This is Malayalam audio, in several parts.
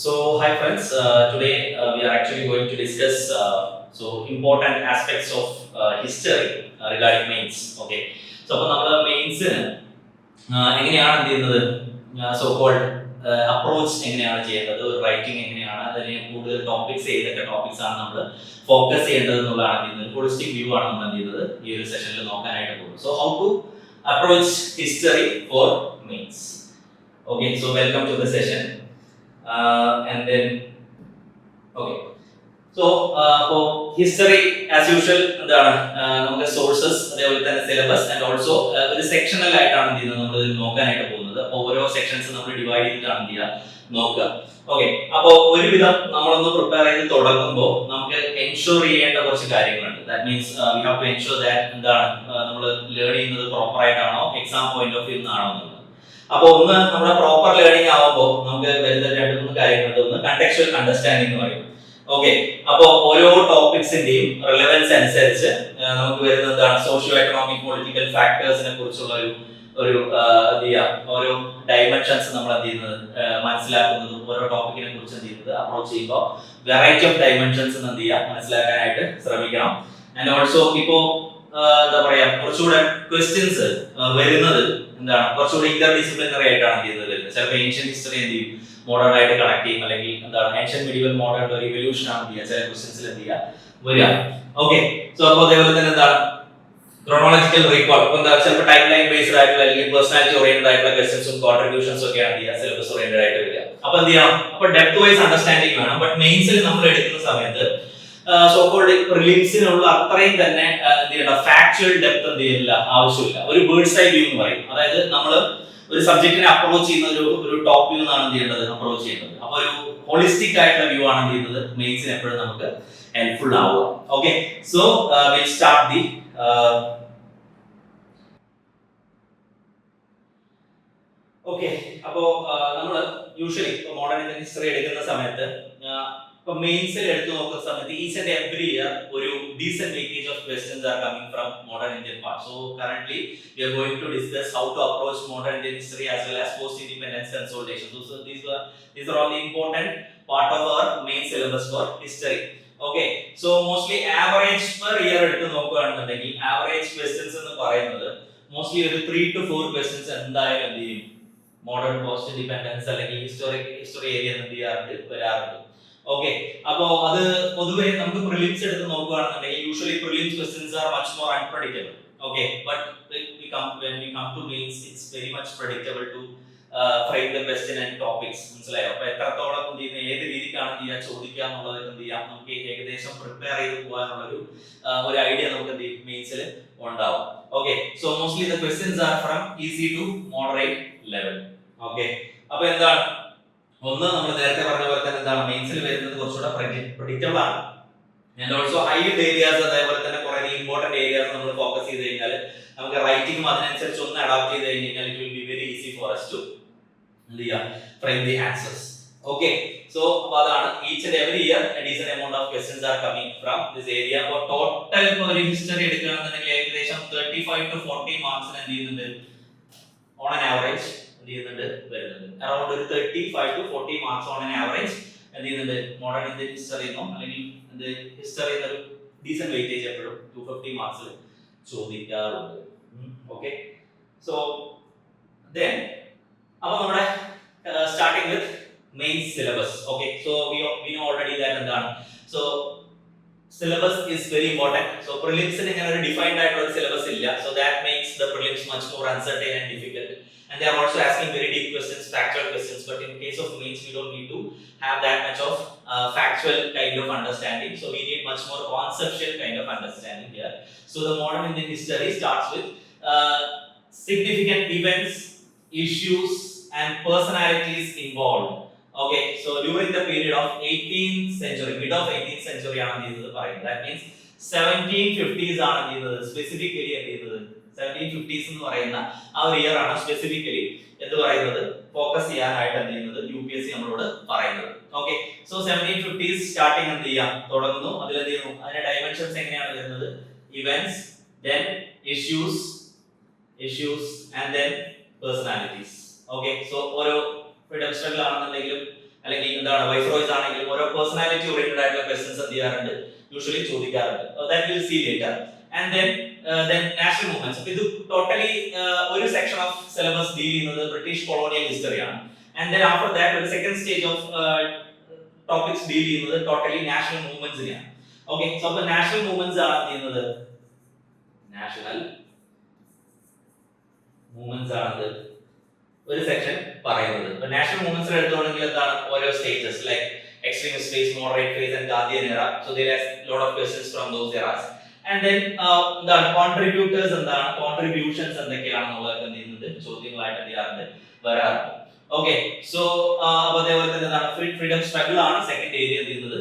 Hi friends. Today we are actually going to discuss important aspects of history regarding mains. Okay. അപ്പോൾ നമ്മൾ മെയിൻസിന് എങ്ങനെയാണ് എന്ത് ചെയ്യുന്നത് സോ കോൾഡ് അപ്രോച്ച് എങ്ങനെയാണ് ചെയ്യേണ്ടത്, ഒരു റൈറ്റിംഗ് എങ്ങനെയാണ്, അതിന് കൂടുതൽ ടോപ്പിക്സ് ഏതൊക്കെ ടോപ്പിക്സ് ആണ് നമ്മൾ ഫോക്കസ് ചെയ്യേണ്ടത് എന്നുള്ളതാണ് എന്ത് ചെയ്യുന്നത്, ഹോളിസ്റ്റിക് വ്യൂ ആണ് നമ്മൾ എന്ത് ചെയ്യുന്നത് ഈ ഒരു സെഷനിൽ നോക്കാനായിട്ട് പോകുന്നത്. So how to approach history for mains. Okay, so welcome to the session. And then okay, so for history as usual എന്താണ് നമുക്ക് സോഴ്സസ്, അതേപോലെ തന്നെ സിലബസ് ആൻഡ് ഓൾസോ ഒരു സെക്ഷണൽ ആയിട്ടാണ് എന്ത് ചെയ്യുന്നത് നമ്മൾ നോക്കാനായിട്ട് പോകുന്നത്. അപ്പോൾ ഓരോ സെക്ഷൻസ് നമ്മൾ ഡിവൈഡ് ചെയ്തിട്ടാണ് എന്ത് ചെയ്യുക നോക്കുക. ഓക്കെ, അപ്പോൾ ഒരുവിധം നമ്മളൊന്ന് പ്രിപ്പയർ ചെയ്ത് തുടങ്ങുമ്പോൾ നമുക്ക് എൻഷുർ ചെയ്യേണ്ട കുറച്ച് കാര്യങ്ങളുണ്ട്. That means we have to ensure that എന്താണ് നമ്മൾ ലേൺ ചെയ്യുന്നത് പ്രോപ്പർ ആയിട്ടാണോ, എക്സാം പോയിന്റ് ഓഫ് വ്യൂ നിന്നാണോ എന്നുള്ളത്. അപ്പോൾ ഒന്ന് നമ്മുടെ പ്രോപ്പർ ലേണിംഗ് ആവുമ്പോൾ നമുക്ക് വരുന്ന രണ്ട് മൂന്ന് കാര്യങ്ങളുണ്ട്. ഒന്ന് കണ്ടക്ച്വൽ അണ്ടർസ്റ്റാൻഡിംഗ് എന്ന് പറയും. ഓക്കെ, അപ്പോൾ ഓരോ ടോപ്പിക്സിന്റെയും റിലവൻസ് അനുസരിച്ച് നമുക്ക് വരുന്നത് എന്താണ് സോഷ്യോ എക്കണോമിക് പൊളിറ്റിക്കൽ ഫാക്ടേഴ്സിനെ കുറിച്ചുള്ള ഒരു എന്ത് ചെയ്യുക, ഓരോ ഡയമെൻഷൻസ് നമ്മൾ എന്ത് ചെയ്യുന്നത് മനസ്സിലാക്കുന്നതും ഓരോ ടോപ്പിക്കിനെ കുറിച്ച് എന്ത് ചെയ്യുന്നത് അപ്രോച്ച് ചെയ്യുമ്പോൾ വെറൈറ്റി ഓഫ് ഡയമെൻഷൻസ് എന്ത് ചെയ്യുക മനസ്സിലാക്കാനായിട്ട് ശ്രമിക്കണം. ആൻഡ് ഓൾസോ ഇപ്പോ എന്താ പറയാ കുറച്ചുകൂടെ ക്വസ്റ്റ്യൻസ് വരുന്നത് എന്താണ് കുറച്ചുകൂടി ഇന്റർ ഡിസിപ്ലിനറി ആയിട്ടാണ് എന്ത് ചെയ്യുന്നത് വരുന്നത്. ചിലപ്പോൾ ഏൻഷ്യൻ ഹിസ്റ്ററി എന്ത് ചെയ്യും മോഡേൺ ആയിട്ട് കണക്ട് ചെയ്യും, അല്ലെങ്കിൽ എന്താണ് ഏൻഷ്യൻ മെഡീവൽ മോഡേൺ ഒരു ഇവല്യൂഷൻ ആണ് എന്ത് ചെയ്യുക ചില ക്വസ്റ്റ്യൻസിൽ എന്ത് ചെയ്യുക വരിക. ഓക്കെ, സോ അപ്പോൾ അതേപോലെ തന്നെ എന്താണ് ക്രോണോളജിക്കൽ റീകോൾ, എന്താ ചിലപ്പോൾ ടൈം ലൈൻ ബേസ്ഡ് ആയിട്ടുള്ള അല്ലെങ്കിൽ പേഴ്സണാലിറ്റി ഓറിയന്റഡ് ആയിട്ടുള്ള ക്വസ്റ്റ്യൻസും കോൺട്രിബ്യൂഷൻസും ഒക്കെയാണ് എന്ത് ചെയ്യുക സിലബസ് ഓറിയന്റഡ് ആയിട്ട് വരിക. അപ്പൊ എന്ത് ചെയ്യണം, അപ്പൊ ഡെപ്ത് വൈസ് അണ്ടർസ്റ്റാൻഡിംഗ് വേണം. ബട്ട് മെയിൻസിൽ നമ്മൾ എടുക്കുന്ന സമയത്ത് സോ കോൾഡ് പ്രിലിംസിനുള്ള അത്രയും തന്നെ എന്ത് ചെയ്യണം ഫാക്ച്വൽ ഡെപ്ത് എന്ത് ചെയ്യില്ല, ആവശ്യമില്ല. ഒരു ബേർഡ്സ് ഐ വ്യൂ എന്ന് പറയും. അതായത് നമ്മൾ ഒരു സബ്ജക്റ്റിനെ അപ്രോച്ച് ചെയ്യുന്ന ഒരു ടോപ്പ് വ്യൂ എന്നാണ് എന്ത് ചെയ്യേണ്ടത് അപ്രോച്ച് ചെയ്യുന്നത്. അപ്പൊ ഒരു ഹോളിസ്റ്റിക് ആയിട്ടുള്ള വ്യൂ ആണ് എന്ത് ചെയ്യുന്നത് മെയിൻസിന് എപ്പോഴും നമുക്ക് ഹെൽപ്ഫുൾ ആവുക. Okay, so will start the okay. അപ്പോ നമ്മൾ യൂഷ്വലി മോഡേൺ ഇന്ത്യൻ ഹിസ്റ്ററി എടുക്കുന്ന സമയത്ത് ഇപ്പൊ മെയിൻസിൽ എടുത്തു നോക്കുന്ന സമയത്ത് ഈച്ച് ആൻഡ് എവറി ഇയർ ഒരു decent weightage of questions are coming from modern Indian part. So currently we are going to discuss how to approach modern Indian history as well as post independence consolidation. So these are all the important part of our main syllabus for history. Okay, so mostly average per year എടുത്തു നോക്കുകയാണെന്നുണ്ടെങ്കിൽ ആവറേജ് ക്വസ്റ്റ്യൻസ് എന്ന് പറയുന്നത് മോസ്റ്റ്ലി ഒരു 3 to 4 ക്വസ്റ്റ്യൻസ് എന്തായാലും എന്ത് ചെയ്യും മോഡേൺ പോസ്റ്റ് ഇൻഡിപെൻഡൻസ് അല്ലെങ്കിൽ ഹിസ്റ്ററി ഏരിയ എന്ത് ചെയ്യാറുണ്ട് വരാറുണ്ട്. ഓക്കെ, അപ്പോ അത് പൊതുവെ നമുക്ക് പ്രിലിംസ് എടുത്ത് നോക്കുകയാണെന്നുണ്ടെങ്കിൽ usually prelims questions are much more unpredictable. Okay, but when we come to mains, it's very much predictable to frame the question and topics. മനസ്സിലായോ? അപ്പോൾ എത്രത്തോളം എന്ത് ചെയ്യുന്ന ഏത് രീതിക്കാണ് എന്ത് ചെയ്യുക ചോദിക്കുക എന്നുള്ളത് എന്ത് ചെയ്യാം നമുക്ക് ഏകദേശം പ്രിപ്പയർ ചെയ്ത് പോകാനുള്ള ഒരു ഐഡിയ നമുക്ക് എന്ത് ചെയ്യും മെയിൻസിൽ ഉണ്ടാവും. Okay, so mostly the questions are from easy to moderate level. Okay, അപ്പോൾ എന്താണ് ഒന്ന് നമ്മൾ നേരത്തെ പറഞ്ഞ പോലെ തന്നെ എന്താണ് മെയിൻസിൽ വരുന്നത് കുറച്ചുകൂടെ പ്രെഡിക്റ്റബിൾ ആണ്. ആൻഡ് ഓൾസോ ഹൈഡ് ഏരിയാസ് അതേപോലെ തന്നെ കുറെ ഇമ്പോർട്ടന്റ് ഏരിയാസ് നമ്മൾ ഫോക്കസ് ചെയ്ത് കഴിഞ്ഞാൽ നമുക്ക് റൈറ്റിംഗും അതിനനുസരിച്ച് ഒന്ന് അഡാപ്റ്റ് ചെയ്ത് കഴിഞ്ഞാൽ it will be very easy for us to എന്ത് ചെയ്യാം frame the answers. Okay, so അപ്പോൾ അതാണ് each and every year A decent amount of questions are coming from this area. അപ്പോൾ ടോട്ടൽ ഒരു ഹിസ്റ്ററി എടുക്കുകയാണെന്നുണ്ടെങ്കിൽ ഏകദേശം 35 to 40 മാർക്സിന് എന്ത് ചെയ്യുന്നുണ്ട് ഓൺ ആൻ ആവറേജ് എന്ത് ചെയ്യുന്നുണ്ട് വരുന്നുണ്ട്. അറൗണ്ട് ഒരു 35 to 40 marks on an average എന്ത് ചെയ്യുന്നുണ്ട് മോഡേൺ ഇന്ത്യൻ ഹിസ്റ്ററി എന്നോ അല്ലെങ്കിൽ ഹിസ്റ്ററി എന്നൊരു ഡീസന്റ് വെയിറ്റേജ് എപ്പോഴും 250 മാർക്സിൽ ചോദിക്കാറുണ്ട്. ഓക്കെ, സോ ദെൻ അപ്പോൾ നമ്മുടെ starting with main syllabus. Okay, so we know already that എന്താണ് so syllabus is very important. So പ്രിലിംസിന് ഇങ്ങനെ ഒരു ഡിഫൈൻഡ് ആയിട്ടുള്ള ഒരു സിലബസ് ഇല്ല. So that makes the prelims much more uncertain and difficult. And they are also asking very deep questions, factual questions, but in case of mains we don't need to have that much of factual kind of understanding. So we need much more conceptual kind of understanding here. So the modern Indian history starts with significant events, issues and personalities involved. Okay, so during the period of 18th century, mid of 18th century ആണ് ഇത് പറയുന്നത്. That means 1750s ആണ് ഇത് സ്പെസിഫിക്കലി എന്ത് 1750s എന്ന് പറയുന്ന ആ ഒരു ഇയർ ആണ് സ്പെസിഫിക്കലി എന്ന് പറയുന്നത് ഫോക്കസ് ചെയ്യാനായിട്ട് എന്ത് ചെയ്യുന്നത് UPSC നമ്മളോട് പറയുന്നത്. ഓക്കെ, സോ 1750s സ്റ്റാർട്ടിംഗ് എന്ത് ചെയ്യാം തുടങ്ങുന്നു. അതിൽ എന്ത് ചെയ്യുന്നു അതിന്റെ ഡയമെൻഷൻസ് എങ്ങനെയാണ് വരുന്നത് events, then issues and then personalities. Okay, so ഓരോ ഫ്രീഡം സ്ട്രഗിൾ ആണെന്നുണ്ടെങ്കിലും അല്ലെങ്കിൽ എന്താണ് വൈസ്രോയ്സ് ആണെങ്കിലും ഓരോ പേഴ്സണാലിറ്റി ഓറിയന്റഡ് ആയിട്ടുള്ള ക്വസ്റ്റ്യൻസ് എന്ത് ചെയ്യാറുണ്ട് യൂഷ്വലി ചോദിക്കാറുണ്ട്. That will see later. And then national movements. ഇത് ടോട്ടലി ഒരു സെക്ഷൻ ഓഫ് സിലബസ് ഡീൽ ചെയ്യുന്നത് ബ്രിട്ടീഷ് കൊളോണിയൽ ഹിസ്റ്ററിയാണ്. ആൻഡ് ദെൻ ആഫ്റ്റർ ദാറ്റ് ഒരു second stage of topics deal ചെയ്യുന്നത് ടോട്ടലി നാഷണൽ മൂവ്മെന്റ്സിനെയാണ്. ഓക്കെ, സോ അപ്പോൾ നാഷണൽ മൂവ്മെന്റ്സ് ആണ് ചെയ്യുന്നത്, നാഷണൽ മൂവ്മെന്റ്സ് ആണ് ഒരു സെക്ഷൻ പറയുന്നത്. ഇപ്പൊ നാഷണൽ മൂവ്മെന്റ്സ് എടുത്തോണെങ്കിൽ എന്താണ് ഓരോ stages like extremist phase, moderate phase and Gandhian era. So there are lot of questions from those eras. And then എന്താണ് കോൺട്രിബ്യൂട്ടേഴ്സ്, എന്താണ് കോൺട്രിബ്യൂഷൻസ് എന്തൊക്കെയാണെന്നുള്ളത് എന്ത് ചെയ്യുന്നുണ്ട് ചോദ്യങ്ങളായിട്ട് എന്ത് ചെയ്യാറുണ്ട് വരാറുണ്ട്. ഓക്കെ, സോ അപ്പോൾ അതേപോലെ തന്നെ എന്താണ് ഫ്രീഡം സ്ട്രഗിൾ ആണ് സെക്കൻഡ് ഏരിയ എന്ത് ചെയ്യുന്നത്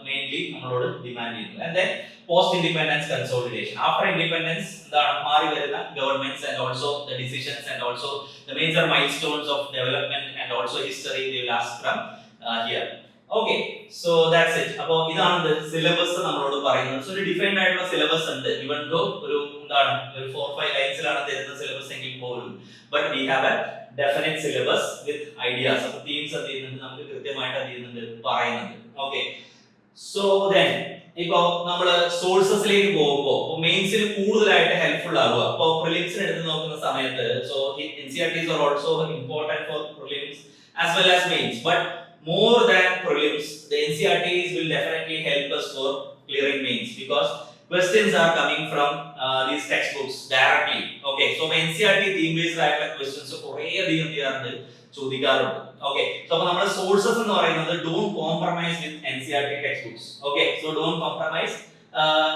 മെയിൻലി നമ്മളോട് ഡിമാൻഡ് ചെയ്യുന്നത്. And then post independence consolidation. After independence എന്താണ് മാറി വരുന്ന governments and also the decisions and also the major milestones of development and also history they will ask from here. Okay, so that's it. അപ്പോൾ ഇതാണ് സിലബസ് നമ്മളോട് പറയുന്നത്. സോ ഒരു ഡിഫൈൻഡ് ആയിട്ടുള്ള സിലബസ് ഉണ്ട്. ഇവൻ ദോ ഒരു എന്താണ് ഒരു 4-5 ലൈൻസിലാണ് തരുന്ന സിലബസ് എങ്കിൽ പോലും but we have A definite syllabus with ideas. അപ്പോൾ തീംസ് എന്ത് ചെയ്യുന്നുണ്ട് നമുക്ക് കൃത്യമായിട്ട് എന്ത് ചെയ്യുന്നുണ്ട് പറയുന്നുണ്ട്. ഓക്കെ, സോ ദെൻ ഇപ്പോ നമ്മള് സോഴ്സസിലേക്ക് പോകുമ്പോൾ മെയിൻസിൽ കൂടുതലായിട്ട് ഹെൽപ്ഫുൾ ആവുക. അപ്പോൾ പ്രിലിംസിന് എടുത്ത് നോക്കുന്ന സമയത്ത് so NCERTs are also important for prelims as well as mains, but more than prelims the NCERTs will definitely help us for clearing mains because questions are coming from these textbooks directly. Okay, so NCERT theme based ആയിട്ടുള്ള questions കുറേ അധികം ചെയ്യാറുണ്ട് ചോദിക്കാറുണ്ട്. ഓക്കെ, സോ അപ്പോൾ നമ്മുടെ സോഴ്സസ് എന്ന് പറയുന്നത് don't compromise with NCERT textbooks. Okay, so don't compromise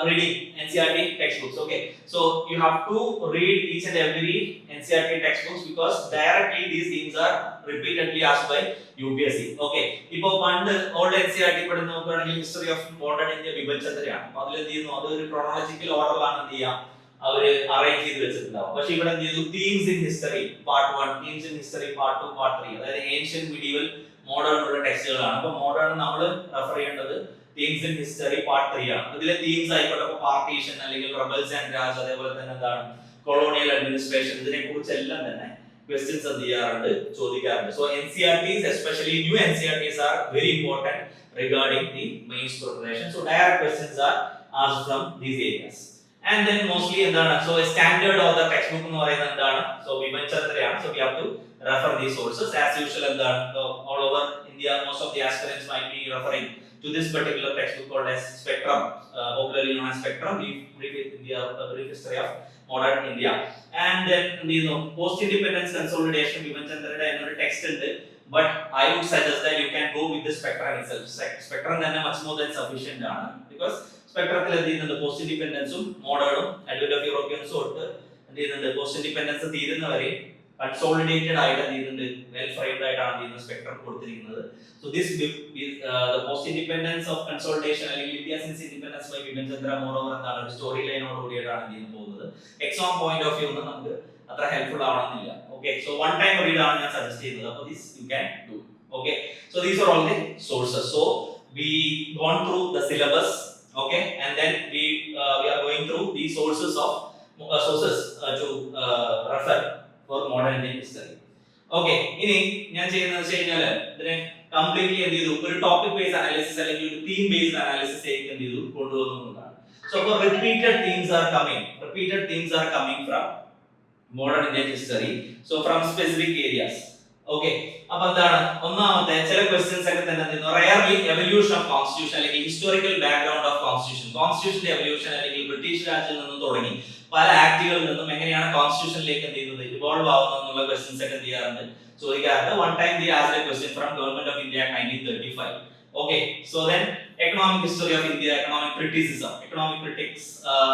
reading NCERT textbooks. Okay, so you have to read each and every NCERT textbooks because directly these themes are repeatedly asked by UPSC. Okay, ipo pand old NCERT പഠിച്ചു നോക്കുകയാണെങ്കിൽ history of modern India Bipin ചന്ദ്രയാണ്. അപ്പോൾ അതിൽ എന്ത് ചെയ്യുന്നു അതൊരു ക്രോണോളജിക്കൽ ഓർഡറിലാണ് എന്ത് ചെയ്യാം അവര് അറേഞ്ച് ചെയ്ത് വെച്ചിട്ടുണ്ടാവും. പക്ഷെ ഇവിടെ എന്ത് ചെയ്തു themes in history part 1, themes in history part 2, part 3, അതായത് ഏൻഷ്യന്റ് മിഡീവൽ മോഡേൺ ഉള്ള ടെക്സ്റ്റുകളാണ്. അപ്പോൾ മോഡേൺ നമ്മൾ റെഫർ ചെയ്യേണ്ടത് തീംസ് ഇൻ ഹിസ്റ്ററി പാർട്ട് 3 ആണ്. ഇതിലെ തീംസ് ആയിക്കോട്ടെ പാർട്ടീഷൻ അല്ലെങ്കിൽ റബൽസ് ആൻഡ് രാജ്, അതേപോലെ തന്നെ എന്താണ് കൊളോണിയൽ അഡ്മിനിസ്ട്രേഷൻ, ഇതിനെ കുറിച്ചെല്ലാം തന്നെ ക്വസ്റ്റ്യൻസ് എന്ത് ചെയ്യാറുണ്ട് ചോദിക്കാറുണ്ട്. So NCERTs especially new NCERTs are very important regarding the mains preparation. So direct questions are asked from these areas. And then mostly എന്താണ് so standard of the text book എന്ന് പറയുന്നത് എന്താണ് സോ ബിപിൻ ചന്ദ്രയാണ്. So we have to refer these sources as usual. എന്താണ് all over India most of the aspirants might be referring to this particular textbook called as Spectrum, popularly known as Spectrum, brief India, brief history of modern India. And then post independence consolidation Biman Chandrade എന്നൊരു ടെക്സ്റ്റ് ഉണ്ട്. But I would suggest that you can go with the Spectrum itself. Spectrum തന്നെ much more than sufficient ആണ് because സ്പെക്ട്രത്തിൽ എന്ത് ചെയ്യുന്നുണ്ട് പോസ്റ്റ് ഇൻഡിപെൻഡൻസും മോഡേണും അഡ്വന്റ് ഓഫ് യൂറോപ്യൻസും തൊട്ട് എന്ത് ചെയ്യുന്നുണ്ട് പോസ്റ്റ് ഇൻഡിപെൻഡൻസ് തീരുന്നവരെ കൺസോളിഡേറ്റഡ് ആയിട്ട് എന്ത് ചെയ്യുന്നുണ്ട് വെൽ ഫ്രെയിംഡ് ആയിട്ടാണ് ചെയ്യുന്നത് സ്പെക്ട്രം കൊടുത്തിരിക്കുന്നത്. So this the post independence of consolidation അല്ലെങ്കിൽ India since independence by Bipin Chandra moreover എന്താണ് ഒരു സ്റ്റോറി ലൈനോട് കൂടിയിട്ടാണ് ചെയ്യുന്നത് പോകുന്നത്. എക്സാം പോയിന്റ് ഓഫ് വ്യൂ നിന്ന് നമുക്ക് അത്ര ഹെൽപ്ഫുൾ ആവണമെന്നില്ല. Okay, so one time read ആണ് ഞാൻ സജസ്റ്റ് ചെയ്യുന്നത്. അപ്പോൾ this you can do. Okay, so these are all the sources. So we gone through the syllabus. Okay, and then we are going through the sources to refer for modern Indian history. Okay, ഇനി ഞാൻ ചെയ്യുന്നത് വെച്ച് കഴിഞ്ഞാൽ ഇതിനെ കംപ്ലീറ്റ്ലി എന്ത് ചെയ്തു ഒരു ടോപ്പിക് ബേസ്ഡ് അനാലിസിസ് അല്ലെങ്കിൽ ഒരു തീം ബേസ്ഡ് അനാലിസിസ് ആയിട്ട് എന്ത് ചെയ്തു കൊണ്ടുവന്നതാണ്. സോ അപ്പോൾ repeated themes are coming from modern Indian history, so from specific areas. Okay, അപ്പൊ എന്താണ് ഒന്നാമത്തെ ചില ക്വസ്റ്റ്യൻസ് ഒക്കെ തന്നെ റയർലി എവല്യൂഷൻ ഓഫ് കോൺസ്റ്റിറ്റ്യൂഷൻ അല്ലെങ്കിൽ ഹിസ്റ്റോറിക്കൽ ബാക്ക്ഗ്രൗണ്ട് ഓഫ് കോൺസ്റ്റിറ്റ്യൂഷന്റെ എവല്യൂഷൻ അല്ലെങ്കിൽ ബ്രിട്ടീഷ് രാജ്യത്തിൽ നിന്നും തുടങ്ങി പല ആക്ടുകളിൽ നിന്നും എങ്ങനെയാണ് കോൺസ്റ്റിറ്റ്യൂഷനിലേക്ക് എന്ത് ചെയ്യുന്നത് ഇവോൾവ് ആവുന്നത് എന്നുള്ള ക്വസ്റ്റ്യൻസ് ഒക്കെ എന്ത് ചെയ്യാറുണ്ട് ചോദിക്കാറുണ്ട്. One time the asked a question from government of India 1935. Okay, so then economic history of India, economic criticism, economic critics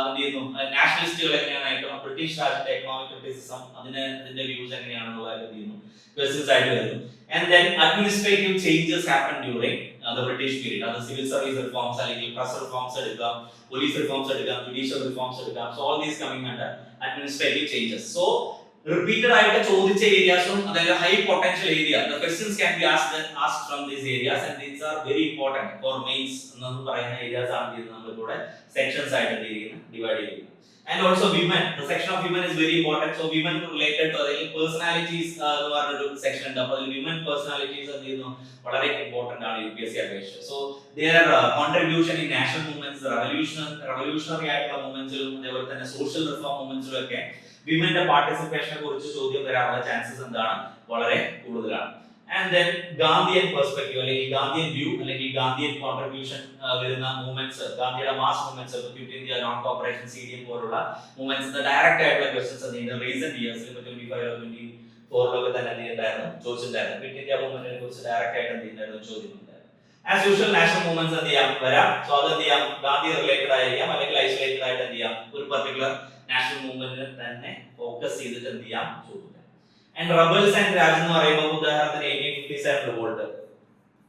എന്ത് ചെയ്യുന്നു നാഷണലിസ്റ്റുകൾ എങ്ങനെയാണ് ബ്രിട്ടീഷ് രാജ്യത്തെ എക്കണോമിക് ക്രിറ്റിസിസം അതിന്റെ വ്യൂസ് എങ്ങനെയാണെന്നുള്ളത് എന്ത് ചെയ്യുന്നു ക്വസ്റ്റ്യൻസ് ആയിട്ട് വരുന്നു. And then administrative changes happened during the British period. അത് സിവിൽ സർവീസ് റിഫോംസ് അല്ലെങ്കിൽ പ്രസ് റിഫോംസ് എടുക്കാം, പോലീസ് റിഫോംസ് എടുക്കാം, ജുഡീഷ്യൽ റിഫോംസ് എടുക്കാം. So all these coming under administrative changes. So repeated ആയിട്ട് ചോദിച്ച ഏരിയാസും അതായത് high potential area questions can be asked from these areas and these are very important four mains എന്ന് പറയുന്ന ഏരിയാസ് ആണ് നമ്മൾ ഇവിടെ സെക്ഷൻസ് ആയിട്ട് ഡിവൈഡ് ചെയ്തിരിക്കുന്നത്. And also women, the section of women is very important. So women related to the personalities എന്ന് പറഞ്ഞൊരു സെക്ഷൻ ഉണ്ട്. അപ്പോൾ women personalities എന്ത് ചെയ്യുന്നു വളരെ ഇമ്പോർട്ടന്റ് ആണ് UPSC അപേക്ഷിച്ച്. So their contribution in national movements, revolutionary ആയിട്ടുള്ള മൂവ്മെന്റ്സിലും അതേപോലെ തന്നെ സോഷ്യൽ റിഫോം മൂവ്മെന്റ്സിലും ഒക്കെ വിമന്റെ പാർട്ടിസിപ്പേഷനെ കുറിച്ച് ചോദ്യം വരാനുള്ള ചാൻസസ് എന്താണ് വളരെ കൂടുതലാണ്. And then Gandhian perspective അല്ലെങ്കിൽ Gandhian view അല്ലെങ്കിൽ Gandhian contribution വരുന്ന മൂവ്മെന്റ്സ്, ഗാന്ധിയുടെ mass movements, quit India, non corporation, CDM പോലുള്ള മൂവ്മെന്റ്സ് ഡയറക്റ്റ് ആയിട്ടുള്ള ക്വസ്റ്റ്യൻസ് എന്തെങ്കിലും റീസെന്റ് ഇയേഴ്സിൽ 25 24 തന്നെ എന്തെയ്യുണ്ടായിരുന്നു ചോദിച്ചിട്ടുണ്ടായിരുന്നു. ക്വിറ്റ് ഇന്ത്യ മൂവ്മെന്റിനെ കുറിച്ച് ഡയറക്റ്റ് ആയിട്ട് എന്തെയ്യുണ്ടായിരുന്നു ചോദിക്കുന്നുണ്ടായിരുന്നു. ആസ് യൂഷ്വൽ നാഷണൽ മൂവ്മെന്റ്സ് എന്ത് ചെയ്യാം വരാം. സോ അത് എന്ത് ചെയ്യാം ഗാന്ധി റിലേറ്റഡ് ആയിരിക്കാം അല്ലെങ്കിൽ ഐസൊലേറ്റഡ് ആയിട്ട് എന്ത് ചെയ്യാം ഒരു പർട്ടിക്കുലർ നാഷണൽ മൂവ്മെന്റിനെ തന്നെ ഫോക്കസ് ചെയ്തിട്ട് എന്ത് ചെയ്യാം ചോദിക്കാം. And rebels and raj എന്ന് പറയുമ്പോൾ ഉദാഹരണത്തിന് 1857 റിവോൾട്ട്,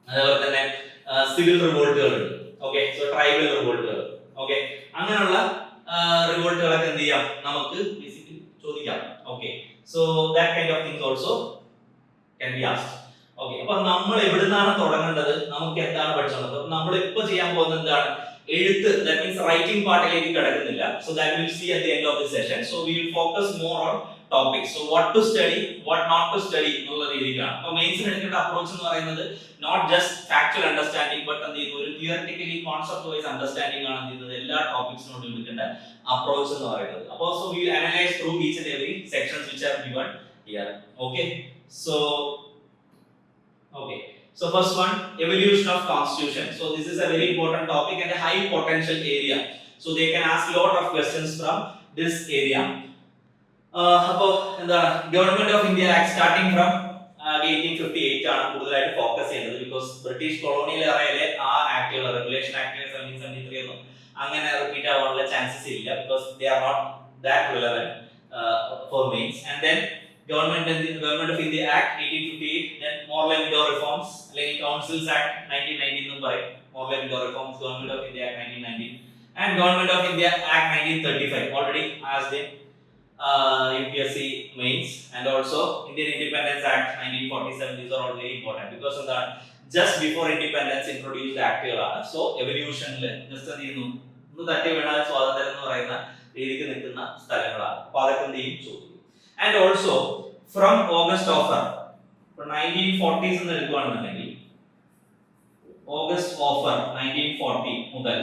അതേപോലെ തന്നെ സിവിൽ റിവോൾട്ടുകൾ ഉണ്ട്. ഓക്കെ, സോ ട്രൈബൽ റിവോൾട്ടുകൾ, ഓക്കെ, അങ്ങനെയുള്ള റിവോൾട്ടുകളൊക്കെ എന്ത് ചെയ്യാം നമുക്ക് ബേസിക്കലി ചോദിക്കാം. Okay, so that kind of things also can be asked. Okay, അപ്പൊ നമ്മൾ എവിടുന്നാണ് തുടങ്ങേണ്ടത്, നമുക്ക് എന്താണ് പഠിച്ചത്, നമ്മൾ ഇപ്പൊ ചെയ്യാൻ പോകുന്നത് എന്താണ് എഴുത്ത്, ദാറ്റ് മീൻസ് റൈറ്റിംഗ് പാർട്ടിലേക്ക് കിടക്കുന്നില്ല. So that will see at the end of the session. So we will focus more on topics. So what to study, what not to study എന്നുള്ള രീതിയിലാണ്. അപ്പോൾ മെയിൻസിന് എടുക്കേണ്ട അപ്രോച്ച് എന്ന് പറയുന്നത് not just factual understanding but എന്ത് ചെയ്യുന്നു ഒരു തിയററ്റിക്കലി കോൺസെപ്റ്റ് വൈസ് അണ്ടർസ്റ്റാൻഡിംഗ് ആണ് എന്ത് ചെയ്യുന്നത് എല്ലാ ടോപ്പിക്സിനോടും എടുക്കേണ്ട അപ്രോച്ച് എന്ന് പറയുന്നത്. അപ്പോൾ so we will analyse through each and every sections which are given here. Okay, so first one, evolution of constitution. So this is a very important topic and a high potential area. So they can ask lot of questions from this area. അപ്പോൾ എന്താണ് government of India act starting from 1858 ആണ് കൂടുതലായിട്ട് ഫോക്കസ് ചെയ്യുന്നത്. ബിക്കോസ് ബ്രിട്ടീഷ് കൊളോണിയൽ എറയിലെ ആ ആക്ടുകൾ, റെഗുലേഷൻ ആക്ട് 1773 ഒന്നും അങ്ങനെ റിപ്പീറ്റ് ആവാനുള്ള ചാൻസസ് ഇല്ല. Because they are not that relevant for mains. And then government of India act 1858, then Morley Minto reforms അല്ലെങ്കിൽ കൗൺസിൽസ് ആക്ട് 1919 എന്നും പറയും. Morley Minto reforms, government of India act 1919 and government of India act 1935 already asked in UPSC mains, and also Indian Independence Act 1947. These are all very important because of that just before independence introduced ആക്ടുകളാണ്. സോ എവല്യൂഷനിൽ ജസ്റ്റ് എന്ത് ചെയ്യുന്നു ഒന്ന് തട്ടി വീണാൽ സ്വാതന്ത്ര്യം എന്ന് പറയുന്ന രീതിക്ക് നിൽക്കുന്ന സ്ഥലങ്ങളാണ്. അപ്പോൾ അതൊക്കെ എന്ത് ചെയ്യും ചോദിക്കും. And also from August offer 1940s എന്ന് എടുക്കുകയാണെന്നുണ്ടെങ്കിൽ ഓഗസ്റ്റ് ഓഫർ 1940 മുതൽ.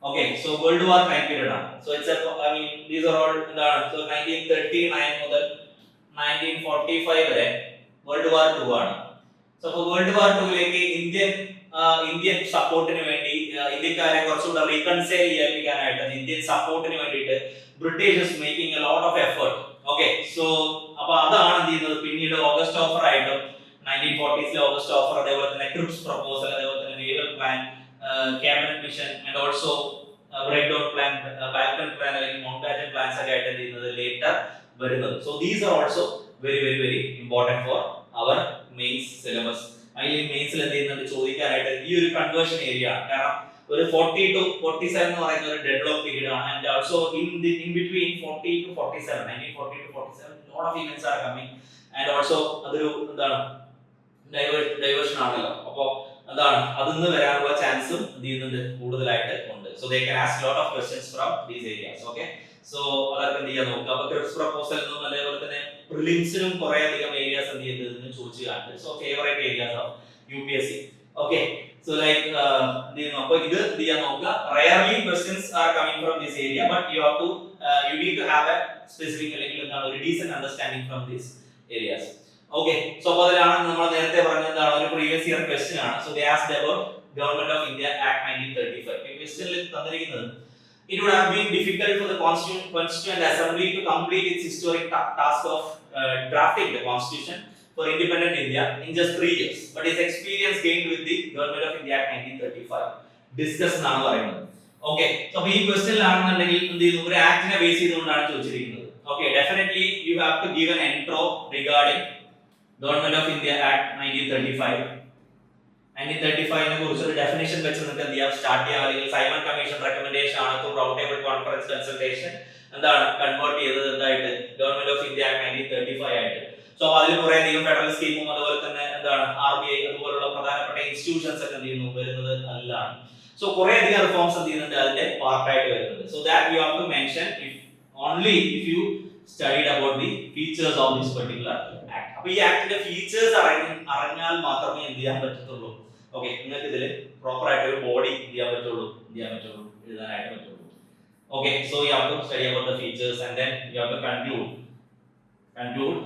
Okay, so World War time period ആണ്. So it's a, I mean these are all എന്താണ്, so 1939 മുതൽ 1945 വരെ World War II ആണ്. So അപ്പോൾ World War II ലേക്ക് ഇന്ത്യൻ സപ്പോർട്ടിന് വേണ്ടി ഇന്ത്യക്കാരെ കുറച്ചുകൂടെ റീകൺസൈൽ ചെയ്യാനായിട്ട് ഇന്ത്യൻ സപ്പോർട്ടിന് വേണ്ടിയിട്ട് British making a lot of effort. Okay, so അപ്പോൾ അതാണ് എന്ത് ചെയ്യുന്നത് പിന്നീട് ഓഗസ്റ്റ് ഓഫർ ആയിട്ടും 1940s ഓഗസ്റ്റ് ഓഫർ, അതേപോലെ തന്നെ ക്രിപ്സ് പ്രപ്പോസൽ, അതേപോലെ തന്നെ naval plan, cabinet mission, and also breakdown plan, Balkan plan അല്ലെങ്കിൽ Mountbatten plans ഒക്കെ ആയിട്ട് ചെയ്യുന്നത് later വരുന്നത്. So these are also very important for our mains syllabus. അതിൽ മെയിൻസിൽ എന്ത് ചെയ്യുന്നത് ചോദിക്കാനായിട്ട് ഈ ഒരു കൺവേർഷൻ ഏരിയ ആണ്. കാരണം ഒരു 40 to 47 എന്ന് പറയുന്ന ഒരു ഡെഡ് ലോക്ക് പീരീഡ് ആണ്. And also in between 40 to 47, 1940 to 47 lot of events are coming, and also അതൊരു എന്താണ് ഡൈവേർഷൻ ആണല്ലോ. അപ്പോൾ എന്താണ് അതിന്ന് വരാനുള്ള ചാൻസും എന്ത് ചെയ്യുന്നുണ്ട് കൂടുതലായിട്ട് ഉണ്ട്. So they can ask lot of questions from these areas. Okay, so അതൊക്കെ എന്ത് ചെയ്യാൻ നോക്കുക. അപ്പോൾ ക്രിപ്സ് പ്രപ്പോസൽ എന്നും അതേപോലെ തന്നെ പ്രിലിംസിനും കുറെ അധികം ഏരിയാസ് എന്ത് ചെയ്തതെന്ന് ചോദിച്ചു കാണുന്നത്. So favourite areas of UPSC. Okay, so like എന്ത് ചെയ്യുന്നു, അപ്പോൾ ഇത് എന്ത് ചെയ്യാൻ നോക്കുക. Rarely questions are coming from this area, but you need to have a specific അല്ലെങ്കിൽ എന്താണ് ഒരു decent understanding from these areas. Okay, so അതിലാണ് നമ്മൾ നേരത്തെ പറഞ്ഞതാണ് ഒരു പ്രീവിയസ് ഇയർ ക്വസ്റ്റ്യൻ ആണ്. So they asked about Government of India Act 1935. ഈ ക്വസ്റ്റ്യനിൽ തന്നിരിക്കുന്നത് it would have been difficult for the Constituent Assembly to complete its historic task of drafting the constitution for independent India in just 3 years, but its experience gained with the Government of India Act 1935 discuss എന്നാണ് പറയുന്നത്. Okay, so ഈ ക്വസ്റ്റ്യനിലാണെന്നുണ്ടെങ്കിൽ എന്ത് ചെയ്യുന്നു ഒരു ആക്ടിനെ ബേസ് ചെയ്തുകൊണ്ടാണ് ചോദിച്ചിരിക്കുന്നത്. Okay, definitely you have to give an intro regarding Government of India Act 1935. 1935 നെ കുറിച്ച് ഒരു ഡെഫിനിഷൻ വെച്ച് നിങ്ങൾക്ക് എന്ത് ചെയ്യാം സ്റ്റാർട്ട് ചെയ്യാം. അല്ലെങ്കിൽ സൈമൺ കമ്മീഷൻ റെക്കമെൻഡേഷൻ ആണ് through round table conference consultation എന്താണ് കൺവേർട്ട് ചെയ്തത് എന്തായിട്ട് ഗവൺമെന്റ് ഓഫ് ഇന്ത്യ ആക്ട് 1935 ആയിട്ട്. സോ അതിൽ കുറെ അധികം ഫെഡറൽ സ്കീമും അതുപോലെ തന്നെ എന്താണ് RBI അതുപോലുള്ള പ്രധാനപ്പെട്ട ഇൻസ്റ്റിറ്റ്യൂഷൻസ് ഒക്കെ എന്ത് ചെയ്യുന്നു വരുന്നത് അതിലാണ്. സോ കുറെ അധികം റിഫോംസ് എന്ത് ചെയ്യുന്നുണ്ട് അതിന്റെ പാർട്ടായിട്ട് വരുന്നുണ്ട്. So that you have to mention only if you studied about the features of this particular act. അപ്പോൾ ഈ ആക്ടിന്റെ ഫീച്ചേഴ്സ് അറിഞ്ഞാൽ മാത്രമേ എന്ത് ചെയ്യാൻ പറ്റത്തുള്ളൂ. ഓക്കെ, നിങ്ങൾക്ക് ഇതിൽ പ്രോപ്പർ ആയിട്ട് ഒരു ബോഡി എന്ത് ചെയ്യാൻ പറ്റുള്ളൂ എഴുതാനായിട്ട് പറ്റുള്ളൂ. Okay, so you have to study about the features and then you have to conclude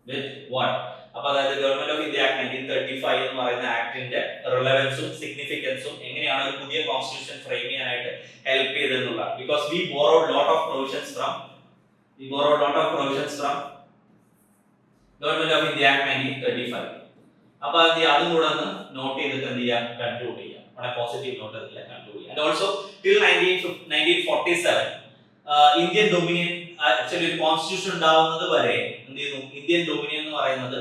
with what. അപ്പോൾ അതായത് ഗവൺമെന്റ് ഓഫ് ഇന്ത്യ ആക്ട് 1935 എന്ന് പറയുന്ന ആക്ടിന്റെ റിലവൻസും സിഗ്നിഫിക്കൻസും എങ്ങനെയാണ് ഒരു പുതിയ കോൺസ്റ്റിറ്റ്യൂഷൻ ഫ്രെയിം ചെയ്യാനായിട്ട് ഹെൽപ്പ് ചെയ്തെന്നുള്ള. Because we borrowed lot of provisions from government of India act 1935. അപ്പൊ അതും കൂടെ ഒന്ന് നോട്ട് ചെയ്തിട്ട് എന്ത് ചെയ്യാം, കൺക്ലൂഡ് ചെയ്യാം. വളരെ പോസിറ്റീവ് നോട്ട് അതില്ല കൺക്ലൂഡ് ചെയ്യാം. And also till 1947 Indian dominion actually ഒരു കോൺസ്റ്റിറ്റ്യൂഷൻ ഉണ്ടാവുന്നത് വരെ എന്ത് ചെയ്യുന്നു, ഇന്ത്യൻ ഡൊമിനിയൻ എന്ന് പറയുന്നത്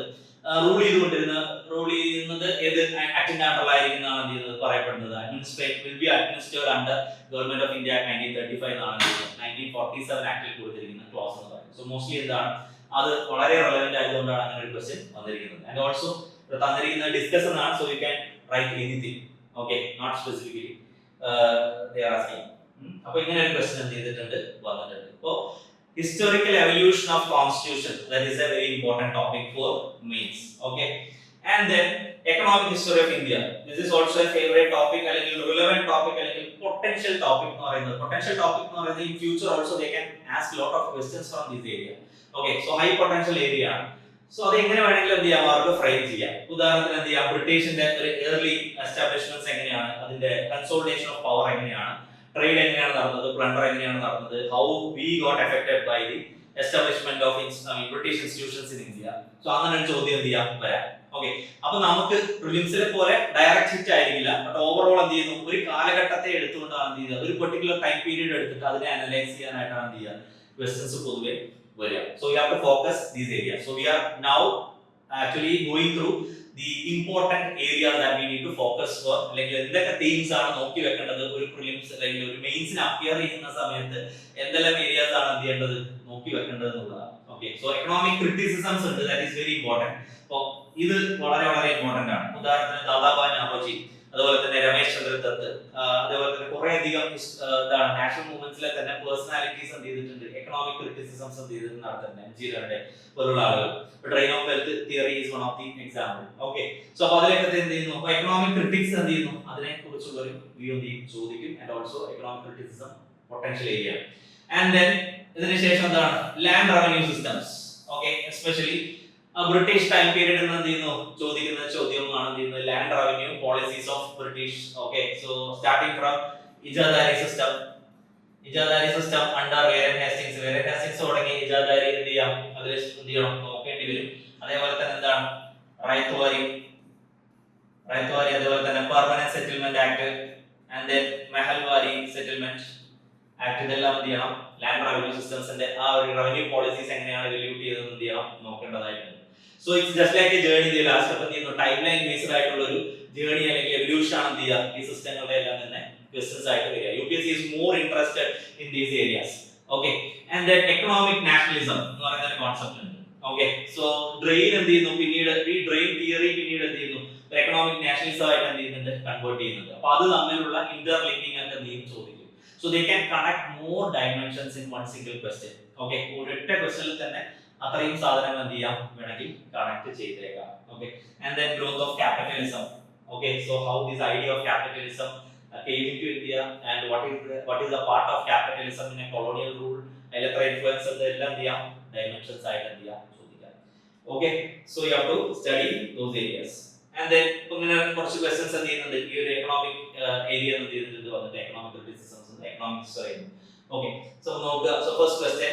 റൂൾ ചെയ്യുന്നത് ഏത് ആക്ടിന്റെ അണ്ടറിലായിരിക്കുന്നതാണ് എന്ത് ചെയ്യുന്നത് പറയപ്പെടുന്നത്. Administrated under government of India 1935 എന്നാണ് 1947 ആക്ടിൽ കൊടുത്തിരിക്കുന്ന ക്ലോസ് എന്ന് പറയുന്നത്. സോ മോസ്റ്റ്ലി എന്താണ് അത് വളരെ റെലവെന്റ് ആയതുകൊണ്ടാണ് അങ്ങനെ ഒരു ക്വസ്റ്റ്യൻ വന്നിരിക്കുന്നത്. ആൻഡ് ഓൾസോ തന്നിരിക്കുന്ന ഡിസ്കസ് എന്നാണ്. So you can write anything, okay, not specifically they are asking. അപ്പോൾ ഇങ്ങനെ ഒരു ക്വസ്റ്റ്യൻ എന്ത് ചെയ്തിട്ടുണ്ട് വന്നിട്ടുണ്ട്. അപ്പോൾ historical evolution of constitution, that is a very important topic for mains. Okay, and then economic history of India, this is also a favorite topic അല്ലെങ്കിൽ relevant topic അല്ലെങ്കിൽ potential topic എന്ന് പറയുന്നത് in future also they can ask lot of questions from this area. Okay, so high potential area ആണ്. സോ അത് എങ്ങനെ വേണമെങ്കിലും എന്ത് ചെയ്യാം, അവർക്ക് ഫ്രെയിം ചെയ്യാം. ഉദാഹരണത്തിന് എന്ത് ചെയ്യാം, ബ്രിട്ടീഷിന്റെ ഒരു ഏർലി എസ്റ്റാബ്ലിഷ്മെന്റ്സ് എങ്ങനെയാണ്, അതിന്റെ കൺസോളിഡേഷൻ ഓഫ് പവർ എങ്ങനെയാണ്, ട്രേഡ് എങ്ങനെയാണ് നടന്നത്, പ്ലണ്ടർ എങ്ങനെയാണ് നടന്നത്, how we got affected by the establishment of British institutions in India. So അങ്ങനെ ഒരു ചോദ്യം എന്ത് ചെയ്യാം വരാം. ഓക്കെ, അപ്പൊ നമുക്ക് പ്രിലിംസിലെ പോലെ ഡയറക്റ്റ് ഹിറ്റ് ആയിരിക്കില്ല, ബട്ട് ഓവറോൾ എന്ത് ചെയ്യുന്നു, ഒരു കാലഘട്ടത്തെ എടുത്തുകൊണ്ടാണ് എന്ത് ചെയ്യുക, ഒരു പെർട്ടിക്കുലർ ടൈം പീരീഡ് എടുത്തിട്ട് അതിനെ അനലൈസ് ചെയ്യാനായിട്ടാണ് എന്ത് ചെയ്യുക ക്വസ്റ്റ്യൻസ് പൊതുവെ വരിക. So you have to focus these areas. So we are now actually going through the important areas that we need to focus for. അല്ലെങ്കിൽ എന്തൊക്കെ themes ആണ് നോക്കി വെക്കേണ്ടത് ഒരു പ്രിലിംസ് അല്ലെങ്കിൽ ഒരു മെയിൻസിന് അപ്പിയർ ചെയ്യുന്ന സമയത്ത് എന്തെല്ലാം ഏരിയാസ് ആണ് എന്ത് ചെയ്യേണ്ടത് നോക്കി വെക്കേണ്ടത് എന്നുള്ളതാണ്. ഓക്കെ, സോ എക്കണോമിക് ക്രിറ്റിസിസംസ് ഉണ്ട്, ദാറ്റ് ഈസ് വെരി ഇമ്പോർട്ടന്റ്. അപ്പോൾ ഇത് വളരെ വളരെ ഇമ്പോർട്ടന്റ് ആണ്. ഉദാഹരണത്തിന് ദാദാഭായ് നവറോജി, അതുപോലെ തന്നെ രമേശ് ചന്ദ്ര ദത്ത്, അതേപോലെ തന്നെ കുറെ അധികം നാഷണൽ മൂവ്മെന്റ്സിലെ തന്നെ പേഴ്സണാലിറ്റീസ് എന്ത് ചെയ്തിട്ടുണ്ട്, എക്കണോമിക് ക്രിറ്റിസിസംസ് എന്ത് ചെയ്തിട്ട് നടത്തുന്നുണ്ട്. എംജിയുടെ പോലുള്ള ആളുകൾ. Train of wealth theory is one of the example. Okay, so അപ്പോൾ അതിലേക്ക് എന്ത് ചെയ്യുന്നു, അപ്പോൾ എക്കണോമിക് ക്രിറ്റിക്സ് എന്ത് ചെയ്യുന്നു, അതിനെ കുറിച്ചുള്ള ഒരു വ്യൂ എന്ത് ചെയ്യും ചോദിക്കും. And also economic criticism potential area. And then ഇതിന് ശേഷം എന്താണ് land revenue systems. Okay, especially British time period എന്ന് എന്ത് ചെയ്യുന്നു ചോദിക്കുന്ന ചോദ്യമാണ് എന്ത് ചെയ്യുന്നത്, land revenue policies of British. Okay, so starting from Ijaradari system under Warren Hastings തുടങ്ങി ഇജാദാരി എന്ത് ചെയ്യാം, അതിൽ എന്ത് ചെയ്യണം നോക്കേണ്ടി വരും. അതേപോലെ തന്നെ എന്താണ് റൈത്വാരി, അതേപോലെ തന്നെ permanent settlement act and then Mahalwari settlement act, ഇതെല്ലാം എന്ത് ചെയ്യണം ലാൻഡ് റവന്യൂ സിസ്റ്റംസിന്റെ ആ ഒരു റവന്യൂ പോളിസീസ് എങ്ങനെയാണ് റിവ്യൂ ചെയ്തത് എന്ത് ചെയ്യണം നോക്കേണ്ടതായിട്ടുണ്ട്. So it's just like a journey. ഇതിൽ ലാസ്റ്റ് എന്ത് ചെയ്യുന്നു ടൈം ലൈൻ ബേസ്ഡ് ആയിട്ടുള്ള ഒരു ജേർണി അല്ലെങ്കിൽ എവല്യൂഷൻ ആണ് എന്ത് ചെയ്യുക ഈ സിസ്റ്റങ്ങളുടെ എല്ലാം തന്നെ ക്വസ്റ്റ്യൻസ് ആയിട്ട് വരിക. UPSC is more interested in these areas. Okay, and then economic nationalism എന്ന് പറയുന്ന ഒരു കോൺസെപ്റ്റ് ഉണ്ട്. ഓക്കെ, സോ ഡ്രെയിൻ എന്ത് ചെയ്യുന്നു പിന്നീട് ഈ ഡ്രെയിൻ തിയറി പിന്നീട് എന്ത് ചെയ്യുന്നു എക്കണോമിക് നാഷണലിസം ആയിട്ട് എന്ത് ചെയ്യുന്നുണ്ട് കൺവേർട്ട് ചെയ്യുന്നുണ്ട്. അപ്പോൾ അത് തമ്മിലുള്ള ഇന്റർലിങ്കിങ് ഒക്കെ എന്ത് ചെയ്യും ചോദിക്കും. So they can connect more dimensions in one single question. Okay, ഒരൊറ്റ ക്വസ്റ്റ്യനിൽ തന്നെ അത്രയും സാധനങ്ങൾ എന്ത് ചെയ്യാം വേണമെങ്കിൽ കണക്ട് ചെയ്തേക്കാം. Okay, and then growth of capitalism. Okay, so how this idea of capitalism came into India and what is the part of capitalism in a colonial rule, electoral influence and എല്ലാം ചെയ്യാം dimensions ആയിട്ട് എന്ത് ചെയ്യാം ചോദിക്കാം. Okay, so you have to study those areas. And then ഇങ്ങനെ കുറച്ച് questions എന്ത് ചെയ്യുന്നുണ്ട് ഈ ഒരു എക്കണോമിക് ഏരിയ എന്ത് ചെയ്തിട്ടുണ്ട് വന്നിട്ട് economic criticisms economic history. Okay, so നോക്കുക. So first question,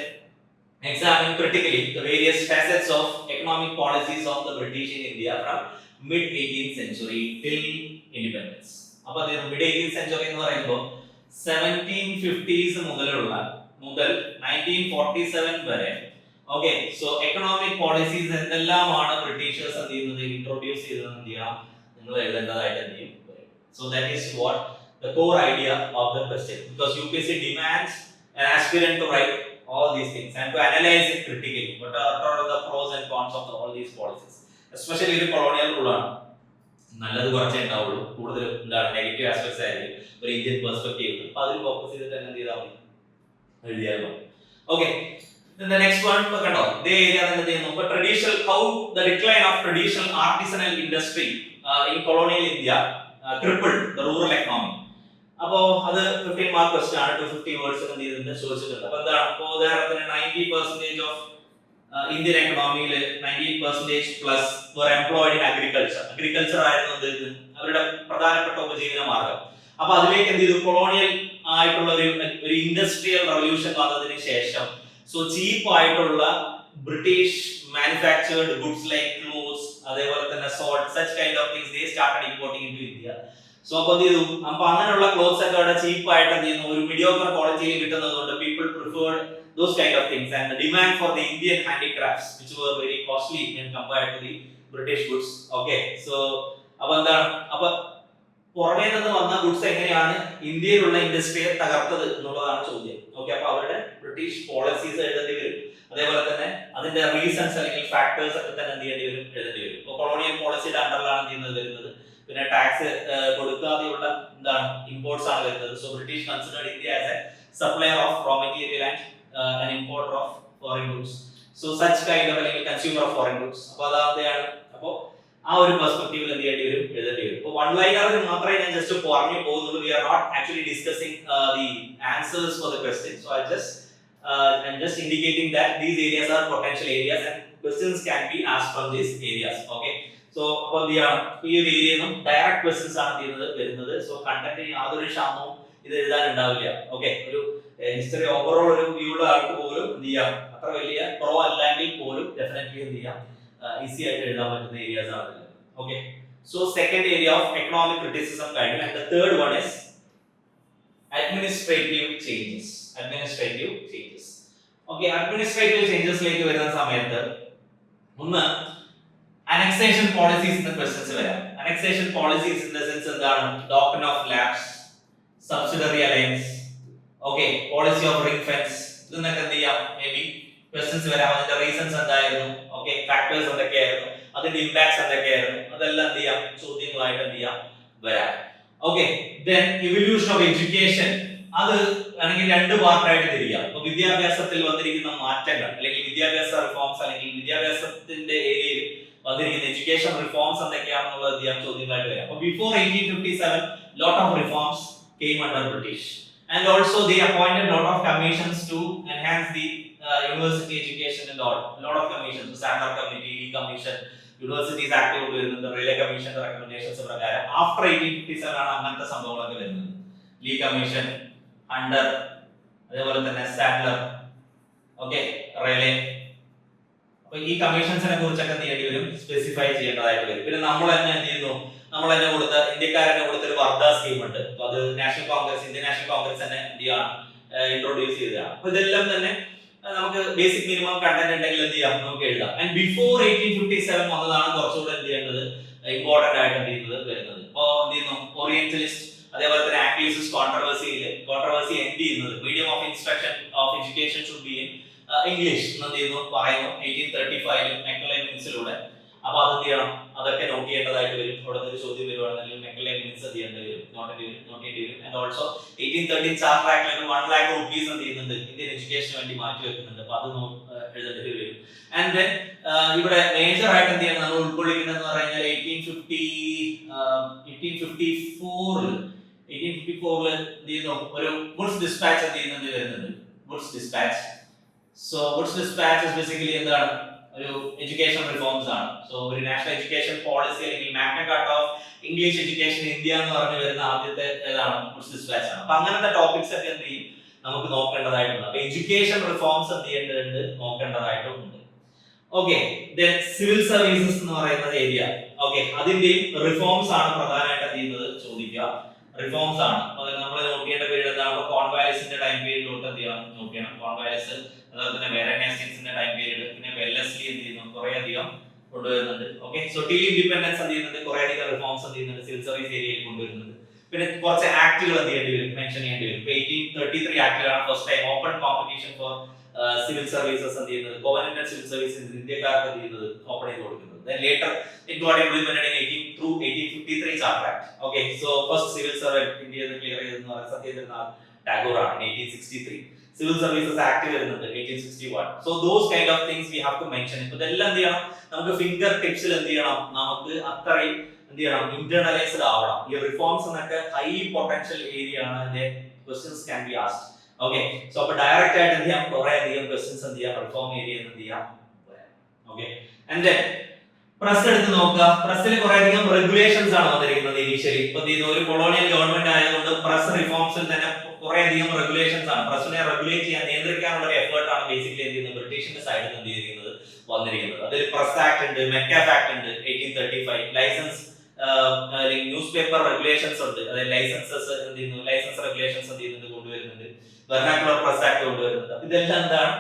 examine critically the various facets of economic policies of the British in India from mid 18th century till independence. അപ്പോൾ mid 18th century എന്ന് പറയുമ്പോൾ 1750s മുതൽ 1947 വരെ. ഓക്കെ, സോ എക്കണോമിക് പോളിസീസ് എന്തെല്ലാമാണ് ബ്രിട്ടീഷേഴ്സ് എന്ത് ചെയ്യുന്നത് ഇൻട്രൊഡ്യൂസ് ചെയ്തത് എന്ത് ചെയ്യണം നിങ്ങൾ എഴുതേണ്ടതായിട്ട് എന്ത് ചെയ്യും. So that is what the core idea of the question, because UPSC demands an aspirant to write all these things and to analyze it critically. What are the pros and cons of all these policies? Especially ഒരു colonial rule ആണ്. നല്ലത് കുറച്ചേ ഉണ്ടാവുള്ളൂ, കൂടുതൽ എന്താണ് നെഗറ്റീവ് ആസ്പെക്ട്സ് ആയിരിക്കും ഒരു ഇന്ത്യൻ പെർസ്പെക്റ്റീവ്. അപ്പോൾ അതിൽ ഫോക്കസ് ചെയ്തിട്ട് തന്നെ എന്ത് ചെയ്താൽ മതി, എഴുതിയാലോ. ഓക്കെ, the next one കണ്ടോ, ഇതേ ഏരിയ തന്നെ എന്ത് ചെയ്യുന്നു. ഇപ്പോൾ traditional how the decline of traditional artisanal industry in colonial India crippled the rural economy. അപ്പോൾ അത് 15 മാർക്ക് ക്വസ്റ്റ്യൻ ആണ്. 250 വേർഡ്സ് എന്ത് ചെയ്തിട്ടുണ്ട്, ചോദിച്ചിട്ടുണ്ട്. അപ്പോൾ എന്താണ്, ഇപ്പോൾ ഉദാഹരണത്തിന് 90% ഓഫ് ഇന്ത്യൻ എക്കണോമിയിൽ 90% plus were employed in agriculture. Agriculture ആയിരുന്നു അവരുടെ പ്രധാനപ്പെട്ട ഉപജീവന മാർഗം. അപ്പൊ അതിലേക്ക് എന്ത് ചെയ്തു, കൊളോണിയൽ ആയിട്ടുള്ള ഒരു ഇൻഡസ്ട്രിയൽ റവല്യൂഷൻ വന്നതിന് ശേഷം സോ ചീപ്പ് ആയിട്ടുള്ള British manufactured goods like clothes, അതേപോലെ തന്നെ salt, such kind of things they started importing into India. So അപ്പൊ എന്ത് ചെയ്തു, അപ്പൊ അങ്ങനെയുള്ള ക്ലോത്ത്സ് ഒക്കെ അവിടെ ചീപ്പ് ആയിട്ട് എന്ത് ചെയ്യുന്നു, ഒരു മീഡിയോക്കർ ക്വാളിറ്റിയിൽ കിട്ടുന്നത് കൊണ്ട് people preferred those kind of things, and the demand for the Indian handicrafts which were very costly when compared to the British goods. Okay, so appo endana appo പുറമേ നിന്ന് വന്ന ഗുഡ്സ് എങ്ങനെയാണ് ഇന്ത്യയിലുള്ള ഇൻഡസ്ട്രിയെ തകർത്തത് എന്നുള്ളതാണ് ചോദ്യം. ഓക്കെ, അപ്പൊ അവരുടെ ബ്രിട്ടീഷ് പോളിസീസ് എഴുതേണ്ടി വരും, അതേപോലെ തന്നെ അതിന്റെ റീസൺസ് അല്ലെങ്കിൽ ഫാക്ടേഴ്സ് ഒക്കെ തന്നെ എന്ത് ചെയ്യേണ്ടി വരും, എഴുതേണ്ടി വരും. ഇപ്പോൾ കൊളോണിയൽ പോളിസിയുടെ അണ്ടറിലാണ് എന്ത് ചെയ്യുന്നത് വരുന്നത്, പിന്നെ ടാക്സ് കൊടുക്കാതെയുള്ള എന്താണ് ഇമ്പോർട്ട്സ് ആണ് വരുന്നത്. So British considered India as a supplier of raw material and an importer of foreign goods. So such kind of അല്ലെങ്കിൽ consumer of foreign goods. അപ്പോൾ അതാണ്. അപ്പോൾ ആ ഒരു പെർസ്പെക്റ്റീവിൽ എന്ത് ചെയ്യേണ്ടി വരും, എഴുതേണ്ടി വരും. അപ്പോൾ വൺ ലൈനറിൽ മാത്രമേ ഞാൻ ജസ്റ്റ് പറഞ്ഞു പോകുന്നുള്ളൂ. We are not actually discussing the answers for the question. So I'm just indicating that these areas are potential areas and questions can be asked from these areas. Okay. So അപ്പോൾ എന്ത് ചെയ്യണം, ഈ ഒരു ഏരിയയിൽ നിന്നും ഡയറക്റ്റ് ക്വസ്റ്റ്യൻസ് ആണ് വരുന്നത്. സോ കണ്ടന്റിന് യാതൊരു ക്ഷാമവും ഇത് എഴുതാൻ ഉണ്ടാവില്ല. ഓക്കെ, ഒരു ഹിസ്റ്ററി ഓവറോൾ ഒരു വ്യൂ ഉള്ള ആൾക്ക് പോലും എന്ത് ചെയ്യാം, അത്ര വലിയ പ്രോ അല്ലെങ്കിൽ പോലും ഡെഫിനറ്റ്ലി എന്ത് ചെയ്യാം, ഈസി ആയിട്ട് എഴുതാൻ പറ്റുന്ന ഏരിയാസ് ആണ്. Okay, so second area of economic criticism കഴിഞ്ഞു. And the third one is administrative changes. Okay, administrative ചേഞ്ചസിലേക്ക് വരുന്ന സമയത്ത് ഒന്ന് അനക്സേഷൻ പോളിസീസ് എന്ന ക്വസ്റ്റ്യൻസ് വരാം. Annexation policies in the sense എന്താണ്, doctrine of lapse, subsidiary alliance, okay, policy of ring fence, ഇതൊക്കെ എന്ത് ചെയ്യാം, മേ ബി ക്വസ്റ്റ്യൻസ് വരാം. അതിന്റെ റീസൺസ് എന്തായിരുന്നു, ഓക്കെ, ഫാക്ടേഴ്സ് എന്തൊക്കെയായിരുന്നു, അതിന്റെ ഇമ്പാക്ട്സ് എന്തൊക്കെയായിരുന്നു, അതെല്ലാം എന്ത് ചെയ്യാം, ചോദ്യങ്ങളായിട്ട് എന്ത് ചെയ്യാം, വരാം. Okay, then evolution of education, അത് ആണെങ്കിൽ രണ്ട് പാർട്ടായിട്ട് തിരിക്കാം. അപ്പൊ വിദ്യാഭ്യാസത്തിൽ വന്നിരിക്കുന്ന മാറ്റങ്ങൾ അല്ലെങ്കിൽ വിദ്യാഭ്യാസ റിഫോംസ് അല്ലെങ്കിൽ വിദ്യാഭ്യാസത്തിന്റെ ഏരിയയിൽ വന്നിരിക്കുന്ന എഡ്യൂക്കേഷൻ റിഫോംസ് എന്തൊക്കെയാണെന്നുള്ളത് എന്ത് ചെയ്യാം, ചോദ്യങ്ങളായിട്ട് വരാം. അപ്പൊ before 1857 lot of reforms came under British, and also they appointed lot of commissions to enhance the university education and all. Lot of commissions, Sandler Committee, Lee Commission, Universities Act കൊണ്ടുവരുന്നത്, Rayleigh Commission recommendations പ്രകാരം. ആഫ്റ്റർ 1857 ആണ് അങ്ങനത്തെ സംഭവങ്ങളൊക്കെ വരുന്നത്. ലീ കമ്മീഷൻ, ഹണ്ടർ, അതേപോലെ തന്നെ സാഡ്ലർ, ഓക്കെ, റെയ്ലെ. അപ്പൊ ഈ കമ്മീഷൻസിനെ കുറിച്ചൊക്കെ എന്ത് ചെയ്യേണ്ടി വരും, സ്പെസിഫൈ ചെയ്യേണ്ടതായിട്ട് വരും. പിന്നെ നമ്മൾ തന്നെ എന്ത് ചെയ്യുന്നു, നമ്മൾ തന്നെ കൊടുത്ത ഇന്ത്യക്കാരനെ കൊടുത്ത ഒരു വർദ്ധ സ്കീം ഉണ്ട്. അപ്പൊ അത് national Congress, Indian national Congress തന്നെ എന്ത് ചെയ്യാണ്, ഇൻട്രോഡ്യൂസ് ചെയ്തതാണ്. അപ്പൊ ഇതെല്ലാം തന്നെ നമുക്ക് ബേസിക് മിനിമം കണ്ടന്റ് ഉണ്ടെങ്കിൽ എന്ത് ചെയ്യാം, നമുക്ക് എഴുതാം. ആൻഡ് ബിഫോർ 1857 വന്നതാണ് കുറച്ചുകൂടെ എന്ത് ചെയ്യേണ്ടത്, ഇമ്പോർട്ടന്റ് ആയിട്ട് എന്ത് ചെയ്യുന്നത് വരുന്നത്. ഇപ്പോ എന്ത് ചെയ്യുന്നു, ഓറിയന്റലിസ്റ്റ്, അതേപോലെ തന്നെ ആംഗ്ലിസിസ്റ്റ് കോൺട്രവേഴ്സി എൻഡ് ചെയ്യുന്നത് medium of instruction of education should be in English എന്ന് എന്ത് ചെയ്യുന്നു, പറയുന്നു 1835 മെക്കലെ മിനിറ്റ്സിലൂടെ. അപ്പൊ അത് എന്ത് ചെയ്യണം, അതൊക്കെ നോട്ട് ചെയ്യേണ്ടതായിട്ട് വരും. അവിടെ നിന്ന് ഒരു ചോദ്യം വരുവാണെങ്കിൽ മെക്കലെ മിനിറ്റ്സ് എന്ത് ചെയ്യേണ്ടി വരും, നോട്ട് ചെയ്യേണ്ടി വരും. ആൻഡ് ഓൾസോ 1813 ചാർട്ടർ ആക്ടിൽ 1 lakh rupees എന്ത് ചെയ്യുന്നുണ്ട്, ഇന്ത്യൻ എഡ്യൂക്കേഷന് വേണ്ടി മാറ്റി വെക്കുന്നുണ്ട്. അപ്പൊ അത് എഴുതേണ്ടി വരും. ആൻഡ് ദെൻ ഇവിടെ മേജർ ആയിട്ട് എന്ത് ചെയ്യണം, നമ്മൾ ഉൾക്കൊള്ളിക്കുന്നതെന്ന് പറഞ്ഞാൽ 1854 എന്ത് ചെയ്യുന്നു, ഒരു ഗുഡ്സ് ഡിസ്പാച്ച് എന്ത് ചെയ്യുന്നുണ്ട് വരുന്നുണ്ട്, goods dispatch. So goods dispatch basically എന്താണ്, ഒരു എഡ്യൂക്കേഷൻ റിഫോംസ് ആണ്. സോ ഒരു നാഷണൽ എഡ്യൂക്കേഷൻ പോളിസി അല്ലെങ്കിൽ Magna Carta of English education India എന്ന് പറഞ്ഞു വരുന്ന ആദ്യത്തെ ഏതാണ്, ഗുഡ്സ് ഡിസ്പാച്ച് ആണ്. അപ്പൊ അങ്ങനത്തെ ടോപ്പിക്സ് ഒക്കെ എന്ത് ചെയ്യും, നമുക്ക് നോക്കേണ്ടതായിട്ടുണ്ട്. അപ്പൊ എഡ്യൂക്കേഷൻ റിഫോംസ് എന്ത് ചെയ്യേണ്ടതുണ്ട്, നോക്കേണ്ടതായിട്ടുണ്ട്. ഓക്കെ, ദെൻ സിവിൽ സർവീസസ് എന്ന് പറയുന്ന ഏരിയ, ഓക്കെ, അതിന്റെയും റിഫോംസ് ആണ് പ്രധാനമായിട്ട് എന്ത് ചെയ്യുന്നത്, ചോദിക്കുക, റിഫോംസ് ആണ്. അപ്പൊ നമ്മൾ നോട്ട് ചെയ്യേണ്ട പീരീഡ് എന്താണ്, കോൺവാലിസിന്റെ ടൈം പീരീഡിലോട്ട് എന്ത് ചെയ്യണം, നോക്കണം. കോൺവാലിസ്, അതുപോലെ തന്നെ വേറെ നാസ്റ്റിൻസിന്റെ ടൈം പീരീഡ്, പിന്നെ വെല്ലസ്ലി എന്ത് ചെയ്യുന്നു, കുറെ അധികം കൊണ്ടുവരുന്നുണ്ട്. ഓക്കെ, സോ ടിൽ ഇൻഡിപെൻഡൻസ് എന്ത് ചെയ്യുന്നുണ്ട്, കുറെ അധികം റിഫോംസ് എന്ത് ചെയ്യുന്നുണ്ട്, സിവിൽ സർവീസ് ഏരിയയിൽ കൊണ്ടുവരുന്നുണ്ട്. പിന്നെ കുറച്ച് ആക്ടുകൾ എന്ത് ചെയ്യേണ്ടി വരും, മെൻഷൻ ചെയ്യേണ്ടി വരും. 1833 ആക്ടിലാണ് first time open competition for civil services എന്ത് ചെയ്യുന്നത്, കോവനന്റൽ സിവിൽ സർവീസസ് ഇന്ത്യക്കാർക്ക് എന്ത് ചെയ്യുന്നത്, ഓപ്പൺ ചെയ്ത് കൊടുക്കുന്നത്. Then later it got implemented in 1853 Charter Act. Okay, so first civil servant India clear ചെയ്തെന്ന് പറയുന്നത് സത്യേന്ദ്രനാഥ് ടാഗോർ ആണ് 1863. Civil Services Act വരുന്നുണ്ട് 1861. So those kind of things we have to mention. ഇപ്പോ ഇതെല്ലാം എന്ത് ചെയ്യണം, നമുക്ക് ഫിംഗർ ടിപ്സിൽ എന്ത് ചെയ്യണം, നമുക്ക് അത്രയും എന്ത് ചെയ്യണം, ഇന്റർണലൈസ്ഡ് ആവണം. ഈ റിഫോംസ് എന്നൊക്കെ ഹൈ പൊട്ടൻഷ്യൽ ഏരിയ ആണ്, അതിന്റെ questions can be asked. Okay, so അപ്പൊ ഡയറക്റ്റ് ആയിട്ട് എന്ത് ചെയ്യാം, കുറെ അധികം ക്വസ്റ്റ്യൻസ് എന്ത് ചെയ്യാം, റിഫോം ഏരിയ എന്ത് ചെയ്യാം. ഓക്കെ, ആൻഡ് ദെൻ പ്രസ് എടുത്ത് നോക്കുക. പ്രസ്സിൽ കുറെ അധികം റെഗുലേഷൻസ് ആണ് വന്നിരിക്കുന്നത് ഇനീഷ്യലി. ഇപ്പൊ ഒരു കൊളോണിയൽ ഗവൺമെന്റ് ആയതുകൊണ്ട് പ്രസ് റിഫോംസിൽ തന്നെ കുറെ അധികം റെഗുലേഷൻസ് ആണ്. പ്രസ്സിനെ റെഗുലേറ്റ് ചെയ്യാൻ, നിയന്ത്രിക്കാനുള്ള ഒരു എഫേർട്ട് ആണ് ബേസിക്കലി എന്ത് ചെയ്യുന്നത്, ബ്രിട്ടീഷിന്റെ സൈഡിൽ എന്ത് ചെയ്യുന്നത് വന്നിരിക്കുന്നത്. അതിൽ പ്രസ് ആക്ട് ഉണ്ട്, മെക്കാഫ് ആക്ട് ഉണ്ട് 1835, ലൈസൻസ് ന്യൂസ് പേപ്പർ റെഗുലേഷൻസ് ഉണ്ട്, അതായത് ലൈസൻസസ് എന്ത് ചെയ്യുന്നു, ലൈസൻസ് റെഗുലേഷൻസ് എന്ത് ചെയ്യുന്നത് കൊണ്ടുവരുന്നുണ്ട്, വെർനാക്കുലർ പ്രസ് ആക്ട് കൊണ്ടുവരുന്നുണ്ട്. ഇതെല്ലാം എന്താണ്,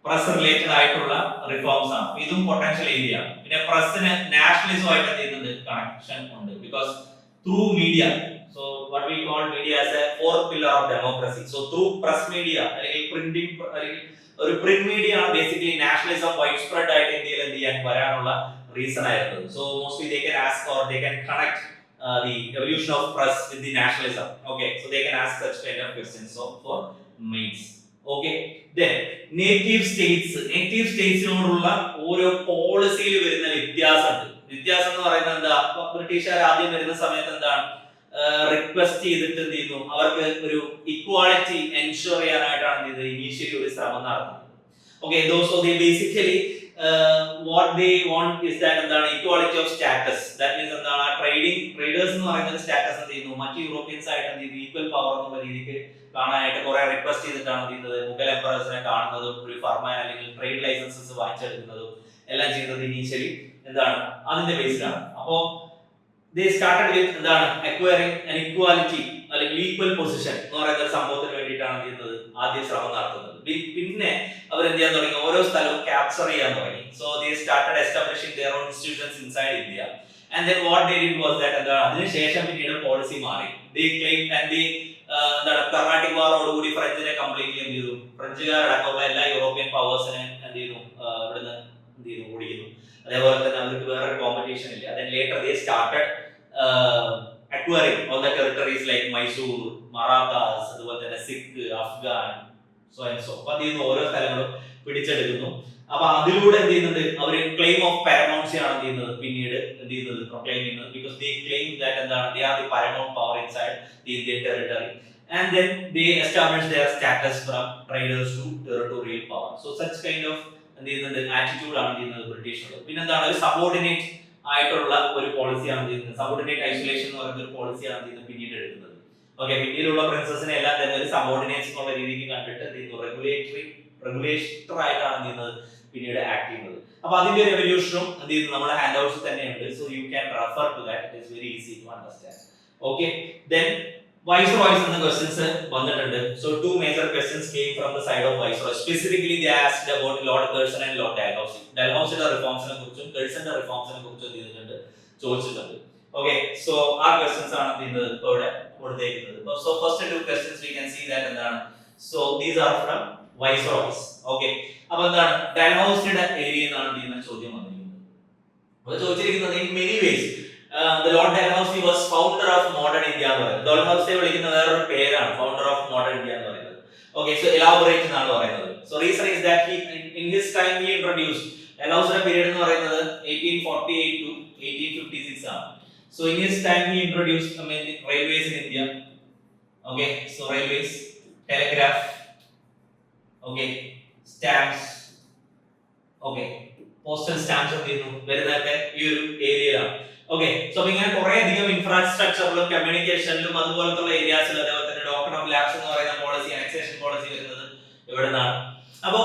പ്രസ് റിലേറ്റഡ് ആയിട്ടുള്ള റിഫോംസ് ആണ്. ഇതും പൊട്ടൻഷ്യൽ ഏരിയ ആണ്. പിന്നെ പ്രസ്സിന് നാഷണലിസവുമായിട്ട് എന്ത് ചെയ്യുന്നുണ്ട്, കണക്ഷൻ ഉണ്ട്. Because through media, so what we call media as A fourth pillar of democracy. So through press media അല്ലെങ്കിൽ പ്രിന്റിംഗ്, അല്ലെങ്കിൽ ഒരു പ്രിന്റ് മീഡിയ ആണ് ബേസിക്കലി നാഷണലിസം വൈഡ് സ്പ്രെഡ് ആയിട്ട് ഇന്ത്യയിൽ എന്ത് ചെയ്യാൻ വരാനുള്ള റീസൺ ആയിരുന്നത്. So mostly they can ask or they can connect the evolution of press with the nationalism. Okay, so they can ask such kind of questions. So for mains. Okay, then native സ്റ്റേറ്റ്സിനോടുള്ള ഓരോ പോളിസിയിൽ വരുന്ന വ്യത്യാസമുണ്ട്. വ്യത്യാസം എന്ന് പറയുന്നത് എന്താ, ബ്രിട്ടീഷുകാർ ആദ്യം വരുന്ന സമയത്ത് എന്താണ്, റിക്വസ്റ്റ് ചെയ്തിട്ട് എന്ത് ചെയ്യുന്നു, അവർക്ക് ഒരു ഇക്വാളിറ്റി എൻഷുർ ചെയ്യാനായിട്ടാണ് എന്ത് ചെയ്തത്, ഇനീഷ്യലി ഒരു ശ്രമം നടത്തുന്നത്. Okay, so they basically what they want is that എന്താണ്, equality of status. That means എന്താണ്, ട്രേഡേഴ്സ് എന്ന് പറയുന്ന സ്റ്റാറ്റസ് എന്ത് ചെയ്യുന്നു, മറ്റ് യൂറോപ്യൻസ് ആയിട്ട് എന്ത് ചെയ്തു, ഈക്വൽ പവർ എന്നുള്ള രീതിക്ക് കാണാനായിട്ട് കുറെ റിക്വസ്റ്റ് ചെയ്തിട്ടാണ് എന്ത് ചെയ്യുന്നത്, മുഗൾ എംപറേഴ്സിനെ കാണുന്നതും ഒരു ഫർമാൻ അല്ലെങ്കിൽ ട്രേഡ് ലൈസൻസസ് വാങ്ങിച്ചെടുക്കുന്നതും എല്ലാം ചെയ്യുന്നത് ഇനീഷ്യലി എന്താണ്, അതിന്റെ ബേസിലാണ്. അപ്പോ they started with എന്താണ്, acquiring an equality അല്ലെങ്കിൽ ഈക്വൽ പൊസിഷൻ എന്ന് പറയുന്ന സംഭവത്തിന് വേണ്ടിയിട്ടാണ് എന്ത് ചെയ്യുന്നത്, ആദ്യം ശ്രമം നടത്തുന്നത്. പിന്നെ അവർ എന്ത് ചെയ്യാൻ തുടങ്ങി, ഓരോ സ്ഥലവും ക്യാപ്ചർ ചെയ്യാൻ തുടങ്ങി. So they started establishing their own institutions inside India. And then what they did was that എന്താണ്, അതിനുശേഷം പിന്നീട് പോളിസി മാറി. They claimed and they എന്താണ്, കർണാട്ടിക് വാറോടുകൂടി ഫ്രഞ്ചിനെ കംപ്ലീറ്റ്ലി എന്ത് ചെയ്തു, ഫ്രഞ്ചുകാരടക്കമുള്ള എല്ലാ യൂറോപ്യൻ പവേഴ്സിനെ എന്ത് ചെയ്യുന്നു, ഇവിടുന്ന് എന്ത് ചെയ്യുന്നു, ഓടിക്കുന്നു. അതേപോലെ തന്നെ അവർക്ക് വേറൊരു കോമ്പറ്റീഷൻ ഇല്ല. then later they started acquiring all the territories like Mysore, Marathas, അതുപോലെ തന്നെ Sikh, Afghan, so and so. അപ്പൊ അതിൽ നിന്ന് ഓരോ സ്ഥലങ്ങളും പിടിച്ചെടുക്കുന്നു. അപ്പൊ അതിലൂടെ എന്ത് ചെയ്യുന്നുണ്ട്, അവർ ക്ലെയിം ഓഫ് പാരമൗൺസി ആണ് എന്ത് ചെയ്യുന്നത്, പിന്നീട് എന്ത് ചെയ്യുന്നത്, പ്രൊക്ലെയിം ചെയ്യുന്നത്. ബിക്കോസ് ദേ ക്ലെയിം ദാറ്റ് എന്താണ്, they are the paramount power inside the Indian territory. And then they established their status from traders to territorial power. So such kind of എന്ത് ചെയ്യുന്നുണ്ട്, ആറ്റിറ്റ്യൂഡ് ആണ് ചെയ്യുന്നത് ബ്രിട്ടീഷുകൾ. പിന്നെ എന്താണ്, ഒരു സബോർഡിനേറ്റ് ആയിട്ടുള്ള ഒരു പോളിസിയാണ് ചെയ്യുന്നത്, സബോർഡിനേറ്റ് ഐസൊലേഷൻ എന്ന് പറയുന്ന ഒരു പോളിസിയാണ് ചെയ്യുന്നത് പിന്നീട് എടുക്കുന്നത്. ഓക്കെ, പിന്നീടുള്ള പ്രിൻസസിനെ എല്ലാം തന്നെ ഒരു സബോർഡിനേറ്റ്സ് എന്നുള്ള രീതിക്ക് കണ്ടിട്ട് എന്ത് ചെയ്യുന്നു, റെഗുലേറ്റർ ആയിട്ടാണ് ചെയ്യുന്നത് പിന്നീട് ആക്ട് ചെയ്യുന്നത്. അപ്പൊ അതിന്റെ ഒരു എവല്യൂഷനും എന്ത് ചെയ്യുന്നു, നമ്മുടെ ഹാൻഡ് ഔട്ട്സ് തന്നെയുണ്ട്. So you can refer to that, it is very easy to understand. Okay, then Viceroys എന്ന ക്വസ്റ്റ്യൻസ് വന്നിട്ടുണ്ട്. So two major questions came from the side of Viceroy. Specifically they asked about Lord Curzon and Lord Dalhousie. Dalhousieയുടെ റിഫോംസിനെ കുറിച്ചും കഴ്സന്റെ റിഫോംസിനെ കുറിച്ചും ചെയ്തിട്ടുണ്ട്, ചോദിച്ചിട്ടുണ്ട്. ഓക്കെ, സോ ആ ക്വസ്റ്റ്യൻസ് ആണ് ചെയ്യുന്നത് ഇവിടെ കൊടുത്തേക്കുന്നത്. So first two questions we can see that എന്താണ്, so these are from Viceroys. Okay, അപ്പൊ എന്താണ്, ഡൽഹൌസിയുടെ ഏരിയയിൽ നിന്നാണ് ചെയ്യുന്ന ചോദ്യം വന്നിരിക്കുന്നത്. അപ്പോൾ ചോദിച്ചിരിക്കുന്നത് in many ways the Lord Dalhousie was founder of modern India എന്ന് പറയുന്നത്. Dalhousie വിളിക്കുന്ന വേറൊരു പേരാണ് founder of modern India എന്ന് പറയുന്നത്. Okay, so elaborate എന്നാണ് പറയുന്നത്. So reason is that he in his time he introduced, Dalhousieയുടെ പീരീഡ് എന്ന് പറയുന്നത് 1848 to 1856 ആണ്. So in his time he introduced railways in India. Okay, so railways, telegraph, okay, stamps, okay, postal stamps വരുന്നതൊക്കെ ഈ ഒരു ഏരിയയിലാണ്. ഓക്കെ, സോ ഇങ്ങനെ കുറെ അധികം ഇൻഫ്രാസ്ട്രക്ചറിലും കമ്മ്യൂണിക്കേഷനിലും അതുപോലത്തുള്ള ഏരിയാസിലും, അതേപോലെ തന്നെ ഡോക്ടർ ഓഫ് ലാബ്സ് എന്ന് പറയുന്ന പോളിസി, അനക്സേഷൻ പോളിസി വരുന്നത് ഇവിടെ നിന്നാണ്. അപ്പോ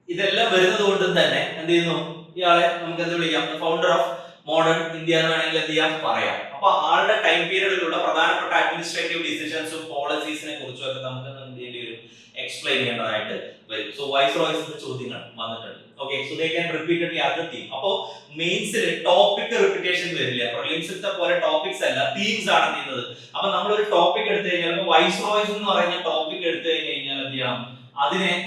ഇതെല്ലാം വരുന്നത് കൊണ്ട് തന്നെ എന്ത് ചെയ്യുന്നു, ഇയാളെ നമുക്ക് എന്ത് വിളിക്കാം, ഫൗണ്ടർ ഓഫ് മോഡേൺ ഇന്ത്യ എന്ന് വേണമെങ്കിൽ എന്ത് ചെയ്യാം, പറയാം. അപ്പൊ ആളുടെ ടൈം പീരീഡിലുള്ള പ്രധാനപ്പെട്ട അഡ്മിനിസ്ട്രേറ്റീവ് ഡിസിഷൻസും പോളിസീസിനെ കുറിച്ചും ഒക്കെ നമുക്ക് എന്ത് ചെയ്യേണ്ടി വരും, എക്സ്പ്ലെയിൻ ചെയ്യേണ്ടതായിട്ട് വരും. സോ വൈസ്രോയ്സിന്റെ ചോദ്യങ്ങൾ വന്നിട്ടുണ്ട്. Okay, so they can repeatedly other theme. അപ്പോ മെയിൻസിൽ ടോപ്പിക് റിപ്പീറ്റേഷൻ വരില്ല. പ്രിലിംസിലത്തെ പോലെ ടോപ്പിക്സ് അല്ല, തീംസ് ആണ് ചെയ്യുന്നത്. അപ്പൊ നമ്മൾ ഒരു ടോപ്പിക് എടുത്തു കഴിഞ്ഞാൽ വൈസ്രോയ്സ് എന്ന് പറയുന്ന ടോപ്പിക് എടുത്തു കഴിഞ്ഞാൽ എന്ത് ചെയ്യണം,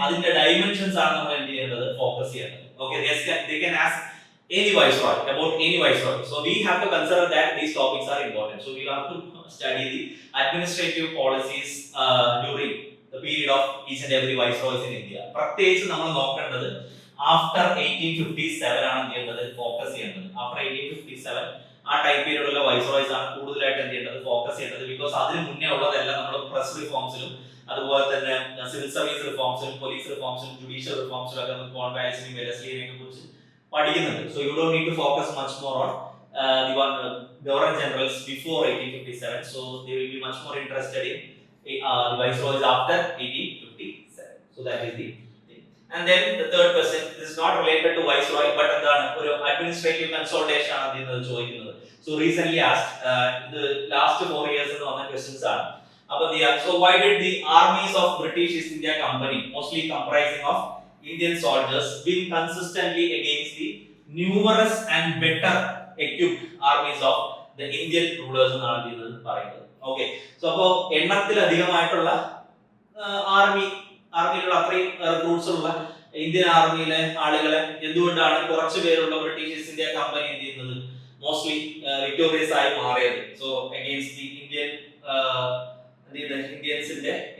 അതിന്റെ ഡൈമെൻഷൻസ് ആണ് നമ്മൾ എന്ത് ചെയ്യേണ്ടത്, ഫോക്കസ് ചെയ്യേണ്ടത്. Okay, they can ask any viceroy about any viceroy. So we have to consider that these topics are important. So we have to study the administrative policies during the period of each and every viceroys in India. പ്രത്യേകിച്ച് നമ്മൾ നോക്കേണ്ടത് ആഫ്റ്റർ 1857 ആണ് എന്ത് ചെയ്യേണ്ടത്, ഫോക്കസ് ചെയ്യേണ്ടത്. ആഫ്റ്റർ 1857 ആ ടൈം പീരീഡ് ഉള്ള വൈസ്രോയ്സ് ആണ് കൂടുതലായിട്ട് എന്ത് ചെയ്യേണ്ടത്, ഫോക്കസ് ചെയ്യേണ്ടത്. ബിക്കോസ് അതിന് മുന്നേ ഉള്ളതെല്ലാം നമ്മൾ പ്രസ് റിഫോംസിലും അതുപോലെ തന്നെ സിവിൽ സർവീസ് റിഫോംസിലും പോലീസ് റിഫോംസിലും ജുഡീഷ്യൽ റിഫോംസിലും ഒക്കെ നമുക്ക് കോൺവാലിസിനെയും വെലസ്ലിയെയും കുറിച്ച് പഠിക്കുന്നുണ്ട്. So you don't need to focus much more on the governor generals before 1857. So they will be much more interested in the viceroys after 1857. So that is the thing. And then the third question, this is not related to viceroy but എന്താണ് ഒരു administrative consolidation ആണ് ഇതിൽ ചോദിക്കുന്നത്. So recently asked the last 4 years എന്ന് വന്ന questions ആണ്. So why did the armies of British East India Company, mostly comprising of Indian soldiers, win consistently against the numerous and better equipped armies of the Indian rulers എന്നാണ് ഇതിൽ പറയുന്നത്. Okay, so അപ്പോൾ എണ്ണത്തിലധികമായിട്ടുള്ള ആർമിയിലുള്ള അത്രയും റിക്രൂട്ട്സ് ഉള്ള ഇന്ത്യൻ ആർമിയിലെ ആളുകളെ എന്തുകൊണ്ടാണ് കുറച്ച് പേരുള്ള ബ്രിട്ടീഷ് ഈസ്റ്റ് ഇന്ത്യ കമ്പനി എന്ത് ചെയ്യുന്നത്, മോസ്റ്റ്ലി വിക്ടോറിയസ് ആയി മാറിയത്. സോ അഗെയിൻസ്റ്റ് ദി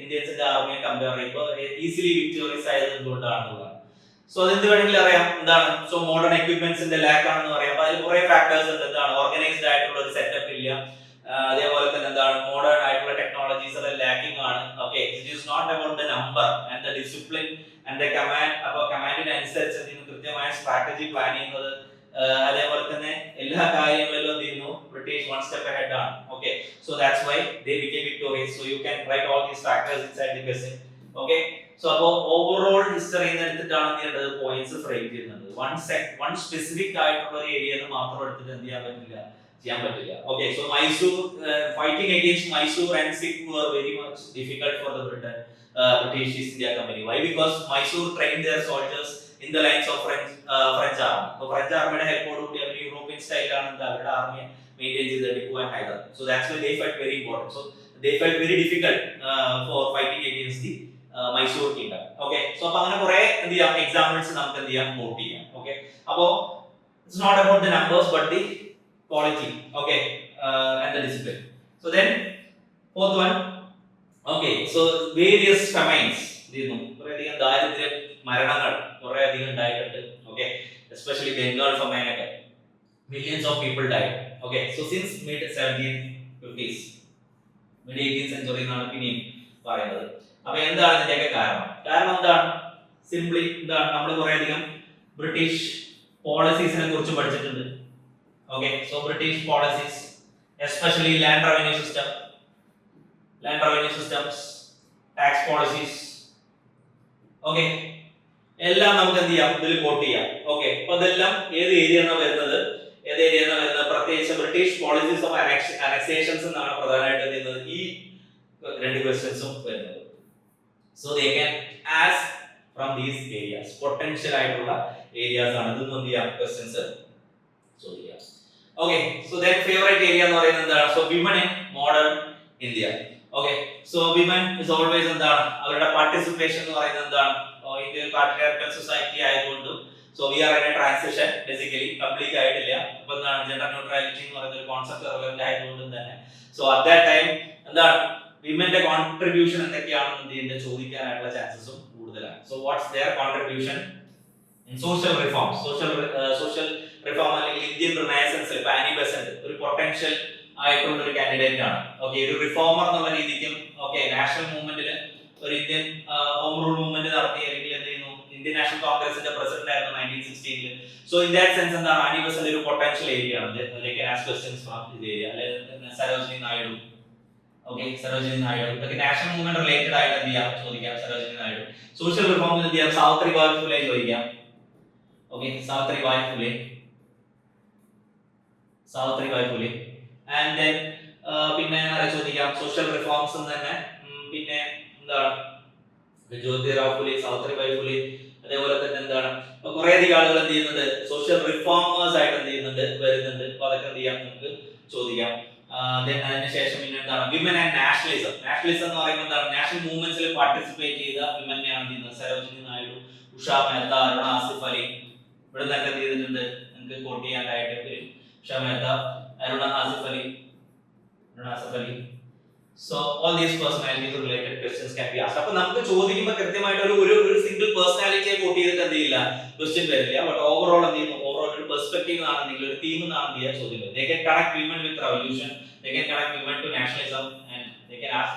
ഇന്ത്യൻസിന്റെ ആർമിയെ കമ്പയർ ചെയ്യുമ്പോൾ ഈസിലി വിക്ടോറിയസ് ആയത് എന്തുകൊണ്ടാണെന്നുള്ളതാണ്. സോ അതെന്ത് വേണമെങ്കിലും അറിയാം, എന്താണ്, സോ മോഡേൺ എക്യുപ്മെന്റ്സിന്റെ ലാക്ക് ആണെന്ന് പറയാം. അപ്പൊ അതിൽ കുറെ ഫാക്ടേഴ്സ് ഉണ്ട്. എന്താണ്, ഓർഗനൈസ്ഡ് ആയിട്ടുള്ള ഒരു സെറ്റപ്പ് ഇല്ല, അതേപോലെ തന്നെ എന്താണ്, മോഡേൺ ആയിട്ടുള്ള ടെക്നോളജീസ് എല്ലാം ലാക്കിംഗ് ആണ്. Okay, it is not about the number and the discipline and the command. അപ്പൊ കമാൻഡിനനുസരിച്ച് എന്ത് ചെയ്യുന്നു, കൃത്യമായ സ്ട്രാറ്റജി പ്ലാൻ ചെയ്യുന്നത്, അതേപോലെ തന്നെ എല്ലാ കാര്യങ്ങളിലും എന്ത് ചെയ്യുന്നു, ബ്രിട്ടീഷ് വൺ സ്റ്റെപ്പ് അഹെഡ് ആണ്. Okay, so that's why they became victorious. So you can right all these factors inside the question. Okay, so അപ്പോൾ ഓവറോൾ ഹിസ്റ്ററി എടുത്തിട്ടാണ് ചെയ്യേണ്ടത്, പോയിന്റ്സ് ഫ്രെയിം ചെയ്യുന്നത്. വൺ സ്പെസിഫിക് ആയിട്ടുള്ള ഒരു ഏരിയ മാത്രം എടുത്തിട്ട് എന്ത് ചെയ്യാൻ പറ്റില്ല. Okay, so Mysore, fighting against Mysore and Sikh were very much difficult for the British East India Company. Why? Because Mysore trained their soldiers in the lines of French army. So French army helped കൂടി അവർ യൂറോപ്യൻ സ്റ്റൈലാണ് അവരുടെ ആർമിയെ മെയിൻറ്റെയിൻ ചെയ്ത് Tipu and Hyder. So that's why they felt very important. So they felt very difficult for fighting against the Mysore kingdom. Okay, so അപ്പോൾ അങ്ങനെ കുറെ എന്ത് ചെയ്യാം, എക്സാമ്പിൾസ് നമുക്ക് എന്ത് ചെയ്യാം, നോട്ട് ചെയ്യാം. ഓക്കെ, അപ്പോൾ it's not about the numbers but the quality, okay, and the discipline. So then fourth one, okay, so various famines, കുറെ അധികം ദാരിദ്ര്യ മരണങ്ങൾ കുറെ അധികം ഉണ്ടായിട്ടുണ്ട്. ഓക്കെ, എസ്പെഷ്യലി ബംഗാൾ ഫമൈൻ ഒക്കെ millions of people died. Okay, so since mid 1750s, mid 18th century എന്നാണ് പിന്നെയും പറയുന്നത്. അപ്പൊ എന്താണ് ഇതിന്റെയൊക്കെ കാരണം എന്താണ്, സിംപ്ലി എന്താണ്, നമ്മൾ കുറെ അധികം ബ്രിട്ടീഷ് പോളിസീസിനെ കുറിച്ച് പഠിച്ചിട്ടുണ്ട്. Okay, so British policies, especially land revenue systems, tax policies, okay, എല്ലാം നമുക്ക് എന്ത് ചെയ്യാം, ഇതിൽ കോട്ട് ചെയ്യാം. ഓക്കെ, അപ്പൊ ഇതെല്ലാം ഏത് ഏരിയ എന്നാണ് വരുന്നത്, പ്രത്യേകിച്ച് ബ്രിട്ടീഷ് പോളിസീസ് ഓഫ് അനക്സേഷൻസ് എന്നാണ് പ്രധാനമായിട്ട് ചെയ്യുന്നത് ഈ രണ്ട് ക്വസ്റ്റ്യൻസും വരുന്നത്. So they can ask from these areas, potential ആയിട്ടുള്ള ഏരിയാസ് ആണ് ഇതൊന്നും എന്ത് ചെയ്യാം, ക്വസ്റ്റ്യൻസ് ചോദിക്കാം. Okay, so that favourite area എന്ന് പറയുന്നത് എന്താണ്, so women in modern India. Okay, so women is always എന്താണ്, അവരുടെ പാർട്ടിസിപ്പേഷൻ എന്ന് പറയുന്നത് എന്താണ്, ഇന്ത്യ പാട്രിയാർക്കൽ സൊസൈറ്റി ആയതുകൊണ്ടും so we are in A transition, basically complete ആയിട്ടില്ല. അപ്പൊ എന്താണ്, ജെൻഡർ ന്യൂട്രാലിറ്റി എന്ന് പറയുന്ന ഒരു കോൺസെപ്റ്റ് റെലവന്റ് ആയതുകൊണ്ടും തന്നെ സോ അറ്റ് ദാറ്റ് ടൈം എന്താണ് വിമന്റെ കോൺട്രിബ്യൂഷൻ എന്തൊക്കെയാണെന്ന് ഇതിന്റെ ചോദിക്കാനായിട്ടുള്ള ചാൻസസും കൂടുതലാണ്. So what's their contribution in social reform, social reform അല്ലെങ്കിൽ ഇന്ത്യൻ റിനൈസൻസിൽ പാനി ബെസന്റ് ഒരു പൊട്ടൻഷ്യൽ ആയിട്ടുള്ള ഒരു കാൻഡിഡേറ്റ് ആണ്. ഓക്കെ, ഒരു റിഫോമർ എന്നുള്ള രീതിക്കും ഓക്കെ നാഷണൽ മൂവ്മെന്റിന് ഒരു ഇന്ത്യൻ ഹോം റൂൾ മൂവ്മെന്റ് നടത്തി അല്ലെങ്കിൽ എന്ത് ചെയ്യുന്നു, ഇന്ത്യൻ നാഷണൽ കോൺഗ്രസിന്റെ പ്രസിഡന്റ് ആയിരുന്നു 1916. സോ ഇൻ ദാറ്റ് സെൻസ് എന്താണ്, ആനി ബെസന്റ് ഒരു പൊട്ടൻഷ്യൽ ഏരിയ ആണ്. ദേ can ask questions from this area. അല്ലെങ്കിൽ സരോജിനി നായിഡു, ഓക്കെ, സരോജിനി നായിഡു ഇതൊക്കെ നാഷണൽ മൂവ്മെന്റ് റിലേറ്റഡ് ആയിട്ട് എന്ത് ചെയ്യാം, ചോദിക്കാം. സരോജിനി നായിഡു. സോഷ്യൽ റിഫോമിൽ എന്ത് ചെയ്യാം, സാവിത്രിബായി ഫുലെ ചോദിക്കാം. Okay, Savitribai Phule. And then പിന്നെ ആരെ ചോദിക്കാം, സോഷ്യൽ റിഫോംസ് തന്നെ. പിന്നെ എന്താണ് ജ്യോതിറാവ് ഫുലെ, സാവിത്രിബായി ഫുലെ, അതേപോലെ തന്നെ എന്താണ് കുറെ അധികം ആളുകൾ എന്ത് ചെയ്യുന്നുണ്ട്, സോഷ്യൽ റിഫോമേഴ്സ് ആയിട്ട് എന്ത് ചെയ്യുന്നുണ്ട്, വരുന്നുണ്ട്. അപ്പൊ അതൊക്കെ എന്ത് ചെയ്യാം, നമുക്ക് ചോദിക്കാം. അതിനുശേഷം പിന്നെ എന്താണ് വിമൻ ആൻഡ് നാഷണലിസം. നാഷണലിസം എന്ന് പറയുമ്പോൾ എന്താണ്, നാഷണൽ മൂവ്മെന്റ്സിൽ പാർട്ടിസിപ്പേറ്റ് ചെയ്ത വിമനെയാണ് എന്ത് ചെയ്യുന്നത്, സരോജിനി നായിഡു, ഉഷ മേത്ത, അരുണ ആസിഫ് അലി. ഇവിടെ നിന്നൊക്കെ എന്ത് ചെയ്തിട്ടുണ്ട്, നിങ്ങൾക്ക് കോട്ട് ചെയ്യാനായിട്ട് വരും. Usha Mehta, Aruna Asif Ali. So all these personalities related questions can be asked. അപ്പോൾ നമുക്ക് ചോദിക്കുമ്പോൾ കൃത്യമായിട്ട് ഒരു സിംഗിൾ പേഴ്സണാലിറ്റിയെ കോട്ട് ചെയ്തിട്ട് എന്ത് ചെയ്യില്ല, ക്വസ്റ്റ്യൻ വരില്ല. ബട്ട് ഓവറോൾ എന്ത് ചെയ്യുന്നു, ഓവറോൾ ഒരു പെർസ്പെക്റ്റീവ് ആണെന്നെങ്കിൽ ഒരു തീം ആണെന്ന് ചെയ്യാൻ ചോദ്യം വരും. They can connect women with revolution, they can connect women to nationalism, and they can ask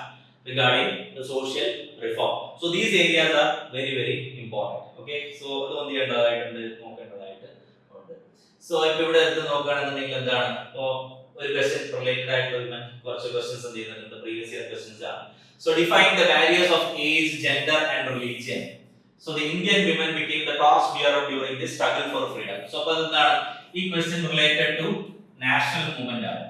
regarding the social reform. So these areas are very very important. Okay, so അത് എന്ത് ചെയ്യേണ്ടതായിട്ടുണ്ട്, നോക്കേണ്ടതായിട്ട് ഉണ്ട്. സോ ഇപ്പോൾ ഇവിടെ എടുത്ത് നോക്കുകയാണെന്നുണ്ടെങ്കിൽ എന്താണ്, ഇപ്പോൾ ഒരു ക്വസ്റ്റ്യൻ റിലേറ്റഡ് ആയിട്ടുള്ള കുറച്ച് ക്വസ്റ്റ്യൻസ് എന്ത് ചെയ്യുന്നുണ്ട്, പ്രീവിയസ് ഇയർ ക്വസ്റ്റ്യൻസ് ആണ്. So define the barriers of age, gender and religion. So the Indian women became the torch bearer during the struggle for freedom. സോ അപ്പോൾ എന്താണ് ഈ question related to national movement ആണ്.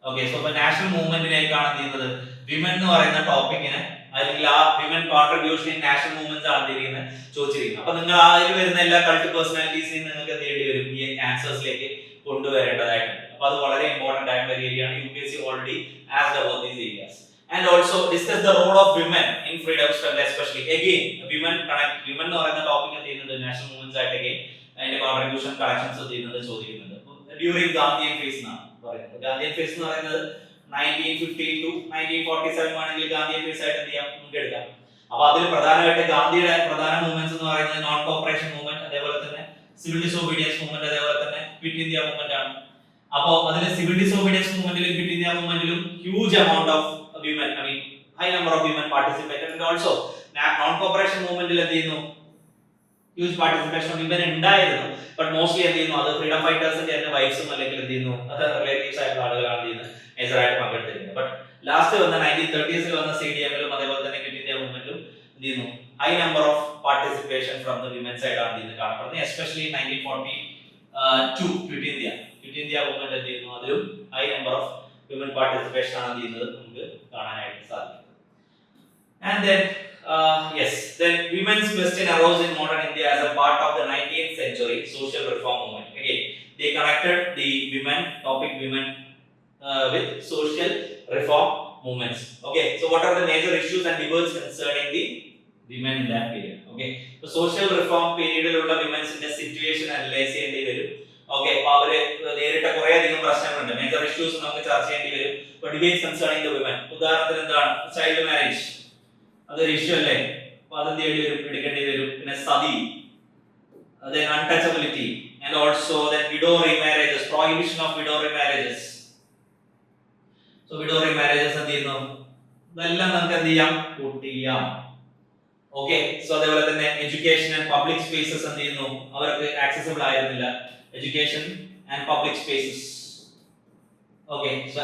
ഓക്കെ, സോ അപ്പോൾ നാഷണൽ മൂവ്മെന്റിലേക്കാണ് എന്ത് ചെയ്യുന്നത്, വിമൻ എന്ന് പറയുന്ന ടോപ്പിക്കിന് അല്ലെങ്കിൽ ആ women contribution in national movements ആണ് എന്തിരിക്കുന്നത്, ചോദിച്ചിരിക്കുന്നത്. അപ്പൊ നിങ്ങൾ അതിൽ വരുന്ന എല്ലാ കൾട്ട് പേഴ്സണാലിറ്റീസിനെയും നിങ്ങൾക്ക് എന്ത് ചെയ്യേണ്ടി വരും, ഈ ആൻസേഴ്സിലേക്ക് കൊണ്ടുവരേണ്ടതായിട്ടുണ്ട്. അപ്പോൾ അത് വളരെ ഇമ്പോർട്ടന്റ് ആയിട്ടുള്ള ഒരു ഏരിയയാണ്. UPSC already asked about these areas. And also discuss the role of women in freedom struggle, especially again women എന്ന് പറയുന്ന ടോപ്പിക് എന്ത് ചെയ്യുന്നുണ്ട്, നാഷണൽ മൂവ്മെന്റ്സ് ആയിട്ട് again അതിന്റെ കോൺട്രിബ്യൂഷൻ കളക്ഷൻസ് ചെയ്യുന്നത് ചോദിക്കുന്നുണ്ട്. ഡ്യൂറിംഗ് ഗാന്ധിയൻ ഫേസ് എന്നാണ് പറയുന്നത്. ഗാന്ധിയൻ ഫേസ് എന്ന് പറയുന്നത് 1950 to 1947 ആണെങ്കിൽ ഗാന്ധിയൻ ഫേസ് ആയിട്ട് എന്ത് ചെയ്യാം, നമുക്ക് എടുക്കാം. അപ്പൊ അതിൽ പ്രധാനമായിട്ട് ഗാന്ധിയുടെ പ്രധാന മൂവ്മെന്റ്സ് എന്ന് പറയുന്നത് നോൺ കോപ്പറേഷൻ മൂവ്മെന്റ്, അതേപോലെ തന്നെ സിവിൽ ഡിസോബീഡിയൻസ് മൂവ്മെന്റ്, അതേപോലെ തന്നെ ക്വിറ്റ് ഇന്ത്യ മൂവ്മെന്റ് ആണ്. അപ്പോൾ അതിൽ സിവിൽ ഡിസോബീഡിയൻസ് മൂവ്മെന്റിലും ക്വിറ്റ് ഇന്ത്യ മൂവ്മെന്റിലും huge amount of women, I mean high number of women participated. And also non cooperation movement il endu huge participation of women ഉണ്ടായിരുന്നു. ബട്ട് മോസ്റ്റ്ലി എന്ത് ചെയ്യുന്നു, അത് ഫ്രീഡം ഫൈറ്റേഴ്സിന്റെ തന്നെ വൈഫ്സും അല്ലെങ്കിൽ എന്ത് ചെയ്യുന്നു, അത് റിലേറ്റീവ്സ് ആയിട്ടുള്ള ആളുകളാണ് ചെയ്യുന്നത്, മേജറായിട്ട് പങ്കെടുത്തിരുന്നത്. ബട്ട് ലാസ്റ്റ് വന്ന 1930s വന്ന CDM-ലും അതേപോലെ തന്നെ ക്വിറ്റ് ഇന്ത്യ മൂവ്മെന്റിലും എന്ത് ചെയ്യുന്നു, high number of participation from the women side ആണ് ചെയ്യുന്നത് കാണപ്പെടുന്നത്. എസ്പെഷ്യലി 1942 ക്വിറ്റ് ഇന്ത്യ മൂവ്മെന്റ് എന്ത് ചെയ്യുന്നു, അതിലും high number of women participation ആണ് ചെയ്യുന്നത് നമുക്ക് കാണാനായിട്ട് സാധിക്കും. And then then women's question arose in modern India as a part of the 19th century social reform movement. Again they connected the topic women with social reform movements. Okay, so what are the major issues and debates concerning the women in that period? Okay, so social reform period ilulla women's situation analyze ചെയ്യേണ്ടി വരും. ഓക്കെ, അപ്പോൾ അവര് നേരിട്ട കുറെ അധികം പ്രശ്നങ്ങളുണ്ട്, മേജർ ഇഷ്യൂസ് നമുക്ക് ചർച്ച ചെയ്യേണ്ടി വരും. ഇപ്പോൾ ഡിബേറ്റ്സ് കൺസേണിംഗ് ദ വിമൻ, ഉദാഹരണത്തിന് എന്താണ് ചൈൽഡ് മാരേജ്, അതൊരു ഇഷ്യൂ അല്ലേ, അപ്പോൾ അത് എന്ത് ചെയ്യേണ്ടി വരും, എടുക്കേണ്ടി വരും. പിന്നെ sati, then untouchability, and also then widow remarriages, prohibition of widow remarriages. So widow remarriages എന്ത് ചെയ്യുന്നു, ഇതെല്ലാം നമുക്ക് എന്ത് ചെയ്യാം, കൂട്ട് ചെയ്യാം. ഓക്കെ, സോ അതേപോലെ തന്നെ എഡ്യൂക്കേഷൻ ആൻഡ് പബ്ലിക് സ്പേസസ് എന്ത് ചെയ്യുന്നു, അവർക്ക് ആക്സസിബിൾ ആയിരുന്നില്ല, education and public spaces. Okay, so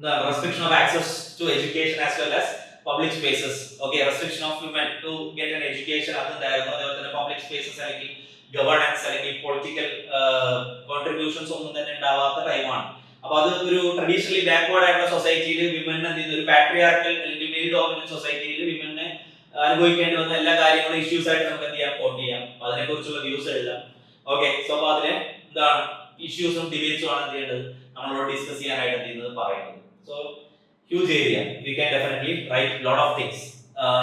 the restriction of access to education as well as public spaces. Okay, restriction of women to get an education അതുണ്ടായിരുന്നു. അതേപോലെ തന്നെ പബ്ലിക് സ്പേസസ് അല്ലെങ്കിൽ ഗവേണൻസ് അല്ലെങ്കിൽ പൊളിറ്റിക്കൽ കോൺട്രിബ്യൂഷൻസ് ഒന്നും തന്നെ ഉണ്ടാവാത്ത ടൈമാണ്. അപ്പോൾ അത് ഒരു ട്രഡീഷണലി ബാക്ക്വേർഡ് ആയിട്ടുള്ള സൊസൈറ്റിയിൽ വിമൻ എന്ത് ചെയ്യുന്നു, ഒരു പാട്രിയാർക്കൽ അല്ലെങ്കിൽ മെയിൽ ഡോമിനന്റ് സൊസൈറ്റിയിൽ വിമനെ അനുഭവിക്കേണ്ടി വന്ന എല്ലാ കാര്യങ്ങളും ഇഷ്യൂസ് ആയിട്ട് നമുക്ക് എന്ത് ചെയ്യാം, കോട്ട് ചെയ്യാം. അപ്പോൾ അതിനെക്കുറിച്ചുള്ള വ്യൂസ് എഴുതാം. ഓക്കെ, സോ അപ്പോൾ അതിലെ എന്താണ് ഇഷ്യൂസും ഡിബേറ്റ്സും ആണ് എന്ത് ചെയ്യേണ്ടത്, നമ്മളോട് ഡിസ്കസ് ചെയ്യാനായിട്ട് എന്ത് ചെയ്യുന്നത് പറയുന്നത്. So huge area, we can definitely write lot of things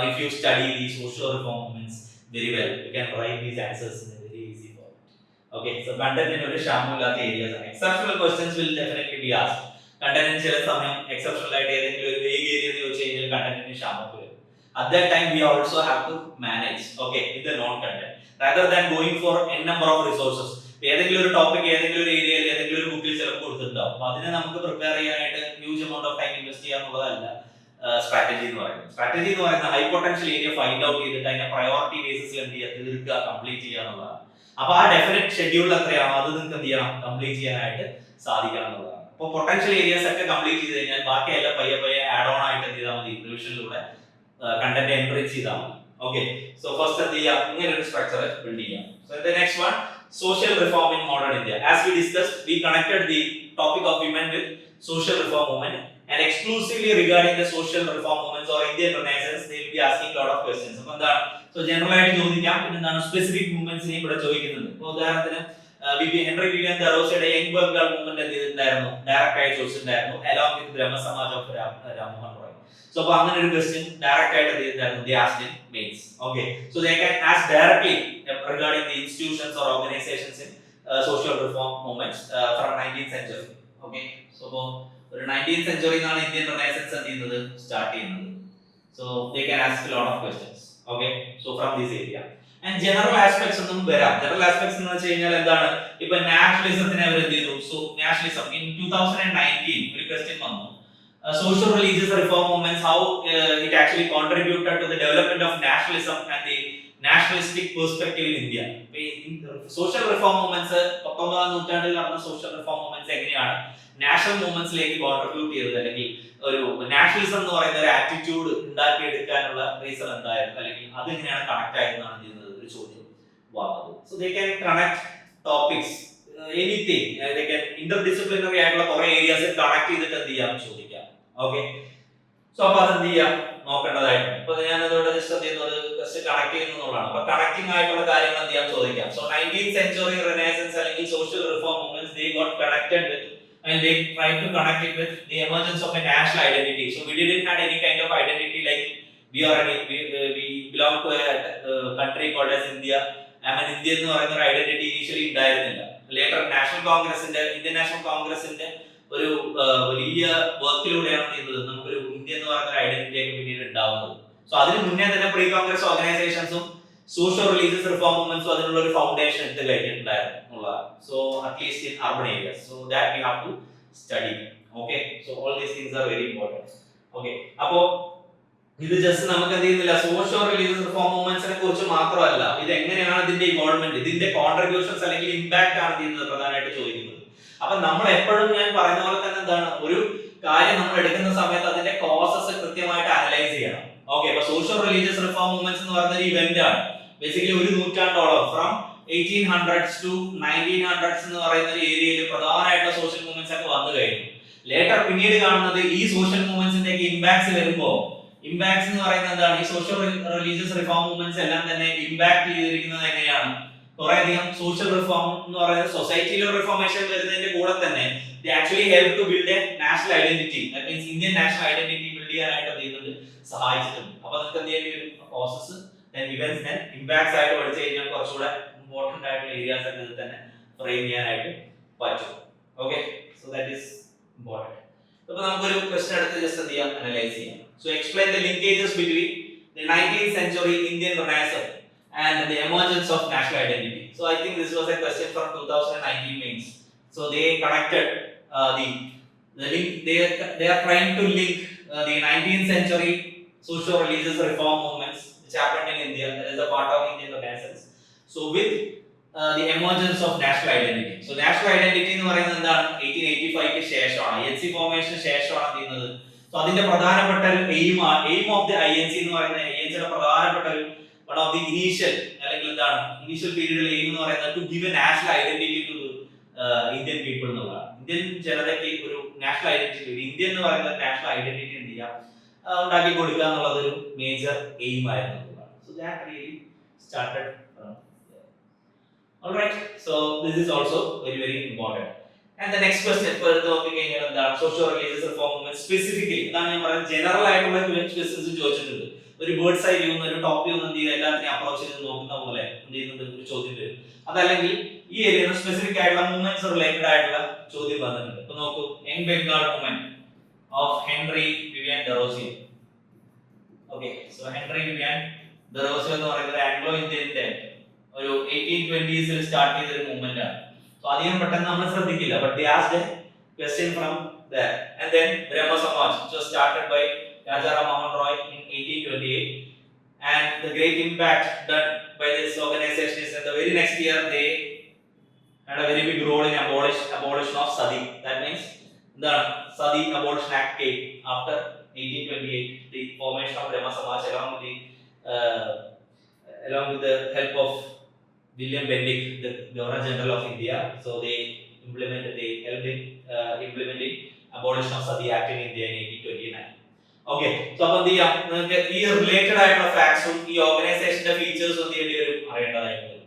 if you study the social reform movements very well. You can write these answers in a very easy format. Okay, so കണ്ടന്റിന് ഒരു ക്ഷാമമില്ലാത്ത ഏരിയാസ് ആണ്. Exceptional questions will definitely be asked. കണ്ടന്റിന് ചില സമയം എക്സെപ്ഷണൽ ആയിട്ട് ഏതെങ്കിലും ഒരു വേഗ് ഏരിയ എന്ന് ചോദിച്ചു കഴിഞ്ഞാൽ കണ്ടന്റിന് ക്ഷാമം വരും. At that time we also have to manage, okay, with the non content rather than going for n number of resources. ഏതെങ്കിലും ഒരു ടോപ്പിക് ഏതെങ്കിലും ഒരു ഏരിയയിൽ ഏതെങ്കിലും ഒരു ബുക്കിൽ ചിലപ്പോൾ കൊടുത്തിട്ടുണ്ടാവും. അപ്പോൾ അതിനെ നമുക്ക് പ്രിപ്പയർ ചെയ്യാനായിട്ട് huge amount of time invest ചെയ്യാന്നുള്ളതല്ല സ്ട്രാറ്റജി എന്ന് പറയുന്നത്. സ്ട്രാറ്റജി എന്ന് പറയുന്നത് high potential area find out ചെയ്തിട്ട് അതിനെ പ്രയോറിറ്റി ബേസിസിൽ എന്ത് ചെയ്യുക, തീർക്കുക, കംപ്ലീറ്റ് ചെയ്യുക എന്നുള്ളതാണ്. അപ്പോൾ ആ ഡെഫിനറ്റ് ഷെഡ്യൂൾ എത്രയാണോ അത് നിങ്ങൾക്ക് എന്ത് ചെയ്യണം, കംപ്ലീറ്റ് ചെയ്യാനായിട്ട് സാധിക്കണം എന്നുള്ളതാണ്. അപ്പോൾ പൊട്ടൻഷ്യൽ ഏരിയാസ് ഒക്കെ കംപ്ലീറ്റ് ചെയ്ത് കഴിഞ്ഞാൽ ബാക്കിയെല്ലാം പയ്യെ പയ്യെ ആഡ് ഓൺ ആയിട്ട് എന്ത് ചെയ്താൽ മതി, റിവിഷനിലൂടെ കണ്ടന്റ് എൻറിച്ച് ചെയ്താൽ മതി. ഓക്കെ, സോ ഫസ്റ്റ് എന്ത് ചെയ്യാം, ഇങ്ങനെ ഒരു സ്ട്രക്ചർ ബിൽഡ് ചെയ്യാം. So the next one, social reform in modern India. As we discussed, we connected the topic of women with social reform movement, and exclusively regarding the social reform movements or Indian Renaissance, they will be be asking a lot of questions. അപ്പോൾ എന്താണ്, സോ ജനറൽ ആയിട്ട് ചോദിക്കാം, പിന്നെ എന്താണ് സ്പെസിഫിക് മൂവ്മെന്റ്സിനെയും ഇവിടെ ചോദിക്കുന്നുണ്ട്. ഇപ്പോൾ ഉദാഹരണത്തിന് Henry Vivian ദറോസയുടെ young Bengal movement എന്ത് ചെയ്തിട്ടുണ്ടായിരുന്നു, ഡയറക്റ്റ് ആയി ചോദിച്ചിട്ടുണ്ടായിരുന്നു, along with Brahmo Samaj of Rammohan Roy. So അപ്പോൾ അങ്ങനെ ഒരു ക്വസ്റ്റ്യൻ ഡയറക്റ്റ് ആയിട്ട് എന്ത് ചെയ്തിട്ടുണ്ടായിരുന്നു, they asked in mains. Okay, so they can ask directly regarding the institutions or organizations in social reform movements from 19th century. Okay, so ഒരു 19th century എന്നാണ് ഇന്ത്യൻ റിനൈസൻസ് എന്ത് ചെയ്യുന്നത്, സ്റ്റാർട്ട് ചെയ്യുന്നത്. So they can ask a lot of questions. Okay, so from this area. And general aspects ഒന്നും വരാം. General aspects എന്ന് വെച്ച് കഴിഞ്ഞാൽ എന്താണ്, ഇപ്പൊ നാഷണലിസത്തിനെ അവർ എന്ത് ചെയ്തു, സോ നാഷണലിസം in 2019 ഒരു ക്വസ്റ്റ്യൻ വന്നു, social religious reform movements, how it actually contributed to the development of nationalism and the nationalistic perspective in India. Social reform movements 19ാം നൂറ്റാണ്ടിൽ നടന്ന സോഷ്യൽ റിഫോം മൂവ്മെന്റ്സ് എങ്ങനെയാണ് നാഷണൽ മൂവ്മെന്റ്സിലേക്ക് കോൺട്രിബ്യൂട്ട് ചെയ്തത്, അല്ലെങ്കിൽ ഒരു നാഷണലിസം എന്ന് പറയുന്ന ഒരു ആറ്റിറ്റ്യൂഡ് ഉണ്ടാക്കിയെടുക്കാനുള്ള റീസൺ എന്തായിരുന്നു, അല്ലെങ്കിൽ അതെങ്ങനെയാണ് കണക്ട് ആയതെന്നാണ് ചെയ്യുന്നത് ഒരു ചോദ്യം വന്നത്. So they can connect topics, anything, they can interdisciplinary ആയിട്ടുള്ള കുറെ ഏരിയാസ് കണക്ട് ചെയ്തിട്ട് എന്ത് ചെയ്യാം, ചോദിക്കാം. ഓക്കെ, സോ അപ്പൊ അതെന്ത് ചെയ്യാം, നോക്കേണ്ടതായിട്ടുണ്ട്. ഇപ്പൊ ഞാൻ അതോടെ ജസ്റ്റ് എന്ത് ചെയ്യുന്നത്, ജസ്റ്റ് കണക്ട് ചെയ്യുന്നതാണ്. അപ്പൊ കണക്റ്റിംഗ് ആയിട്ടുള്ള കാര്യങ്ങൾ എന്ത് ചെയ്യാം, ചോദിക്കാം. സോ 19th century റിനൈസൻസ് അല്ലെങ്കിൽ social reform movements, they got connected with and they tried to connect it with the emergence of a national identity. So we didn't have any kind of identity like we belong to a country called as India. I mean India എന്ന് പറയുന്ന ഒരു ഐഡന്റിറ്റി ഇനീഷ്യലി ഉണ്ടായിരുന്നില്ല. ലേറ്റർ നാഷണൽ കോൺഗ്രസിന്റെ, ഇന്ത്യൻ നാഷണൽ കോൺഗ്രസിന്റെ ഒരു വലിയ വർക്കിലൂടെയാണ് ചെയ്യുന്നത് നമുക്കൊരു ഇന്ത്യ എന്ന് പറയുന്ന ഒരു ഐഡന്റിറ്റി ആയിട്ട് പിന്നീട് ഉണ്ടാവുന്നത്. സോ അതിന് മുന്നേ തന്നെ പ്രീ കോൺഗ്രസ് ഓർഗനൈസേഷൻസും സോഷ്യൽ റിലീജിയസ് റിഫോം മൂവ്മെന്റ്സും അതിനുള്ള ഒരു ഫൗണ്ടേഷൻ എടുത്ത് കഴിഞ്ഞിട്ടുണ്ടായിരുന്നു എന്നുള്ളതാണ്. So at least in urban areas, so that we have to study. Okay, so all these things are very important. Okay, അപ്പോ ഇത് ജസ്റ്റ് നമുക്ക് എന്ത് ചെയ്യുന്നില്ല, സോഷ്യൽ റിലീജിയസ് റിഫോം മൂവ്മെന്റ്സിനെ കുറിച്ച് മാത്രമല്ല, ഇത് എങ്ങനെയാണ് ഇതിന്റെ ഇൻവോൾവ്മെന്റ്, ഇതിന്റെ കോൺട്രിബ്യൂഷൻസ് അല്ലെങ്കിൽ ഇമ്പാക്ട് ആണ് ചെയ്യുന്നത് പ്രധാനമായിട്ട് ചോദിക്കുന്നത്. അപ്പൊ നമ്മൾ എപ്പോഴും ഞാൻ പറയുന്ന പോലെ തന്നെ എന്താണ്, ഒരു കാര്യം നമ്മൾ എടുക്കുന്ന സമയത്ത് അതിന്റെ കോസസ് കൃത്യമായിട്ട് അനലൈസ് ചെയ്യണം. ഓക്കെ, അപ്പൊ സോഷ്യൽ റിലീജിയസ് റിഫോം മൂവ്മെന്റ്സ് എന്ന് പറയുന്ന ഒരു ഇവന്റ് ആണ്. ബേസിക്കലി ഒരു നൂറ്റാണ്ടോളം ഫ്രം 1800s to 1900s എന്ന് പറയുന്ന ഒരു ഏരിയയിൽ പ്രധാനമായിട്ടുള്ള സോഷ്യൽ മൂവ്മെന്റ്സ് ഒക്കെ വന്നു കഴിഞ്ഞു. ലേറ്റർ പിന്നീട് കാണുന്നത് ഈ സോഷ്യൽ മൂവ്മെന്റ്സിന്റെ ഇമ്പാക്ട്സ് വരുമ്പോൾ, ഇമ്പാക്ട്സ് എന്ന് പറയുന്നത് എന്താണ്, ഈ സോഷ്യൽ റിലീജിയസ് റിഫോം മൂവ്മെന്റ്സ് എല്ലാം തന്നെ ഇമ്പാക്ട് ചെയ്തിരിക്കുന്നത് എങ്ങനെയാണ്, കുറേയധികം സോഷ്യൽ റിഫോം എന്ന് പറയുന്നത് സൊസൈറ്റിയിലെ റിഫോർമേഷൻ വരുന്നതിന്റെ കൂടെ തന്നെ they actually help to build a national identity. That means Indian national identity build ചെയ്യാനായിട്ട് ചെയ്യുന്നുണ്ട്, സഹായിച്ചിട്ടുണ്ട്. അപ്പോൾ നമുക്ക് എന്ത് ചെയ്യേണ്ടി വരും, process then events then impacts ആയിട്ട് പഠിച്ചു കഴിഞ്ഞാൽ കുറച്ചുകൂടെ ഇമ്പോർട്ടന്റ് ആയിട്ടുള്ള ഏരിയാസ് ഒക്കെ ഇതിൽ തന്നെ ഫ്രെയിം ചെയ്യാനായിട്ട് പറ്റും. Okay, so that is important. അപ്പോൾ നമുക്കൊരു ക്വസ്റ്റ്യൻ എടുത്ത് ജസ്റ്റ് എന്ത് ചെയ്യാം, അനലൈസ് ചെയ്യാം. So explain the linkages between the 19th century Indian Renaissance and the emergence of national identity. So I think this was a question from 2019 mains. So they connected the link, they are trying to link the 19th century social religious reform movements which happened in India, that is a part of Indian Renaissance, so with the emergence of national identity. So national identity എന്ന് പറയുന്നത് എന്താണ്, 1885 ക്ക് ശേഷമാണ്, INC ഫോർമേഷന് ശേഷമാണ് ചെയ്യുന്നത്. സോ അതിന്റെ പ്രധാനപ്പെട്ട ഒരു എയിം ഓഫ് ദി INC എന്ന് പറയുന്നത്, INCയുടെ പ്രധാനപ്പെട്ട ഒരു one of the initial അല്ലെങ്കിൽ എന്താണ് ഇനീഷ്യൽ പീരീഡിൽ എയിം എന്ന് പറയുന്നത് to give a national identity to Indian people എന്നുള്ളതാണ്. ഇന്ത്യൻ ജനതയ്ക്ക് ഒരു നാഷണൽ ഐഡന്റിറ്റി, ഇന്ത്യൻ എന്ന് പറയുന്ന നാഷണൽ ഐഡന്റിറ്റി എന്ത് ചെയ്യാം, ഉണ്ടാക്കി കൊടുക്കുക എന്നുള്ളത് ഒരു മേജർ എയിം ആയിരുന്നു. So that really started. Alright, so this is also very very important. And the next question ഇപ്പോൾ എടുത്ത് നോക്കിക്കഴിഞ്ഞാൽ എന്താണ്, social religious reform movement specifically ഇതാണ് ഞാൻ പറയുന്നത്, ജനറൽ ആയിട്ടുള്ള ക്വസ്റ്റ്യൻസ് ചോദിച്ചിട്ടുണ്ട്. ഒരു ബേർഡ്സ് ഐ വ്യൂ, ഒരു ടോപ്പ് വ്യൂ എന്ത് ചെയ്യുക, എല്ലാത്തിനെയും അപ്രോച്ച് ചെയ്ത് നോക്കുന്ന പോലെ എന്ത് ചെയ്യുന്നുണ്ട്, ഒരു ചോദ്യം വരും. അതല്ലെങ്കിൽ ഈ ഏരിയ സ്പെസിഫിക് ആയിട്ടുള്ള മൂവ്മെന്റ്സ് റിലേറ്റഡ് ആയിട്ടുള്ള ചോദ്യം വന്നിട്ടുണ്ട്. ഇപ്പൊ നോക്കൂ, young Bengal movement of Henry Vivian Derozio. Okay, so Henry Vivian Derozio എന്ന് പറയുന്നത് ആംഗ്ലോ ഇന്ത്യന്റെ ഒരു 1820s സ്റ്റാർട്ട് ചെയ്ത ഒരു മൂവ്മെന്റ് ആണ്. സോ അധികം പെട്ടെന്ന് നമ്മൾ ശ്രദ്ധിക്കില്ല, but they asked a question from there. And then Brahma Samaj, which was started by Raja Ram Mohan Roy in 1828, and the great impact done by this organization is that the very next year they had a very big role in abolition of Sati. That means the Sati Abolition Act came after 1828. The formation of Brahma Samaj along with the help of William Bentinck, the Governor General of India. So they helped in implementing abolition of Sati Act in India in 1829. Okay. So അപ്പൊ എന്ത് ചെയ്യാം, നിങ്ങൾക്ക് ഈ റിലേറ്റഡ് ആയിട്ടുള്ള ഫാക്ട്സും ഈ ഓർഗനൈസേഷന്റെ ഫീച്ചേഴ്സും എന്ത് ചെയ്യേണ്ടി വരും, അറിയേണ്ടതായിട്ട് വരും.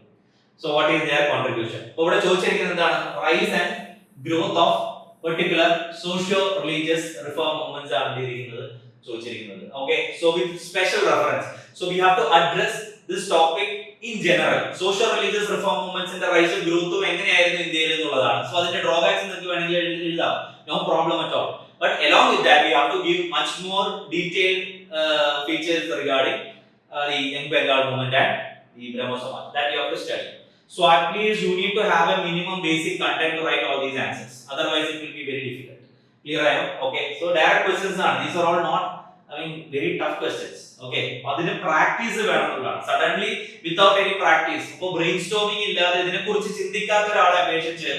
So what is their contribution? അപ്പോൾ ഇവിടെ ചോദിച്ചിരിക്കുന്നത് എന്താണ്, rise and growth of particular socio religious reform movements ആണ് എന്തിരിക്കുന്നത് ചോദിച്ചിരിക്കുന്നത്. Okay. So with special reference, so we have to address this topic in general. Socio religious reform മൂവ്മെന്റ്സിന്റെ റൈസും ഗ്രോത്തും എങ്ങനെയായിരുന്നു ഇന്ത്യയിൽ എന്നുള്ളതാണ്. സോ അതിന്റെ ഡ്രോബാക്സ് നിങ്ങൾക്ക് വേണമെങ്കിൽ എഴുതാം, no problem at all. But along with that, we have to give much more detailed features regarding the Young Bengal movement and the Brahmo Samaj that you have to study. So at least you need to have a minimum basic content to write all these answers. Otherwise, it will be very difficult. Clear? Okay. So direct questions are, these are all not, very tough questions. Okay. അതിന് പ്രാക്ടീസ് വേണമെന്നുള്ളതാണ്. സഡൻലി വിത്തൗട്ട് എനി പ്രാക്ടീസ്, ഇപ്പോൾ ബ്രെയിൻസ്റ്റോമിംഗ് ഇല്ലാതെ ഇതിനെ കുറിച്ച് ചിന്തിക്കാത്ത ഒരാളെ അപേക്ഷിച്ച്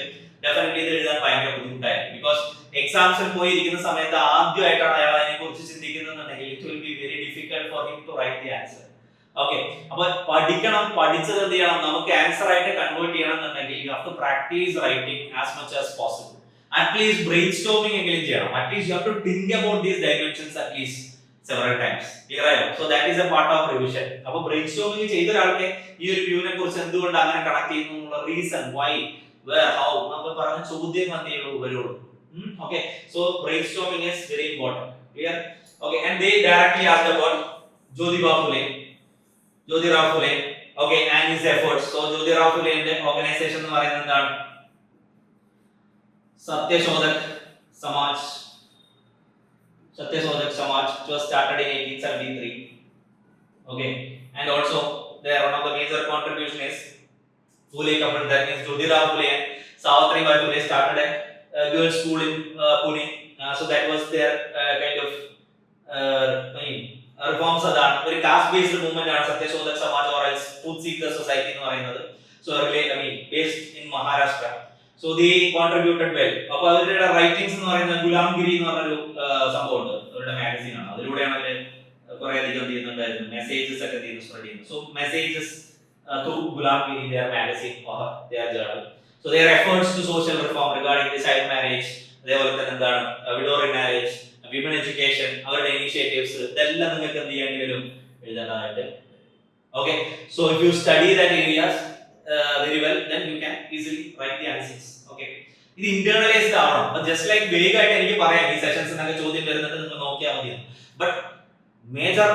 ഡെഫിനറ്റ്ലി ഇത് എഴുതാൻ ഭയങ്കര ബുദ്ധിമുട്ടായിരിക്കും. ബിക്കോസ് എക്സാംസിൽ പോയിരിക്കുന്ന സമയത്ത് ആദ്യമായിട്ടാണ് അയാൾ അതിനെ കുറിച്ച് ചിന്തിക്കുന്നതെന്നുണ്ടെങ്കിൽ it will be very difficult for him to write the answer. Okay. അപ്പോൾ പഠിക്കണം, പഠിച്ചത് എന്ത് ചെയ്യണം, നമുക്ക് ആൻസർ ആയിട്ട് കൺവേർട്ട് ചെയ്യണം എന്നുണ്ടെങ്കിൽ you have to practice writing as much as possible. At least brainstorming എങ്കിലും ചെയ്യണം. At least you have to think about these dimensions at least several times. Clear ആയോ? So that is a part of revision. അപ്പോൾ ബ്രെയിൻസ്റ്റോമിംഗ് ചെയ്ത ഒരാൾക്ക് ഈ ഒരു വ്യൂവിനെ കുറിച്ച് എന്തുകൊണ്ട് അങ്ങനെ കണക്ട് ചെയ്യുന്നു എന്നുള്ള റീസൺ, വൈ, വേർ, ഹൗ നമ്മൾ പറഞ്ഞ ചോദ്യം വന്നേയുള്ളൂ വരുള്ളൂ. Okay. So brainstorming is very important. Clear? Okay. And they directly asked about Jyotirao Phule. Okay. And his efforts. So Jyotirao Phule ന്റെ organization എന്ന് പറയുന്നത് എന്താണ്? Satyashodak Samaj. It was started in 1873. Okay. And also there one of the major contribution is Phule couple, that means Jyotirao Phule and Savitribai Phule started a girls school in Pune. So that was their kind of reforms. ഒരു കാസ്റ്റ് ബേസ്ഡ് മൂവ്മെന്റ് ആണ് Satyashodhak Samaj or else Truth Seeker Society എന്ന് പറയുന്നത്. So based in Maharashtra. So they contributed well. അപ്പോൾ അവരുടെ റൈറ്റിംഗ്സ് എന്ന് പറയുന്നത് ഗുലാംഗിരി എന്ന് പറഞ്ഞൊരു സംഭവമുണ്ട്, അവരുടെ മാഗസീൻ ആണ്. അതിലൂടെയാണ് അവർ കുറെ അധികം ചെയ്യുന്നുണ്ടായിരുന്നു, മെസ്സേജസ് ഒക്കെ സ്പ്രെഡ് ചെയ്യുന്നത്. So messages through Gulambiri, their magazine or their journal. So their efforts to social reform regarding the child marriage, അതേപോലെ തന്നെ എന്താണ് widow remarriage, women education, അവരുടെ ഇനിഷ്യേറ്റീവ്സ്, ഇതെല്ലാം നിങ്ങൾക്ക് എന്ത് ചെയ്യേണ്ടി വരും, എഴുതേണ്ടതായിട്ട്. Okay. So if you study that areas very well, then you can easily write the answers. Okay. ഇത് ഇന്റേണലൈസ്ഡ് ആവണം. ജസ്റ്റ് ലൈക്ക് വേഗ് ആയിട്ട് എനിക്ക് പറയാം ഈ സെഷൻസിനൊക്കെ ചോദ്യം വരുന്നുണ്ട്, നിങ്ങൾ നോക്കിയാൽ മതിയാണ്. But major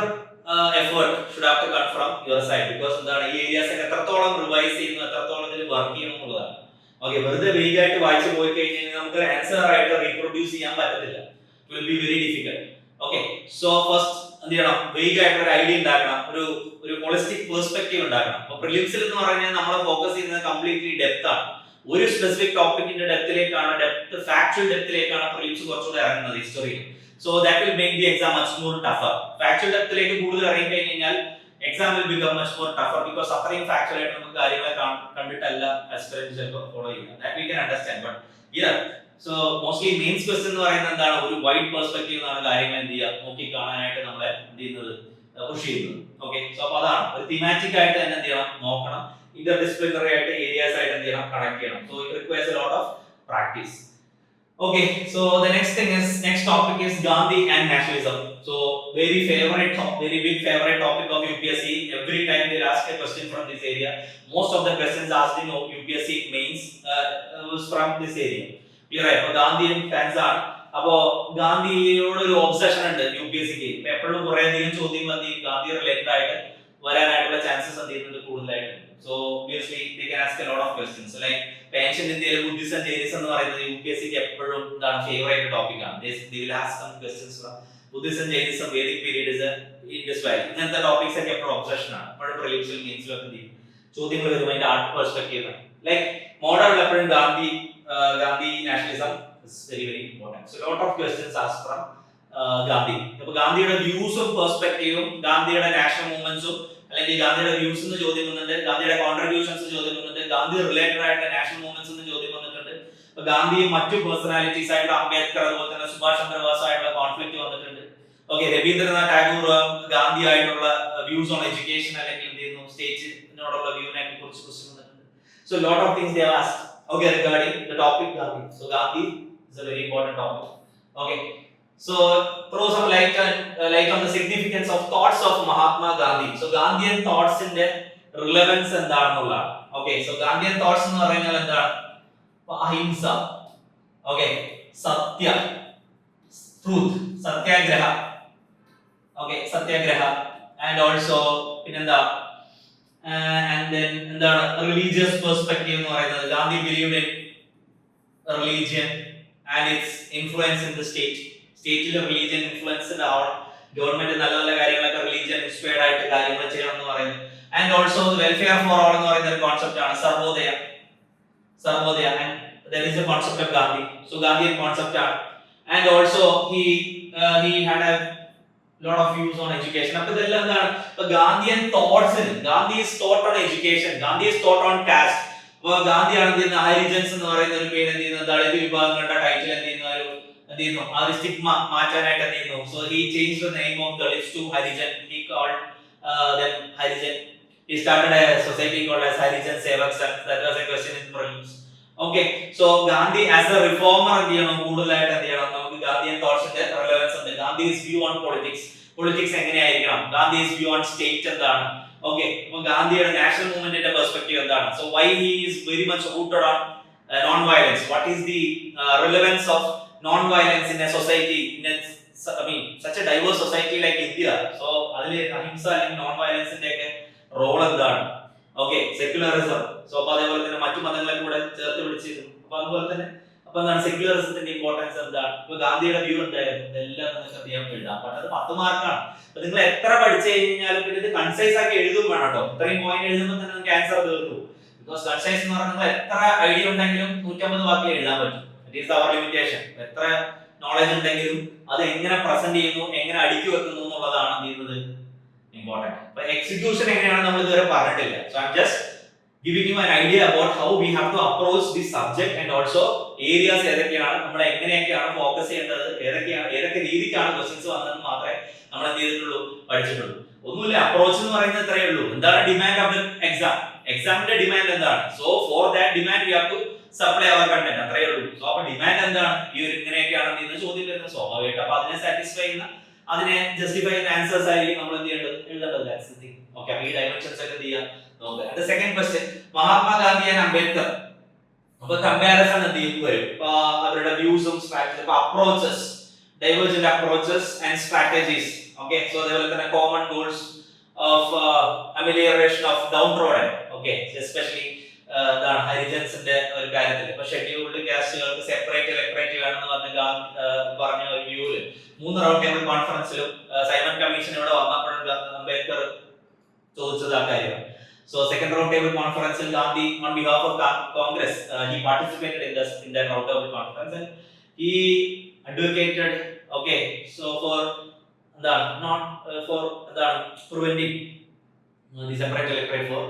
effort should have to come from your side, because എന്താണ് ഈ ഏരിയാസ് എത്രത്തോളം റിവൈസ് ചെയ്യുന്നു, എത്രത്തോളം ഇതിൽ വർക്ക് ചെയ്യണം എന്നുള്ളതാണ്. ഓക്കെ. വെറുതെ വേഗ് ആയിട്ട് വായിച്ചു പോയി കഴിഞ്ഞാൽ നമുക്ക് ആൻസർ ആയിട്ട് റീപ്രൊഡ്യൂസ് ചെയ്യാൻ പറ്റത്തില്ല. It will be very difficult. Okay. So first എന്ത് ചെയ്യണം, വേഗ് ആയിട്ട് ഒരു ഐഡിയ ഉണ്ടാക്കണം, ഒരു ഹോളിസ്റ്റിക് പെർസ്പെക്റ്റീവ് ഉണ്ടാക്കണം. അപ്പോൾ പ്രിലിംസിൽ എന്ന് പറഞ്ഞാൽ നമ്മൾ ഫോക്കസ് ചെയ്യുന്നത് കംപ്ലീറ്റ്ലി ഡെപ്ത് ആണ്. ഒരു സ്പെസിഫിക് ടോപ്പിക്കിന്റെ ഡെപ്തിലേക്കാണ്, ഫാക്ച്വൽ ഡെപ്തിലേക്കാണ് പ്രിലിംസ് കുറച്ചുകൂടെ ഇറങ്ങുന്നത് ഹിസ്റ്ററിയിൽ. So that will make the exam much more tougher. Factual depth ലേക്ക് കൂടുതൽ ഇറങ്ങി കഴിഞ്ഞാൽ exam will become much more tougher, because അത്രയും factual ആയിട്ട് നമുക്ക് കാര്യങ്ങളെ കണ്ടിട്ടല്ല aspirants ചിലപ്പോൾ ഫോളോ ചെയ്യുക. That we can understand. But here, so mostly mains question എന്ന് പറയുന്നത് എന്താണ്, ഒരു വൈഡ് പെർസ്പെക്റ്റീവ് എന്നാണ് കാര്യങ്ങൾ എന്ത് ചെയ്യുക, നോക്കി കാണാനായിട്ട് നമ്മളെ എന്ത് ചെയ്യുന്നത്, പുഷ് ചെയ്യുന്നത്. ഓക്കെ. സോ അപ്പോൾ അതാണ് ഒരു തീമാറ്റിക് ആയിട്ട് തന്നെ എന്ത് ചെയ്യണം, നോക്കണം. ഇന്റർ ഡിസിപ്ലിനറി ആയിട്ട് ഏരിയാസ് ആയിട്ട് എന്ത് ചെയ്യണം, കണക്ട് ചെയ്യണം. So it requires a lot of practice. Okay, so the next topic is Gandhi and nationalism. So very big favorite topic of UPSC. Every time they ask a question from this area, most of the questions asked in UPSC mains was from this area. Clear right? So Gandhi fans ആണ്. അപ്പോൾ ഗാന്ധിയോട് ഒരു ഒബ്സഷൻ ഉണ്ട് UPSCക്ക്. എപ്പോഴും കുറെ അധികം ചോദ്യം വന്ന് ഗാന്ധി റിലേറ്റഡ് ആയിട്ട് വരാനായിട്ടുള്ള ചാൻസസ് എന്ത് ചെയ്യുന്നുണ്ട്, കൂടുതലായിട്ട്. So obviously they can ask a lot of questions. Like ancient Indian Buddhism, Jainism എന്ന് പറയുന്നത് UPSCക്ക് എപ്പോഴും എന്താണ് ഫേവറേറ്റ് ടോപ്പിക് ആണ്. They will ask some questions from Buddhism, Jainism, Vedic period is Indus Valley. ഇങ്ങനത്തെ ടോപ്പിക്സ് ഒക്കെ എപ്പോഴും ഒബ്സഷൻ ആണ്. എപ്പോഴും പ്രിലിംസിലും മെയിൻസിലും ഒക്കെ എന്ത് ചെയ്യും, ചോദ്യങ്ങൾ വരുമ്പോൾ അതിന്റെ ആർട്ട് പെർസ്പെക്റ്റീവ് ആണ്. ലൈക്ക് മോഡേൺ എപ്പോഴും Gandhi nationalism is very important. So lot of questions asked from Gandhi. അപ്പോൾ ഗാന്ധിയുടെ വ്യൂസും പെർസ്പെക്റ്റീവും, ഗാന്ധിയുടെ നാഷണൽ മൂവ്മെന്റ്സും, അല്ലെങ്കിൽ ഗാന്ധിയുടെ വ്യൂസ് എന്ന് ചോദ്യം വന്നിട്ടുണ്ട്, ഗാന്ധിയുടെ കോൺട്രിബ്യൂഷൻസ് ചോദ്യം വന്നിട്ടുണ്ട്, ഗാന്ധി റിലേറ്റഡ് ആയിട്ട് നാഷണൽ മൂവ്മെന്റ്സ് എന്ന് ചോദ്യം വന്നിട്ടുണ്ട്. അപ്പോൾ ഗാന്ധിയും മറ്റു പേഴ്സണാലിറ്റീസ് ആയിട്ട് അംബേദ്കർ, അതുപോലെ തന്നെ സുഭാഷ് ചന്ദ്രബോസ് ആയിട്ടുള്ള കോൺഫ്ലിക്റ്റ് വന്നിട്ടുണ്ട്. ഓക്കെ. രവീന്ദ്രനാഥ് ടാഗോർ ഗാന്ധി ആയിട്ടുള്ള വ്യൂസ് ഓൺ എഡ്യൂക്കേഷൻ, അല്ലെങ്കിൽ എന്ത് ചെയ്യുന്നു, സ്റ്റേറ്റിനോടുള്ള വ്യൂവിനെ കുറിച്ച് ക്വസ്റ്റ്യൻ വന്നിട്ടുണ്ട്. So lot of things they have asked, okay, regarding the topic Gandhi. So Gandhi is a very important topic. Okay. So throw some light on the significance of thoughts of Mahatma Gandhi. So Gandhian thoughts in the relevance എന്താണെന്നുള്ളതാണ്. Okay, so Gandhian thoughts എന്ന് പറയുന്നത് എന്താണ്? അഹിംസ, okay, Satya, truth, Satyagraha, okay, Satyagraha, and also പിന്നെന്താ, and then എന്താണ് religious perspective എന്ന് പറയുന്നത്. Gandhi believed in religion and its influence in the state. സ്റ്റേറ്റിലെ റിലീജിയൻ ഇൻഫ്ലുവൻസ്ഡ് ആവണം, ഗവൺമെന്റ് നല്ല നല്ല കാര്യങ്ങളൊക്കെ റിലീജിയൻ ഇൻസ്പയർഡ് ആയിട്ട് കാര്യങ്ങൾ ചെയ്യണം എന്ന് പറയുന്നത്. And also welfare for all എന്ന് പറയുന്ന ഒരു കോൺസെപ്റ്റ് ആണ് Sarvodaya. And there is a concept of Gandhi, so Gandhian concept ആണ്. And also he had a lot of views on education. അപ്പോൾ ഇതെല്ലാം എന്താണ്, ഇപ്പോൾ Gandhian thoughts in Gandhi is thought on education, Gandhi is thought on caste. അപ്പോൾ ഗാന്ധിയാണ് എന്ത് ചെയ്യുന്നത്, ഹരിജൻസ് എന്ന് പറയുന്ന ഒരു പേര് എന്ത് ചെയ്യുന്നത്, ദളിത് വിഭാഗങ്ങളുടെ ടൈറ്റിൽ എന്ത് ചെയ്യുന്ന ആ ഒരു സ്റ്റിഗ്മ മാറ്റാനായിട്ട് എന്ത് ചെയ്യുന്നു. So he changed the name of Dalits to Harijan. He called them Harijan. He started a society called as Harijan Sevak Sangh. That was a question in prelims. Okay, so Gandhi as a reformer എന്ത് ചെയ്യണം, കൂടുതലായിട്ട് എന്ത് ചെയ്യണം, നമുക്ക് ഗാന്ധിയൻ തോട്ട്സിന്റെ റെലവൻസ് ഉണ്ട്. ഗാന്ധിസ് വ്യൂ ഓൺ പൊളിറ്റിക്സ് എങ്ങനെയായിരിക്കണം, ഗാന്ധിസ് വ്യൂ ഓൺ സ്റ്റേറ്റ് എന്താണ്. ഓക്കെ, അപ്പോൾ ഗാന്ധിയുടെ നാഷണൽ മൂവ്മെന്റിന്റെ പെർസ്പെക്റ്റീവ് എന്താണ്. So why he is very much rooted on non violence, what is the relevance of non-violence in a society, in a, I mean, such a diverse society like India. So adile ahimsa and non-violence inde okke role endana. Okay, secularism. So appo adeypole thanne mattu mathangale kude ചേർത്ത് പിടിച്ചിരുന്നു. അപ്പോൾ അതുപോലെ തന്നെ അപ്പോൾ എന്താണ് സെക്യുലറിസത്തിന്റെ ഇമ്പോർട്ടൻസ് എന്താണ്, ഇപ്പോൾ ഗാന്ധിയുടെ വ്യൂ എന്തായിരുന്നു, എല്ലാം നിങ്ങൾക്ക് അറിയാൻ എഴുതാം. പക്ഷെ അത് 10 മാർക്കാണ്. അപ്പോൾ നിങ്ങൾ എത്ര പഠിച്ചു കഴിഞ്ഞാലും പിന്നെ ഇത് കൺസൈസ് ആക്കി എഴുതും വേണം കേട്ടോ. ഇത്രയും പോയിന്റ് എഴുതുമ്പോൾ തന്നെ നിങ്ങൾക്ക് ആൻസർ തീർന്നു. ബിക്കോസ് കൺസൈസ് എന്ന് പറഞ്ഞാൽ നിങ്ങൾ എത്ര ഐഡിയ ഉണ്ടെങ്കിലും 150 വാക്കിൽ എഴുതാൻ പറ്റും. It is our limitation. എത്ര നോളജ് ഉണ്ടെങ്കിലും അത് എങ്ങനെ പ്രസന്റ് ചെയ്യുന്നു, എങ്ങനെ അടുക്കി വെക്കുന്നു എന്നുള്ളതാണ് എന്ത് ചെയ്യുന്നത് ഇമ്പോർട്ടന്റ്. അപ്പോൾ എക്സിക്യൂഷൻ എങ്ങനെയാണ് നമ്മൾ ഇതുവരെ പറഞ്ഞിട്ടില്ല. So I am just giving you an idea about how we have to approach this subject and also areas ഏതൊക്കെയാണ്, നമ്മൾ എങ്ങനെയൊക്കെയാണ് ഫോക്കസ് ചെയ്യേണ്ടത്, ഏതൊക്കെ രീതിക്കാണ് ക്വസ്റ്റ്യൻസ് വന്നതെന്ന് മാത്രമേ നമ്മൾ എന്ത് ചെയ്തിട്ടുള്ളൂ, പഠിച്ചിട്ടുള്ളൂ. ഒന്നുമില്ല, അപ്രോച്ച് എന്ന് പറയുന്നത് ഇത്രയേ ഉള്ളൂ. എന്താണ് ഡിമാൻഡ് ഓഫ് എക്സാം, എക്സാമിന്റെ ഡിമാൻഡ് എന്താണ്. So for that demand we have to supply our content, അത്രയേ ഉള്ളൂ. സോ അപ്പൊ ഡിമാൻഡ് എന്താണ്, ഈ ഒരു ഇങ്ങനെയൊക്കെയാണ് ഇന്ന് ചോദ്യം വരുന്നത് സ്വാഭാവികമായിട്ട്. അപ്പൊ അതിനെ സാറ്റിസ്ഫൈ ചെയ്യുന്ന, അതിനെ ജസ്റ്റിഫൈ ചെയ്യുന്ന ആൻസേഴ്സ് ആയിരിക്കും നമ്മൾ എന്ത് ചെയ്യേണ്ടത്, എഴുതേണ്ടത്. That's the thing. ഓക്കേ, ഈ ഡൈമെൻഷൻസ് ഒക്കെ എന്ത് ചെയ്യാം നോക്കുക. The second question, Mahatma Gandhi and Ambedkar. അപ്പൊ കമ്പാരിസൺ എന്ത് ചെയ്യും വരും, അപ്പൊ അവരുടെ വ്യൂസും സ്ട്രാറ്റജി, അപ്പൊ approaches, divergent approaches and strategies. Okay, so അതേപോലെ തന്നെ common goals of amelioration of down trodden. Okay, especially എന്താണ് ഹരിജൻസിന്റെ ഒരു കാര്യത്തിൽ. ഇപ്പൊ ഷെഡ്യൂൾഡ് കാസ്റ്റുകൾക്ക് സെപ്പറേറ്റ് വേണമെന്ന് പറഞ്ഞ ഒരു വ്യൂവില് 3 റൗണ്ട് ടേബിൾ കോൺഫറൻസിലും സൈമൺ കമ്മീഷൻ ഇവിടെ വന്നപ്പോഴും അംബേദ്കർ ചോദിച്ചത് ആ കാര്യമാണ്. So second round table conference in Gandhi on behalf of Congress, he participated in that round table conference and he advocated, okay, so for preventing the separate electorate for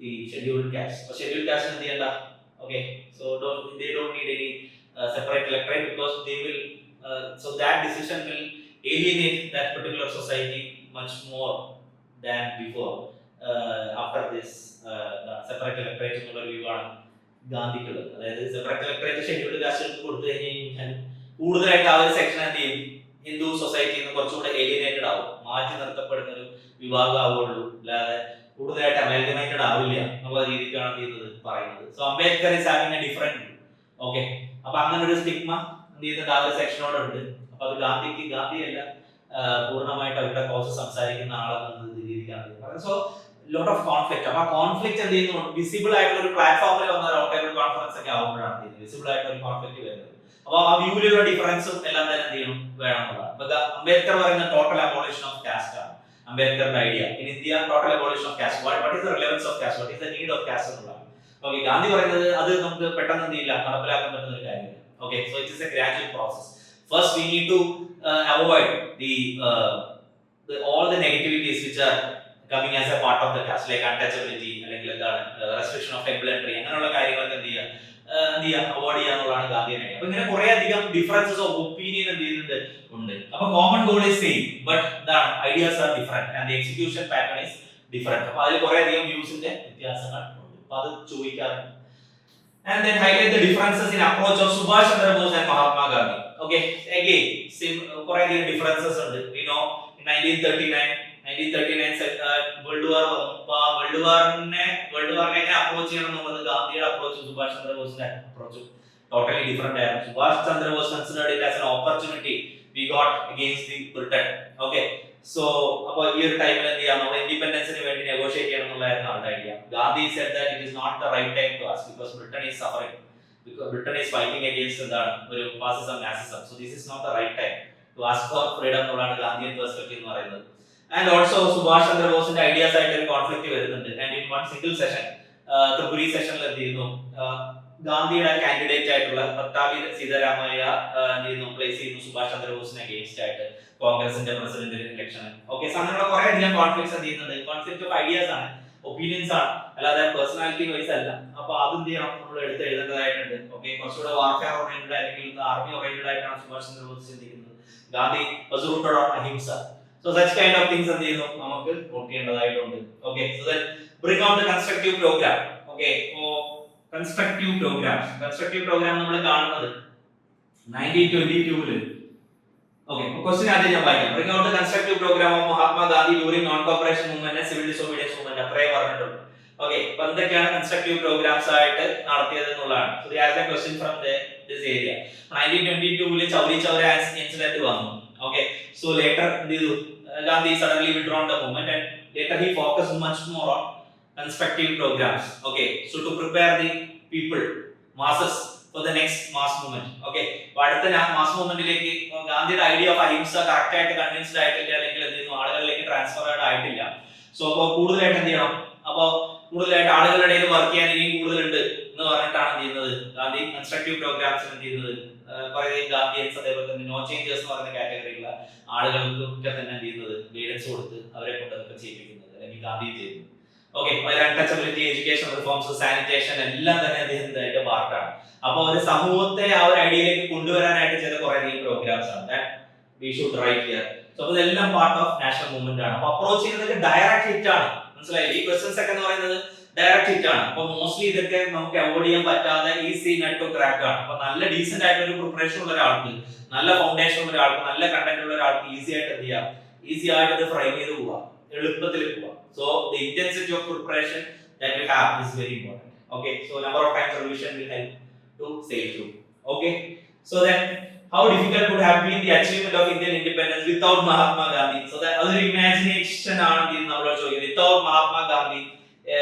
the scheduled caste. So scheduled caste in the end, okay, so they don't need any separate electorate because they will so that decision will alienate that particular society much more than before. After this separate electorate എന്നുള്ള ഒരു വ്യൂ ആണ് ഗാന്ധിക്കുള്ളത്. അതായത് സെപ്പറേറ്റ് ഇലക്ടറേറ്റ് ഷെഡ്യൂൾഡ് കാസ്റ്റുകൾക്ക് കൊടുത്തു കഴിഞ്ഞാൽ കൂടുതലായിട്ട് ആ ഒരു സെക്ഷൻ എന്ത് ചെയ്യും, ഹിന്ദു സൊസൈറ്റിയിൽ നിന്ന് കുറച്ചുകൂടെ ഏലിയനേറ്റഡ് ആവും, മാറ്റി നിർത്തപ്പെടുന്ന ഒരു വിഭാഗം ആവുള്ളൂ, അല്ലാതെ കൂടുതലായിട്ട് അമേൽഗമേറ്റഡ് ആവില്ല എന്നുള്ള രീതിക്കാണ് എന്ത് ചെയ്യുന്നത് പറയുന്നത്. So Ambedkar is having A different view. Okay, അപ്പൊ അങ്ങനെ ഒരു സ്റ്റിഗ്മ എന്ത് ചെയ്യുന്നുണ്ട് ആ ഒരു സെക്ഷനോട് ഉണ്ട്. അപ്പൊ അത് ഗാന്ധിയല്ല പൂർണ്ണമായിട്ട് അവരുടെ കോസ് സംസാരിക്കുന്ന ആളെന്ന രീതിക്കാണ് പറയുന്നത്. So lot of conflict. അപ്പൊ ആ കോൺഫ്ലിക്റ്റ് എന്ത് ചെയ്യുന്നു, വിസിബിൾ ആയിട്ടുള്ള ഒരു പ്ലാറ്റ്ഫോമിൽ വന്ന റൗണ്ട് ടേബിൾ കോൺഫറൻസ് ഒക്കെ ആവുമ്പോഴാണ് വിസിബിൾ ആയിട്ടുള്ള ഒരു കോൺഫ്ലിക്റ്റ് വരുന്നത്. അപ്പൊ ആ വ്യൂവിലുള്ള ഡിഫറൻസും എല്ലാം തന്നെ എന്ത് ചെയ്യണം വേണമെന്നുള്ളതാണ്. അപ്പൊ അംബേദ്കർ പറയുന്ന ടോട്ടൽ അബോളിഷൻ ഓഫ് കാസ്റ്റ് ആണ് അംബേദ്കറുടെ idea. In India total abolition of caste, what is the relevance of caste, what is the need of caste എന്നുള്ളതാണ്. ഓക്കെ, ഗാന്ധി പറയുന്നത് അത് നമുക്ക് പെട്ടെന്ന് എന്ത് ചെയ്യില്ല, നടപ്പിലാക്കാൻ പറ്റുന്ന ഒരു കാര്യമില്ല. Okay, so it is a gradual process. First we need to avoid all the negativities which are coming as a part of the caste, like untouchability അല്ലെങ്കിൽ എന്താണ് restriction of temple entry, അങ്ങനെയുള്ള കാര്യങ്ങളൊക്കെ എന്ത് ചെയ്യുക അവോയ്ഡ് ചെയ്യാന്നുള്ളതാണ് ഗാന്ധിയുടെ. അപ്പൊ ഇങ്ങനെ കുറെ അധികം ഡിഫറൻസസ് ഓഫ് ഒപ്പീനിയൻ എന്ത് ചെയ്യുന്നുണ്ട് ഉണ്ട്. അപ്പൊ common goal is same, but എന്താണ് ideas are different and the execution pattern is different. അപ്പൊ അതിൽ കുറെ അധികം വ്യൂസിന്റെ വ്യത്യാസങ്ങൾ ഉണ്ട്. അപ്പൊ അത് ചോദിക്കാറുണ്ട്. And then highlight the differences in approach of Subhash Chandra Bose and Mahatma Gandhi. Okay, again, കുറെ അധികം ഡിഫറൻസസ് ഉണ്ട്. We know in 1939 വേൾഡ് വാർ വന്നു. വേൾഡ് വാറിനെ അപ്രോച്ച് ചെയ്യണം എന്നുള്ളത് ഗാന്ധിയുടെ അപ്രോച്ചും സുഭാഷ് ചന്ദ്രബോസിന്റെ അപ്രോച്ചും ടോട്ടലി ഡിഫറെന്റ് ആയിരുന്നു. Subhash Chandrabose considered it as an opportunity we got against the Britain. Okay, so അപ്പോൾ ഈ ഒരു ടൈമിൽ എന്ത് ചെയ്യാം, നമ്മൾ ഇൻഡിപെൻഡൻസിന് വേണ്ടി നെഗോഷിയേറ്റ് ചെയ്യണം എന്നുള്ളതായിരുന്നു ആളുടെ idea. Gandhi said that it is not the right time to ask because Britain is suffering, because Britain is fighting against എന്താണ് ഒരു fascism, nazism, so this is not the right time to ask for freedom എന്നുള്ളതാണ് ഗാന്ധിയൻ പെർസ്പെക്റ്റീവ് എന്ന് പറയുന്നത്. ആൻഡ് ഓൾസോ സുഭാഷ് ചന്ദ്രബോസിന്റെ ഐഡിയാസ് ആയിട്ട് ഒരു കോൺഫ്ലിക്റ്റ് വരുന്നുണ്ട്. And in one single session, Tripuri സെഷനിൽ എന്ത് ചെയ്യുന്നു, ഗാന്ധിയുടെ കാൻഡിഡേറ്റ് ആയിട്ടുള്ള പട്ടാഭി സീതാരാമയ്യ എന്ത് ചെയ്യുന്നു, പ്ലേസ് ചെയ്യുന്നു സുഭാഷ് ചന്ദ്രബോസിനെ അഗേൻസ്റ്റ് ആയിട്ട് കോൺഗ്രസിന്റെ പ്രസിഡന്റ് ഇലക്ഷൻ. ഓക്കെ, സോ അങ്ങനെയുള്ള കുറെ അധികം കോൺഫ്ലിക്ട്സ് എന്ത് ചെയ്യുന്നുണ്ട്, കോൺഫ്ലിക്റ്റ് ഓഫ് ഐഡിയാസ് ആണ്, ഒപ്പീനിയൻസ് ആണ്, അല്ലാതെ പേഴ്സണാലിറ്റി വൈസ് അല്ല. അപ്പൊ അതെന്ത് ചെയ്യണം, നമ്മൾ എടുത്ത് എഴുതേണ്ടതായിട്ടുണ്ട്. ഓക്കെ, കുറച്ചുകൂടെ വാർഫെയർ ഓറിയന്റഡ് അല്ലെങ്കിൽ ആർമി ഓറിയന്റഡ് ആയിട്ടാണ് സുഭാഷ് ചന്ദ്രബോസ് ചിന്തിക്കുന്നത്. Gandhi was rooted on ahimsa. So such kind of things എന്ത് ചെയ്യുന്നു, നമുക്ക് നോട്ട് ചെയ്യേണ്ടതായിട്ടുണ്ട്. Okay, so then bring out the constructive program. Okay, constructive programme നമ്മൾ കാണുന്നത് 1922 ഓക്കെ, ക്വസ്റ്റ്യൻ ആദ്യം ഞാൻ വായിക്കാം. bring out the constructive program of Mahatma Gandhi during non cooperation movement and civil disobedience movement. അത്രേ പറഞ്ഞിട്ടുണ്ട്. ഓക്കെ, അപ്പൊ എന്തൊക്കെയാണ് കൺസ്ട്രക്റ്റീവ് പ്രോഗ്രാംസ് ആയിട്ട് നടത്തിയത് എന്നുള്ളതാണ്. so they asked a question from this area. 1922 Chauri Chaura incident വന്നു. Okay, so later Gandhi suddenly withdrawn the movement and later he focused much more on constructive programs. Okay, so to prepare the people, masses for the next mass movement. Okay, അടുത്ത mass movementലേക്ക് ഗാന്ധിയുടെ ഐഡിയ ഓഫ് അഹിംസ കറക്റ്റ് ആയിട്ട് കൺവിൻസ്ഡ് ആയിട്ടില്ല, അല്ലെങ്കിൽ എന്ത് ചെയ്യുന്നു, ആളുകളിലേക്ക് ട്രാൻസ്ഫർ ആയിട്ടില്ല. സോ അപ്പോൾ കൂടുതലായിട്ട് എന്ത് ചെയ്യണം, അപ്പോൾ കൂടുതലായിട്ട് ആളുകളുടെ ഇടയിൽ വർക്ക് ചെയ്യാൻ ഇനിയും കൂടുതലുണ്ട് എന്ന് പറഞ്ഞിട്ടാണ് എന്ത് ചെയ്യുന്നത്, ഗാന്ധി കൺസ്ട്രക്റ്റീവ് പ്രോഗ്രാംസ് എന്ത് ചെയ്യുന്നത്, കുറെ ഗാന്ധിയൻസ് അതേപോലെ തന്നെ നോ ചേഞ്ചേഴ്സ് എന്ന് പറയുന്ന കാറ്റഗറിയിലുള്ള ആളുകൾക്കൊക്കെ തന്നെ എന്ത് ചെയ്യുന്നത്, ഗൈഡൻസ് കൊടുത്ത് അവരെ കൊണ്ട് അതൊക്കെ ചെയ്യിപ്പിക്കുന്നത്, അല്ലെങ്കിൽ ഗാന്ധി ചെയ്യുന്നത്. Okay, untouchability, education reforms, sanitation എല്ലാം തന്നെ അദ്ദേഹത്തിന്റെ അതിന്റെ പാർട്ടാണ്. അപ്പൊ ഒരു സമൂഹത്തെ ആ ഒരു ഐഡിയയിലേക്ക് കൊണ്ടുവരാനായിട്ട് ചെയ്ത കുറെ അധികം പ്രോഗ്രാംസ് ആണ് that we should write here. So അപ്പോൾ ഇതെല്ലാം പാർട്ട് ഓഫ് നാഷണൽ മൂവ്മെന്റ് ആണ്. അപ്പൊ അപ്രോച്ച് ചെയ്യുന്നത് ഡയറക്റ്റ് ഹിറ്റ് ആണ്, മനസ്സിലായി? ഈ ക്വസ്റ്റ്യൻസ് ഒക്കെ എന്ന് പറയുന്നത് ഡയറക്റ്റ് ഹിറ്റ് ആണ്. അപ്പൊ മോസ്റ്റ്ലി ഇതൊക്കെ നമുക്ക് അവോയ്ഡ് ചെയ്യാൻ പറ്റാതെ ഈസി നെറ്റ് ടു ക്രാക്ക് ആണ്. അപ്പൊ നല്ല ഡീസന്റ് ആയിട്ട് ഒരു പ്രിപ്പറേഷൻ ഉള്ള ഒരാൾക്ക്, നല്ല ഫൗണ്ടേഷൻ ഉള്ള ഒരാൾക്ക്, നല്ല കണ്ടന്റ് ഉള്ള ഒരാൾക്ക് ഈസി ആയിട്ട് എന്ത് ചെയ്യാം, ഈസി ആയിട്ട് അത് ഫ്രെയിം ചെയ്ത് പോവാം, എളുപ്പത്തിൽ പോവാം. So the intensity of preparation that we have is very important. Okay, so number of times revision will help to sail through. Okay, so then how difficult would have been the achievement of Indian independence without Mahatma Gandhi? So that other imagination ആണ് നമ്മൾ ചോദിക്കുന്നത്. Without Mahatma Gandhi,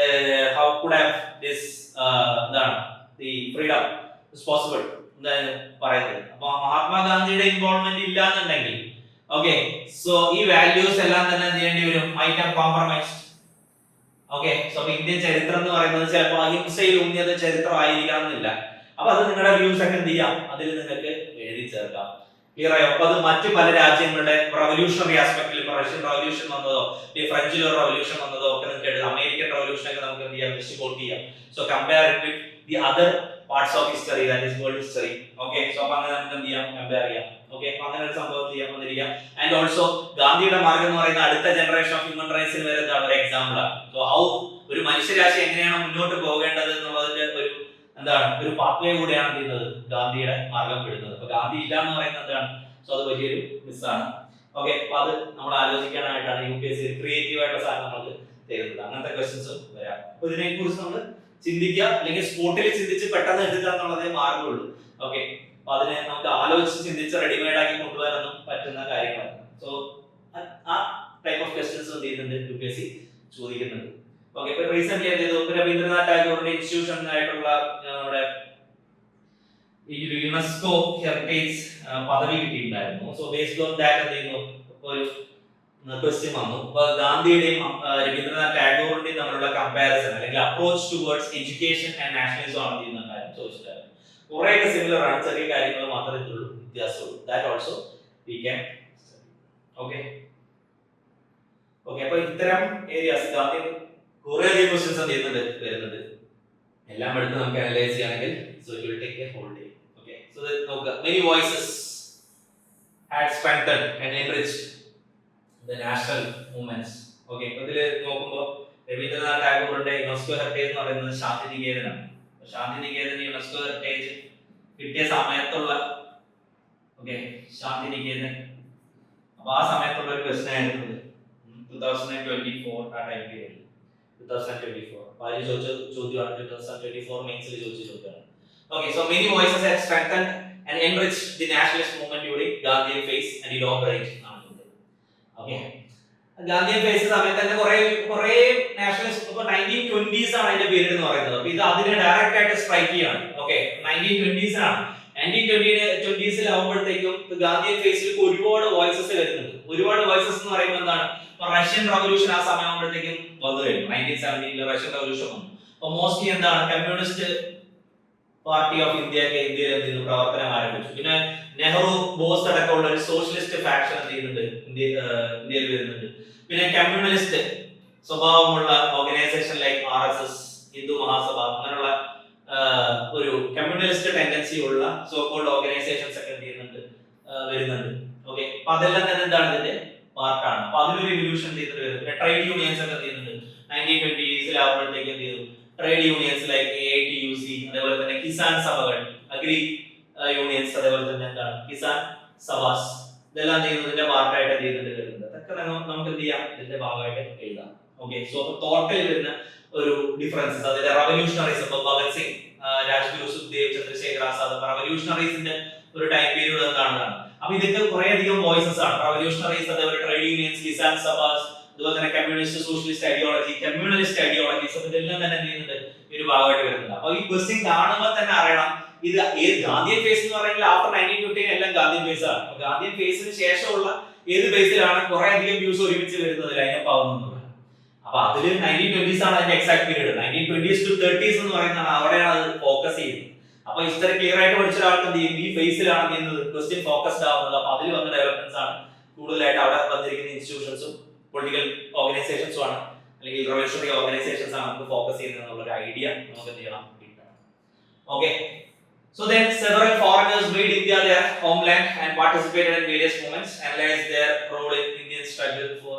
how could have this the freedom is possible എന്നാണ് പറയുന്നത്. അപ്പോൾ മഹാത്മാഗാന്ധിയുടെ ഇൻവോൾവ്മെന്റ് ഇല്ല എന്നുണ്ടെങ്കിൽ ഓക്കെ, സോ ഈ വാല്യൂസ് എല്ലാം തന്നെ ചെയ്യേണ്ടി വരും, might have compromised. Okay, so Indian ചരിത്രം എന്ന് പറയുന്നത് ചിലപ്പോൾ അഹിംസയിൽ ഊന്നിയത് ചരിത്രം ആയിരിക്കണം എന്നില്ല. അപ്പൊ അത് നിങ്ങളുടെ വ്യൂസ് ഒക്കെ എന്ത് ചെയ്യാം, അതിൽ നിങ്ങൾക്ക് എഴുതി ചേർക്കാം. ക്ലിയർ ആയോ? അപ്പൊ അത് മറ്റു പല രാജ്യങ്ങളുടെ റവല്യൂഷണറി ആസ്പെക്റ്റിൽ, ഇപ്പൊ റഷ്യൻ റവല്യൂഷൻ വന്നതോ ഫ്രഞ്ചിൽ ഒരു റവല്യൂഷൻ വന്നതോ ഒക്കെ നിങ്ങൾക്ക് എഴുതാം. അമേരിക്കൻ റവല്യൂഷൻ ഒക്കെ നമുക്ക് എന്ത് ചെയ്യാം, ജസ്റ്റ് കോട്ട് ചെയ്യാം. So compare it with the other parts of history, that is world history. Okay, so അപ്പൊ അങ്ങനെ നമുക്ക് എന്ത് ചെയ്യാം, കമ്പയർ ചെയ്യാം. ഓക്കെ, അപ്പൊ അങ്ങനെ ഒരു സംഭവം ചെയ്യാൻ വന്നിരിക്കാം. ആൻഡ് ഓൾസോ ഗാന്ധിയുടെ മാർഗം എന്ന് പറയുന്ന അടുത്ത ജനറേഷൻ ഓഫ് ഹ്യൂമൻ റൈറ്റ്സിന് വരെ എന്താണ് ഒരു എക്സാമ്പിൾ ആണ്. സോ ഹൗ ഒരു മനുഷ്യരാശി എങ്ങനെയാണ് മുന്നോട്ട് പോകേണ്ടത് എന്നുള്ളതിന്റെ ഒരു ഒരു പാത്വേ കൂടെയാണ് ചെയ്യുന്നത് ഗാന്ധിയുടെ മാർഗം വിടുന്നത്. അപ്പൊ ഗാന്ധി ഇല്ല എന്ന് പറയുന്നത് എന്താണ്, സോ അത് വലിയൊരു മിസ്സാണ്. ഓക്കെ, അപ്പൊ അത് നമ്മൾ ആലോചിക്കാനായിട്ടാണ് UPSC ക്രിയേറ്റീവ് ആയിട്ടുള്ള സാധനം നമുക്ക് തരുന്നത്. അങ്ങനത്തെ ക്വസ്റ്റ്യൻസ് വരാം. അപ്പൊ ഇതിനെ കുറിച്ച് നമ്മൾ ചിന്തിക്കുക, അല്ലെങ്കിൽ സ്പോട്ടിൽ ചിന്തിച്ച് പെട്ടെന്ന് എടുക്കുക എന്നുള്ളതേ മാർഗമുള്ളൂ. ഓക്കെ, അപ്പൊ അതിനെ നമുക്ക് ആലോചിച്ച് ചിന്തിച്ച് റെഡിമെയ്ഡ് ആക്കി കൊണ്ടുവരാനൊന്നും പറ്റുന്ന കാര്യങ്ങളല്ല. സോ ആ ടൈപ്പ് ഓഫ് ക്വസ്റ്റ്യൻസ് എന്ത് ചെയ്യുന്നുണ്ട്, UPSC ചോദിക്കുന്നുണ്ട്. ഓക്കെ, ഇപ്പൊ റീസെന്റ് എന്ത് ചെയ്തു, രവീന്ദ്രനാഥ് ടാഗോറിന്റെ ഇൻസ്റ്റിറ്റ്യൂഷൻ ആയിട്ടുള്ള നമ്മുടെ ഈ യുനെസ്കോ ഹെറിറ്റേജ് പദവി കിട്ടിയിട്ടുണ്ടായിരുന്നു. സോ ബേസ്ഡ് ഓൺ ദാറ്റ് എന്ത് ചെയ്യുന്നു, ഒരു ക്വസ്റ്റ്യൻ വന്നു. അപ്പൊ ഗാന്ധിയുടെയും രവീന്ദ്രനാഥ് ടാഗോറിന്റെയും തമ്മിലുള്ള കമ്പാരിസൺ അല്ലെങ്കിൽ approach towards education and nationalism ആണ് ചെയ്യുന്ന കാര്യം ചോദിച്ചിട്ടായിരുന്നു. കുറെയൊക്കെ സിമിലർ ആണ്, ചെറിയ കാര്യങ്ങൾ മാത്രമേ ഇതുള്ളൂ വ്യത്യാസമുള്ളൂ. That also we can study. Okay okay, അപ്പൊ ഇത്തരം ഏരിയാസ് ഗാന്ധി കുറേയധികം ക്വസ്റ്റ്യൻസ് എന്ത് ചെയ്യുന്നുണ്ട്, വരുന്നുണ്ട്. എല്ലാം എടുത്ത് നമുക്ക് അനലൈസ് ചെയ്യുകയാണെങ്കിൽ so it will take a whole day. Okay, so നോക്കുക, many voices had strengthened and enriched the national movements. Okay, ഇപ്പൊ ഇതിൽ നോക്കുമ്പോൾ രവീന്ദ്രനാഥ് ടാഗോറിന്റെ യുനെസ്കോ ഹെറിറ്റേജ് എന്ന് പറയുന്നത് ശാന്തിനികേതനാണ്. ശാന്തിനികേതൻ യുനെസ്കോ ഹെറിറ്റേജ് കിട്ടിയ സമയത്തുള്ള ഓക്കെ, ശാന്തിനികേതൻ. അപ്പൊ ആ സമയത്തുള്ള ഒരു ക്വസ്റ്റൻ ആയിരുന്നു 2024 ആ ടൈം പീരിയഡ്. 2024 അപ്പൊ അതിൽ ചോദിച്ച ചോദ്യമാണ് 2024 മെയിൻസിൽ ചോദിച്ച ചോദ്യമാണ്. Okay, so many voices have strengthened and enriched the nationalist movement during Gandhian phase and elaborate ആണ്. ഓക്കെ, ഗാന്ധിയൻ ഫേസ് സമയത്ത് തന്നെ കുറെ നാഷണലിസ്റ്റ്, ഇപ്പൊ 1920s ആണ് അതിന്റെ പീരീഡ് എന്ന് പറയുന്നത്. അപ്പൊ ഇത് അതിനെ ഡയറക്റ്റ് ആയിട്ട് സ്ട്രൈക്ക് ചെയ്യാണ്. ഓക്കെ, 1920s ആണ്. 1920s ആവുമ്പോഴത്തേക്കും ഗാന്ധിയൻ ഫേസിൽ ഒരുപാട് വോയിസസ് വരുന്നുണ്ട്. ഒരുപാട് വോയിസസ് എന്ന് പറയുമ്പോൾ എന്താണ്, റഷ്യൻ റവല്യൂഷൻ ആ സമയം ആവുമ്പോഴത്തേക്കും വന്നു കഴിഞ്ഞു. 1917 റഷ്യൻ റവല്യൂഷൻ വന്നു. അപ്പൊ മോസ്റ്റ്ലി എന്താണ്, കമ്മ്യൂണിസ്റ്റ് പാർട്ടി ഓഫ് ഇന്ത്യയിൽ എന്ത് ചെയ്തു, പ്രവർത്തനം ആരംഭിച്ചു. പിന്നെ നെഹ്റു ബോസ് അടക്കമുള്ള ഒരു സോഷ്യലിസ്റ്റ് ഫാക്ഷൻ എന്ത് ചെയ്യുന്നുണ്ട്, ഇന്ത്യയിൽ വരുന്നുണ്ട്. പിന്നെ കമ്മ്യൂണലിസ്റ്റ് സ്വഭാവമുള്ള organisation like RSS, Hindu Mahasabha, അങ്ങനെയുള്ള ഒരു കമ്മ്യൂണലിസ്റ്റ് ടെൻഡൻസി ഉള്ള സോ കോൾഡ് ഓർഗനൈസേഷൻസ് ഒക്കെ എന്ത് ചെയ്യുന്നുണ്ട്, വരുന്നുണ്ട്. ഓക്കെ, അപ്പൊ അതെല്ലാം തന്നെ എന്താണ്, ഇതിന്റെ പാർട്ടാണ്. അപ്പൊ അതിനൊരു റിവല്യൂഷൻ ചെയ്തിട്ട് വരുന്നത്. ട്രേഡ് യൂണിയൻസ് ഒക്കെ എന്ത് ചെയ്യുന്നുണ്ട്, 1920s ആവുമ്പോഴത്തേക്ക് എന്ത് ചെയ്തു, ട്രേഡ് യൂണിയൻസ് ലൈക്ക് AITUC, അതേപോലെ തന്നെ കിസാൻ സഭകൾ, അഗ്രി യൂണിയൻസ്, അതേപോലെ തന്നെ എന്താണ് കിസാൻ സഭാസ്, ഇതെല്ലാം ചെയ്യുന്നതിന്റെ പാർട്ടായിട്ട് എന്ത് ചെയ്യുന്നുണ്ട് വരുന്നത്. അതൊക്കെ നമുക്ക് എന്ത് ചെയ്യാം, ഇതിന്റെ ഭാഗമായിട്ട് എഴുതാം. ഓക്കെ, സോ ടോട്ടൽ വരുന്ന ഒരു ഡിഫറൻസസ്, അതിന്റെ റവല്യൂഷണറീസ്, ഇപ്പൊ ഭഗത് സിംഗ്, രാജ്ഗുരു, സുഖ്ദേവ്, ചന്ദ്രശേഖർ ആസാദ്, റവല്യൂഷണറീസിന്റെ ഒരു ടൈം പീരീഡ് എന്താണെന്നാണ്. അപ്പൊ ഇതൊക്കെ കുറെ അധികം വോയിസസ് ആണ്. റവല്യൂഷണറീസ്, അതേപോലെ ട്രേഡ് യൂണിയൻസ്, കിസാൻ സഭാസ്, അതുപോലെ തന്നെ communist, socialist ideology, communalist ideologies, ഇതെല്ലാം തന്നെ എന്ത് ചെയ്യുന്നുണ്ട്, ഈ ഒരു ഭാഗമായിട്ട് വരുന്നുണ്ട്. അപ്പൊ ഈ ക്വസ്റ്റ്യൻ കാണുമ്പോൾ തന്നെ അറിയണം ഇത് ഏത് ഗാന്ധിയൻ ഫേസ് എന്ന് പറയുന്നത് ആഫ്റ്റർ 1915 എല്ലാം ഗാന്ധിയൻ ഫേസ് ആണ്. അപ്പൊ ഗാന്ധിയൻ ഫേസിന് ശേഷമുള്ള ഏത് ബേസിലാണ് കുറെ അധികം വ്യൂസ് ഒരുമിച്ച് വരുന്നത്, ലൈനപ്പ് ആവുന്നത്. അപ്പൊ അതില് 1920s ആണ് അതിന്റെ exact period. 1920s to 30s എന്ന് പറയുന്നതാണ്, അവിടെയാണ് അത് ഫോക്കസ് ചെയ്യുന്നത്. അപ്പൊ ഇത്ര ക്ലിയർ ആയിട്ട് പഠിച്ച ഒരാൾക്ക് എന്ത് ചെയ്യും, ഈ ഫേസിലാണ് ചെയ്യുന്നത് ക്വസ്റ്റ്യൻ ഫോക്കസ്ഡ് ആവുന്നത്. അപ്പൊ അതിൽ വന്ന ഡെവലപ്മെന്റ്സ് ആണ് കൂടുതലായിട്ട് അവിടെ വന്നിരിക്കുന്ന ഇൻസ്റ്റിറ്റ്യൂഷൻസും പൊളിറ്റിക്കൽ ഓർഗനൈസേഷൻസും ആണ്, അല്ലെങ്കിൽ റവല്യൂഷണറി ഓർഗനൈസേഷൻസ് ആണ് നമുക്ക് ഫോക്കസ് ചെയ്യുന്നത് എന്നുള്ള ഒരു ഐഡിയ നമുക്ക് എന്ത് ചെയ്യണം, കിട്ടണം. Okay, so then several foreigners made India their homeland and participated in various movements, analyzed their role in Indian struggle for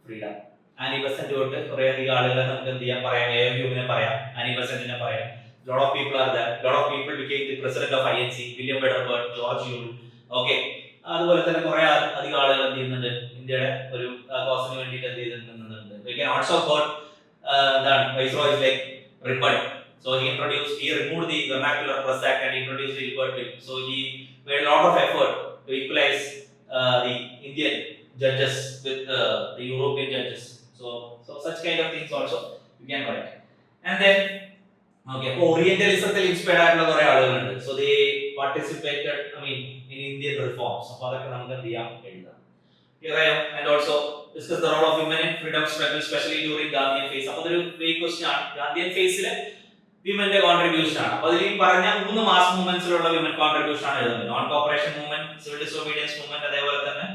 freedom. Annie Besant തൊട്ട് കുറെ അധികം ആളുകളെ നമുക്ക് എന്ത് ചെയ്യാം പറയാം, AFUവിനെ പറയാം, ആനി ബസന്റിനെ പറയാം. lot of people are there, lot of people became the president of INC, William Wedderburn, George Yule. Okay, അതുപോലെ തന്നെ കുറെ അധികം ആളുകൾ എന്ത് ചെയ്യുന്നുണ്ട്, ഇന്ത്യയുടെ ഒരു കോസിന് വേണ്ടിയിട്ട് എന്ത് ചെയ്തിട്ടുണ്ടെന്നുണ്ട്. We can also quote എന്താണ് viceroys like Ripon. So he removed the Vernacular Press Act and introduced the Ripert Bill. So he made a lot of effort to equalize the Indian judges with the European judges. So such kind of things also you can write. And then okay, Orientalism inspired ആയിട്ടുള്ള കുറെ ആളുകളുണ്ട്. So they participated, in Indian reforms. So അതൊക്കെ നമുക്ക് എന്ത് ചെയ്യാം, എഴുതാം. And also discuss the role of women in freedom struggle, especially during Gandhian phase. അപ്പോൾ ഒരു വെരി ക്വസ്റ്റ്യൻ ആണ്. ഗാന്ധിയൻ ഫേസിലെ വിമന്റെ കോൺട്രിബ്യൂഷൻ ആണ്. അപ്പോൾ ഇതിൽ പറഞ്ഞ 3 മാസ് മൂവ്മെന്റ്സിലുള്ള വിമൻ കോൺട്രിബ്യൂഷൻ ആണ് എഴുതുന്നത്. Non corporation movement, civil disobedience movement, അതേപോലെ തന്നെ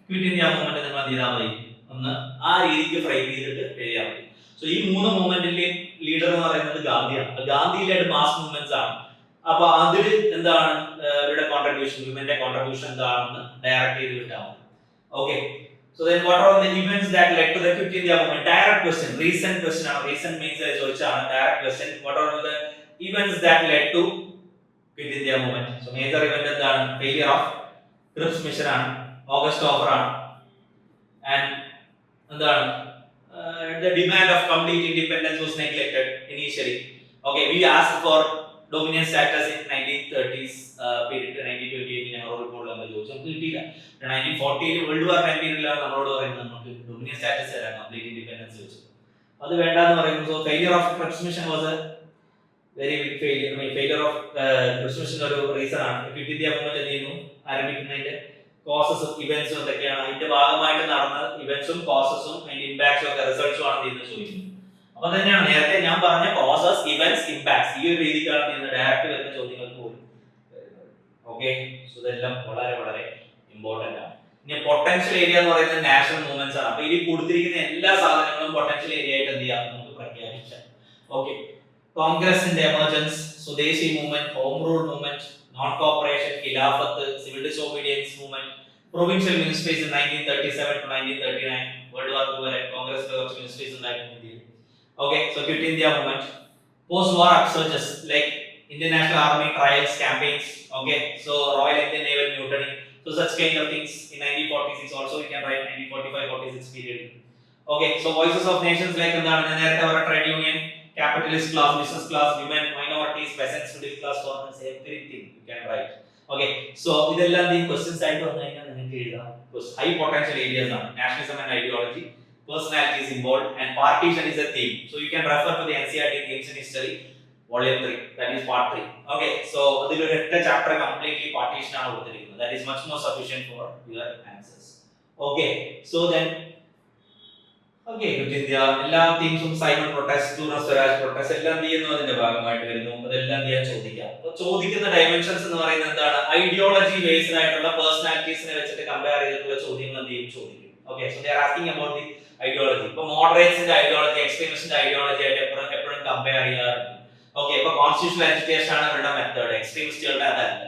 ക്വിറ്റ് ഇന്ത്യ മൂവ്മെന്റ്. നിങ്ങൾ എന്ത് ചെയ്താൽ മതി, ഒന്ന് ആ രീതിക്ക് ഫ്രെയിം ചെയ്തിട്ട് എഴുതിയാൽ മതി. സോ ഈ 3 മൂവ്മെന്റിന്റെയും ലീഡർ എന്ന് പറയുന്നത് ഗാന്ധിയാണ്. ഗാന്ധിയിലെ മാസ് മൂവ്മെന്റ്സ് ആണ്. അപ്പൊ അതിൽ എന്താണ് ഇവരുടെ കോൺട്രിബ്യൂഷൻ, വിമന്റെ കോൺട്രിബ്യൂഷൻ എന്താണെന്ന് ഡയറക്റ്റ് ചെയ്ത് വിട്ടാൽ മതി. Okay, so then what are the events that led to the Quit India movement? Direct question, recent question ആണ്. Recent means ചോദിച്ചാണ് direct question. What are the events that led to Quit India movement? So major event എന്താണ്, failure of Cripps mission ആണ്, ഓഗസ്റ്റ് ഓഫർ ആണ്, and എന്താണ് the demand of complete independence was neglected initially. Okay, we asked for dominion status in 1930s period. 1928 Nehru report നമ്മൾ ചോദിച്ചു, നമുക്ക് കിട്ടിയില്ല. 1940 വേൾഡ് വാർ 19ലാണ് നമ്മളോട് പറയുന്നത് നമുക്ക് ഡൊമിനിയൻ സ്റ്റാറ്റസ് തരാം, കംപ്ലീറ്റ് ഇൻഡിപെൻഡൻസ് വെച്ചു. അത് വേണ്ടാന്ന് പറയുമ്പോൾ so failure of Cripps mission was a very big failure. Failure of Cripps mission ഒരു റീസൺ ആണ്. ക്വിറ്റ് ഇന്ത്യ മൂവ്മെന്റ് എന്ത് ചെയ്യുന്നു, ആരംഭിക്കുന്നതിന്റെ കോസസും ഇവന്റ്സും എന്തൊക്കെയാണ്, അതിന്റെ ഭാഗമായിട്ട് നടന്ന ഇവന്റ്സും കോസസും അതിന്റെ ഇമ്പാക്ട്സും ഒക്കെ റിസൾട്ട്സും ആണ് ചെയ്യുന്നത് ചോദിക്കുന്നത്. അപ്പൊ തന്നെയാണ് നേരത്തെ ഞാൻ പറഞ്ഞ കോസസ്, ഇവന്റ്സ്, ഇമ്പാക്ട്സ്, ഈ ഒരു രീതിക്കാണ് ചെയ്യുന്നത് ഡയറക്റ്റ് വരുന്ന ചോദ്യങ്ങൾക്ക് പോലും. ഓക്കെ, സോ ഇതെല്ലാം വളരെ വളരെ ഇമ്പോർട്ടന്റ് ആണ്. ഇനി പൊട്ടൻഷ്യൽ ഏരിയ എന്ന് പറയുന്നത് നാഷണൽ മൂവ്മെന്റ്സ് ആണ്. അപ്പൊ ഇതിൽ കൊടുത്തിരിക്കുന്ന എല്ലാ സാധനങ്ങളും പൊട്ടൻഷ്യൽ ഏരിയ ആയിട്ട് എന്ത് ചെയ്യാം, നമുക്ക് പ്രഖ്യാപിക്കാം. ഓക്കെ, കോൺഗ്രസിന്റെ emergence, Swadeshi movement, home rule movement, non cooperation, Khilafat, civil disobedience movement, provincial ministries in 1937 to 1939, world war 2 വരെ കോൺഗ്രസിന്റെ കുറച്ച് മിനിസ്ട്രീസ് ഉണ്ടായിരുന്നു ഇന്ത്യയിൽ. Okay, so quit India movement, post war upsurges like Indian National Army trials, campaigns, okay, so Royal Indian Naval Mutiny, so such kind of things in 1946 also we can write 1945-46 period. Okay, so voices of nations like trade union, capitalist class, business class, women, minorities, peasants, middle class, foreigners, everything you can write. Okay, so ഇതെല്ലാം ഈ ക്വസ്റ്റ്യൻസ് ആയിട്ട് വന്നു കഴിഞ്ഞാൽ നിങ്ങൾക്ക് എഴുതാം. ഹൈ പൊട്ടൻഷ്യൽ ഏരിയാസ് ആണ്. Nationalism and ideology, personality is involved, and partition is a theme. So you can refer to the NCERT Themes in History, Volume 3, that is Part 3. Okay, so the chapter completely partition ആണ് കൊടുത്തിരിക്കുന്നത്. That is much more sufficient for your answers. Okay, so then okay, Quit India, എല്ലാ തീംസും സൈമൺ പ്രൊട്ടസ്റ്റ്, ടൂർണ സ്വരാജ് പ്രൊട്ടസ്റ്റ് എല്ലാം ചെയ്യുന്നതിന്റെ ഭാഗമായിട്ട് വരുന്നു. അതെല്ലാം ഞാൻ ചോദിക്കാം. അപ്പോൾ ചോദിക്കുന്ന ഡൈമെൻഷൻസ് എന്ന് പറയുന്നത് എന്താണ്? ഐഡിയോളജി ബേസ്ഡ് ആയിട്ടുള്ള പേഴ്സണാലിറ്റീസിനെ വെച്ചിട്ട് കമ്പയർ ചെയ്തിട്ടുള്ള ചോദ്യങ്ങൾ എന്ത് ചെയ്യും ചോദിക്കും. Okay, so they are asking about the ideology. ഇപ്പോൾ മോഡറേറ്റ്സിന്റെ ഐഡിയോളജി, എക്സ്ട്രീമിസ്റ്റിന്റെ ഐഡിയോളജി ആയിട്ട് എപ്പോഴും കമ്പയർ ചെയ്യാറുണ്ട്. ഓക്കെ, ഇപ്പൊ കോൺസ്റ്റിറ്റ്യൂഷണൽ എഡ്യൂക്കേഷൻ ആണ് അവരുടെ മെത്തേഡ്, എക്സ്ട്രീമിസ്റ്റുകളുടെ അതല്ല.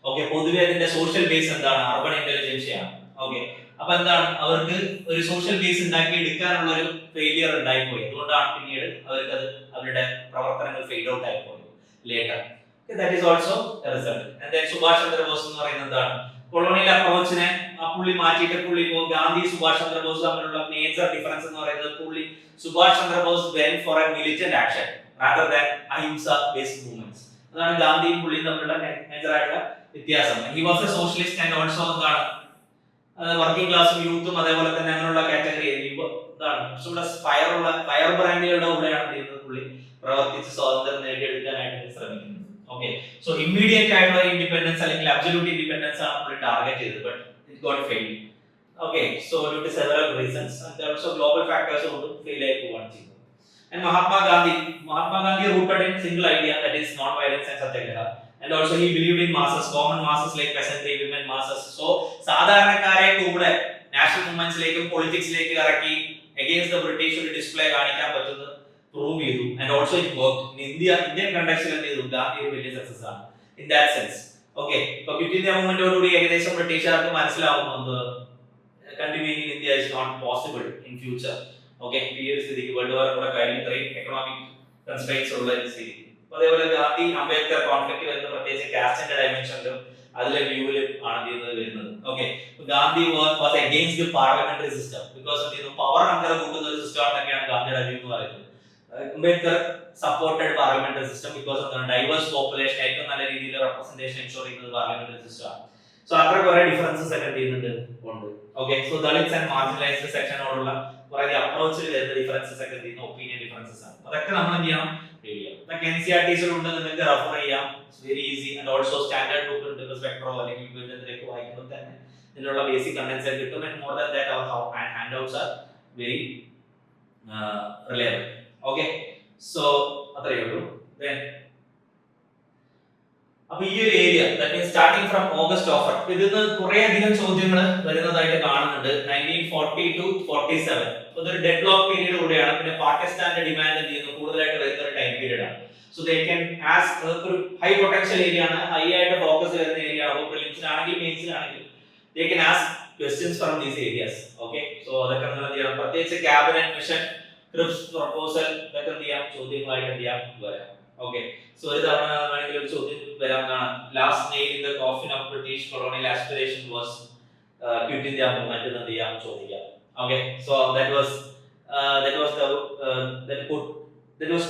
ഓക്കെ, പൊതുവെ അതിന്റെ സോഷ്യൽ ബേസ് എന്താണ്? അർബൻ ഇന്റലിജൻസിയാണ്. ഓക്കെ, അപ്പൊ എന്താണ് അവർക്ക് ഒരു സോഷ്യൽ ബേസ് ഉണ്ടാക്കി എടുക്കാനുള്ള ഒരു ഫെയിലിയർ ഉണ്ടായിപ്പോയി. അതുകൊണ്ടാണ് പിന്നീട് അവർക്ക് അത് അവരുടെ പ്രവർത്തനങ്ങൾ ഫെയ്ഡ് ഔട്ട് ആയി പോയത് later. That is also A result. And then Subhash Chandrabose എന്ന് പറയുന്നത് എന്താണ്? കൊളോണിയൽ അപ്രോച്ചിനെ പുള്ളി മാറ്റിയിട്ട് പുള്ളി ഗാന്ധി സുഭാഷ് ചന്ദ്രബോസ് തമ്മിലുള്ള മേജർ ഡിഫറൻസ് എന്ന് പറയുന്നത് പുള്ളി Subhash Chandrabose went four A militant action rather than ahimsa based movements. അതാണ് ഗാന്ധിയും പുള്ളിയും തമ്മിലുള്ള മേജർ ആയിട്ടുള്ള വ്യത്യാസം. He was A socialist and also എന്താണ് വർക്കിംഗ് ക്ലാസ്സും യൂത്തും അതേപോലെ തന്നെ അങ്ങനെയുള്ള കാറ്റഗറി എന്താണ് ഫയർ ബ്രാൻഡുകളുടെ കൂടെയാണ് ചെയ്യുന്നത് പുള്ളി പ്രവർത്തിച്ച് സ്വാതന്ത്ര്യം നേടിയെടുക്കാനായിട്ട് ശ്രമിക്കുന്നത്. ഓക്കെ, സോ ഇമ്മീഡിയറ്റ് ആയിട്ടുള്ള ഇൻഡിപെൻഡൻസ് അല്ലെങ്കിൽ അബ്സല്യൂട്ട് ഇൻഡിപെൻഡൻസ് ആണ് പുള്ളി ടാർഗറ്റ് ചെയ്തത്, but it got fail. Okay, so due to several reasons and also global factors കൊണ്ട് ഫെയിൽ ആയി പോവാണ് ചെയ്തത്. And Mahatma Gandhi rooted in single idea, that is non-violence and satyagraha, and also he believed in masses, common masses like peasantry, women masses. So സാധാരണക്കാരെ കൂടെ നാഷണൽ മൂവ്മെന്റ്സിലേക്കും പൊളിറ്റിക്സിലേക്ക് ഇറക്കി against the British ഒരു ഡിസ്പ്ലേ കാണിക്കാൻ പറ്റുന്നത് പ്രൂവ് ചെയ്തു. And also it worked in Indian കണ്ടക്സ്റ്റിൽ എന്ത് ചെയ്തു? ഗാന്ധി ഒരു വലിയ സക്സസ് ആണ് ഇൻ ദാറ്റ് സെൻസ്. ഓക്കെ, ഇപ്പൊ ക്വിറ്റ് ഇന്ത്യ മൂവ്മെന്റോടുകൂടി ഏകദേശം ബ്രിട്ടീഷുകാർക്ക് മനസ്സിലാവുന്നത് continuing in India is not possible in future. Okay, ഈ ഒരു സ്ഥിതിക്ക് വേൾഡ് വാർ കൂടെ കഴിഞ്ഞ ഇത്രയും എക്കണോമിക് കൺസ്ട്രെയിൻസ് ഉള്ള ഒരു സ്ഥിതി. അതേപോലെ ഗാന്ധി അംബേദ്കർ കോൺഫ്ലിക്റ്റ് വരുന്ന പ്രത്യേകിച്ച് കാസ്റ്റിന്റെ ഡയമെൻഷനിലും അതിലെ വ്യൂവിലും ആണ് വരുന്നത്. Okay, Gandhi was against the parliamentary system because power അങ്ങനെ കൂട്ടുന്ന ഒരു സിസ്റ്റം ആണെന്നൊക്കെയാണ് ഗാന്ധിയുടെ വ്യൂ എന്ന് പറയുന്നത്. Ambedkar supported parliamentary system because എന്താണ് ഡൈവേഴ്സ് പോപ്പുലേഷൻ ഏറ്റവും നല്ല രീതിയിൽ റെപ്രസെന്റേഷൻ എൻഷുർ ചെയ്യുന്നത് പാർലമെന്ററി സിസ്റ്റം ആണ്. സോ അത്ര കുറെ ഡിഫറൻസസ് ഒക്കെ ചെയ്യുന്നുണ്ട് ഉണ്ട്. Okay, so Dalits and marginalised സെക്ഷനോടുള്ള കുറെ അപ്രോച്ചിൽ വരുന്ന ഡിഫറൻസസ് ഒക്കെ ചെയ്യുന്ന ഒപ്പീനിയൻ ഡിഫറൻസസ് ആണ്. അതൊക്കെ നമ്മൾ എന്ത് ചെയ്യണം? അതൊക്കെ NCERTസിലുണ്ട്, നിങ്ങൾക്ക് റെഫർ ചെയ്യാം. It's very easy. And also standard book ഉണ്ട്, സ്പെക്ട്രോ അല്ലെങ്കിൽ വിഭജനത്തിലേക്ക് വായിക്കുമ്പോൾ തന്നെ ഇതിലുള്ള ബേസിക് കണ്ടന്റ്സ് കിട്ടും. And more than that our handouts are very reliable. Okay, so അത്രയേ ഉള്ളൂ. ദെൻ അപ്പൊ ഈ ഒരു area that means starting from August ഓഫർ ഇതിന്ന് കുറെ അധികം ചോദ്യങ്ങൾ വരുന്നതായിട്ട് കാണുന്നുണ്ട്. 1940 to 47 ഇതൊരു ഡെഡ് ലോക്ക് പീരീഡ് കൂടെയാണ്. പിന്നെ പാകിസ്ഥാന്റെ ഡിമാൻഡ് എന്ത് ചെയ്യുന്നു കൂടുതലായിട്ട് വരുന്ന ഒരു ടൈം പീരീഡ് ആണ്. സോ ദേ ക്യാൻ ആസ്ക് ഒരു ഹൈ പൊട്ടൻഷ്യൽ ഏരിയ ആണ്, ഹൈ ആയിട്ട് ഫോക്കസ് വരുന്ന ഏരിയ ആണ്. അപ്പോൾ പ്രിലിംസിലാണെങ്കിൽ മെയിൻസിലാണെങ്കിൽ they can ask questions from these areas. Okay, so അതൊക്കെ നിങ്ങൾ എന്ത് ചെയ്യണം? പ്രത്യേകിച്ച് ക്യാബിനറ്റ് മിഷൻ, ക്രിപ്സ് പ്രപ്പോസൽ ഇതൊക്കെ എന്ത് ചെയ്യാം? ചോദ്യങ്ങളായിട്ട് എന്ത് ചെയ്യാം? വരാം. ഓക്കെ, സോ ഒരു തവണ വേണമെങ്കിൽ ഒരു ചോദ്യം വരാവുന്നതാണ്. Last nail in the coffin of British colonial aspiration was quit India movement എന്ന് ചെയ്യാം ചോദിക്കാം. Okay, so that was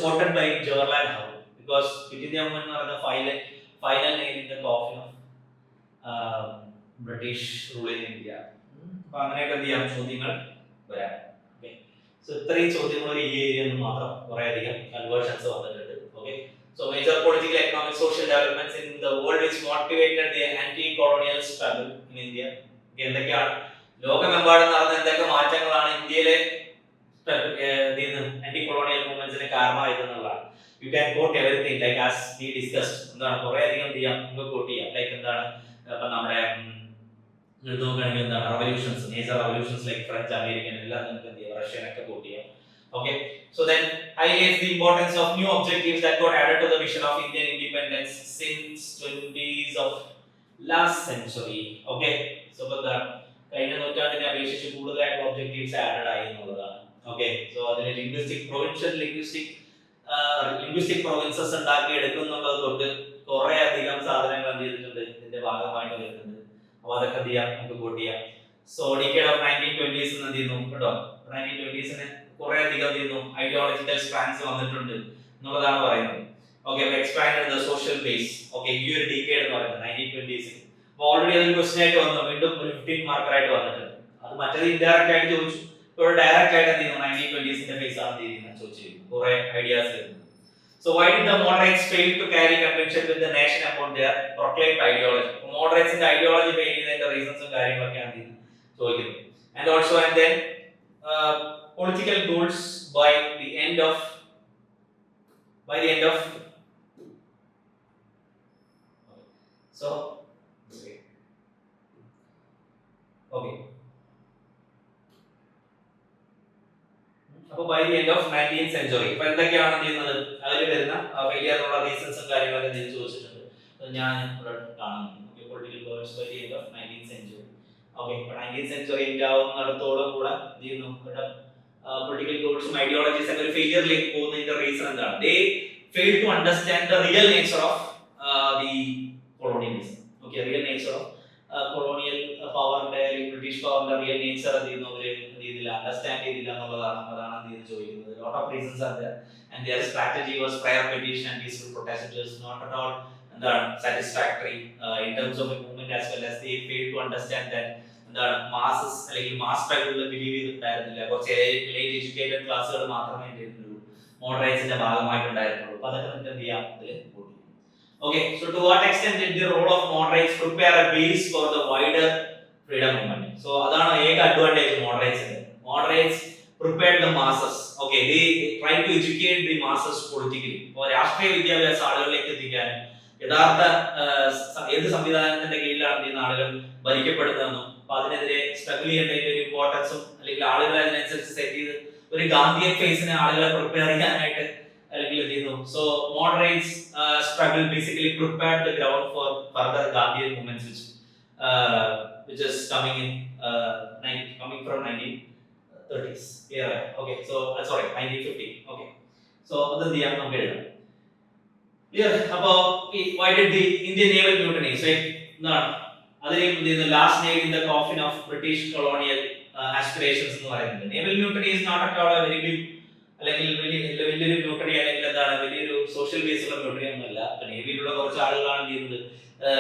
quoted by Jawaharlal Nehru because quit India movement എന്ന് പറയുന്ന final nail in the coffin of British rule in India. അപ്പൊ അങ്ങനെയൊക്കെ എന്ത് ചെയ്യാം? ചോദ്യങ്ങൾ വരാം. ഓക്കെ, സോ ഇത്രയും ചോദ്യങ്ങൾ ഒരു ഈ ഏരിയ മാത്രം കുറെ അധികം കൺവേർഷൻസ് വന്നിട്ടുണ്ട്. Okay, so major political, economic, social developments in the world which motivated the anti-colonial struggle in India. എന്തൊക്കെയാണ് ലോകമെമ്പാടും നടന്ന എന്തൊക്കെ മാറ്റങ്ങളാണ് ഇന്ത്യയിലെ ആന്റി കൊളോണിയൽ മൂവ്മെന്റ്സിന് കാരണമായതെന്നുള്ളതാണ്. You can quote everything like as we discussed. എന്താണ് കുറെ അധികം ചെയ്യാം, നമുക്ക് കോട്ട് ചെയ്യാം. ലൈക്ക് എന്താണ് ഇപ്പൊ നമ്മുടെ നോക്കുകയാണെങ്കിൽ എന്താണ് revolutions, major revolutions like French, American എല്ലാം നമുക്ക് എന്ത് ചെയ്യാം? റഷ്യൻ ഒക്കെ കോട്ട് ചെയ്യാം. Okay, so then highlights the importance of new objectives that got added to the mission of Indian independence since 20s of last century. Okay, so but കഴിഞ്ഞ നൂറ്റാണ്ടിനെ അപേക്ഷിച്ച് കൂടുതലായിട്ട് ഒബ്ജക്റ്റീവ്സ് ആഡഡ് ആയി എന്നുള്ളതാണ്. ഓക്കെ, സോ അതിന് linguistic, provincial linguistic linguistic provinces ഉണ്ടാക്കി എടുക്കുന്നുള്ളത് തൊട്ട് കുറെ അധികം സാധനങ്ങൾ എന്ത് ചെയ്തിട്ടുണ്ട് ഇതിന്റെ ഭാഗമായിട്ട് വരുന്നുണ്ട്. അപ്പൊ അതൊക്കെ എന്ത് ചെയ്യാം, നമുക്ക് കോട്ട് ചെയ്യാം. സോ ഡിക്കേഡ് ഓഫ് 1920s എന്ത് ചെയ്യുന്നു കേട്ടോ, 1920s കുറെ അധികം എന്ത് ചെയ്യുന്നു ഐഡിയോളജിക്കൽ സ്ട്രാൻഡ്സ് വന്നിട്ടുണ്ട് എന്നുള്ളതാണ് പറയുന്നത്. Okay, expand the social base. Okay, ഈ ഒരു ഡിക്കേഡ് എന്ന് പറയുന്നത് 1920s. അപ്പോൾ ഓൾറെഡി അതൊരു ക്വസ്റ്റൻ ആയിട്ട് വന്നു, വീണ്ടും ഒരു 15 മാർക്കർ ആയിട്ട് വന്നിട്ടുണ്ട്. അത് മറ്റേത് ഇൻഡയറക്റ്റ് ആയിട്ട് ചോദിച്ചു, ഇപ്പോൾ ഡയറക്റ്റ് ആയിട്ട് എന്ത് ചെയ്യുന്നു 1920s ഫേസ് ആണ് ചെയ്യുന്നത് ചോദിച്ചിരിക്കുന്നു, കുറെ ഐഡിയാസ് വരുന്നു. So why did the moderates fail to carry convention with the nation upon their proclaimed ideology? Moderates in the ideology fail ചെയ്തതിന്റെ റീസൺസും കാര്യങ്ങളൊക്കെയാണ് ചോദിക്കുന്നത്. And also and then political goals by the end of so okay. അപ്പോൾ by the end of 19th century ഇപ്പൊ എന്തൊക്കെയാണ് ചെയ്യുന്നത്, അതിൽ വരുന്ന ഫെയിലിയറിനുള്ള റീസൺസും കാര്യങ്ങളൊക്കെ എന്തെങ്കിലും ചോദിച്ചിട്ടുണ്ട്, ഞാൻ ഇവിടെ കാണുന്നു. Political goals by the end of 19th century. ഓക്കെ, ഇപ്പൊ 19th century ഉണ്ടാവുന്നിടത്തോളം കൂടെ എന്ത് ചെയ്യുന്നു, ഇവിടെ പൊളിറ്റിക്കൽ ഗോൾസും ഐഡിയോളജീസ് ഒക്കെ ഒരു ഫെയിലിയറിലേക്ക് പോകുന്നതിന്റെ റീസൺ എന്താണ്? They fail to understand the real nature of the colonialism. Okay, real nature of colonial പവറിന്റെ അല്ലെങ്കിൽ ബ്രിട്ടീഷ് പവറിന്റെ റിയൽ നേച്ചർ എന്ത് ചെയ്യുന്നു, അവര് എന്ത് ചെയ്തില്ല, അണ്ടർസ്റ്റാൻഡ് ചെയ്തില്ല എന്നുള്ളതാണ്. അതാണ് എന്ത് ചെയ്ത് ചോദിക്കുന്നത്. Lot of reasons are there and their strategy was prayer petition and peaceful protest, which was not at all എന്താണ് satisfactory in terms of a movement, as well as they failed to understand that എന്താണ് മാസസ് അല്ലെങ്കിൽ മാസ് സ്ട്രഗിളിൽ ബിലീവ് ചെയ്തിട്ടുണ്ടായിരുന്നില്ല. കുറച്ച് ലേറ്റ് എഡ്യൂക്കേറ്റഡ് ക്ലാസ്സുകൾ മാത്രമേ ഉണ്ടായിരുന്നുള്ളൂ, മോഡറേറ്റ്സിന്റെ ഭാഗമായിട്ടുണ്ടായിരുന്നുള്ളൂ. അപ്പൊ അതൊക്കെ നിങ്ങൾക്ക് എന്ത് ചെയ്യാം, ഇതിൽ കൂട്ടി. Okay, so to what extent did the role of moderates prepare a base for the wider freedom movement? So adana ek advantage moderates inde. Moderates prepared the masses. Okay, they tried to educate the masses politically. അപ്പോൾ രാഷ്ട്രീയ വിദ്യാഭ്യാസ ആളുകളിലേക്ക് എത്തിക്കാൻ, യഥാർത്ഥ ഏത് സംവിധാനത്തിന്റെ കീഴിലാണ് ഈ നാടുകൾ ഭരിക്കപ്പെടുന്നതെന്നും അപ്പൊ അതിനെതിരെ സ്ട്രഗിൾ ചെയ്യേണ്ടതിന്റെ ഒരു ഇമ്പോർട്ടൻസും അല്ലെങ്കിൽ ആളുകളെ അതിനനുസരിച്ച് സെറ്റ് ചെയ്ത് ഒരു ഗാന്ധിയൻ ഫേസിനെ ആളുകളെ പ്രിപ്പയർ ചെയ്യാനായിട്ട് അല്ലെങ്കിൽ ചെയ്യുന്നു. So moderates struggle basically prepared the ground for further Gandhian movements which is coming from 1930s era. Okay, so sorry, 1950. Okay, so adha diya namukku edutha clear. Appo why did the Indian naval mutiny, so adile the last nail in the coffin of British colonial aspirations ennu parayunnundu. Naval mutiny is not at all a very big അല്ലെങ്കിൽ വലിയൊരു മ്യൂട്ടണി അല്ലെങ്കിൽ എന്താണ് വലിയൊരു സോഷ്യൽ ബേസുള്ള മ്യൂട്ടണി ഒന്നുമല്ല. അപ്പൊ നേവിയിലുള്ള കുറച്ച് ആളുകളാണ് ചെയ്യുന്നത്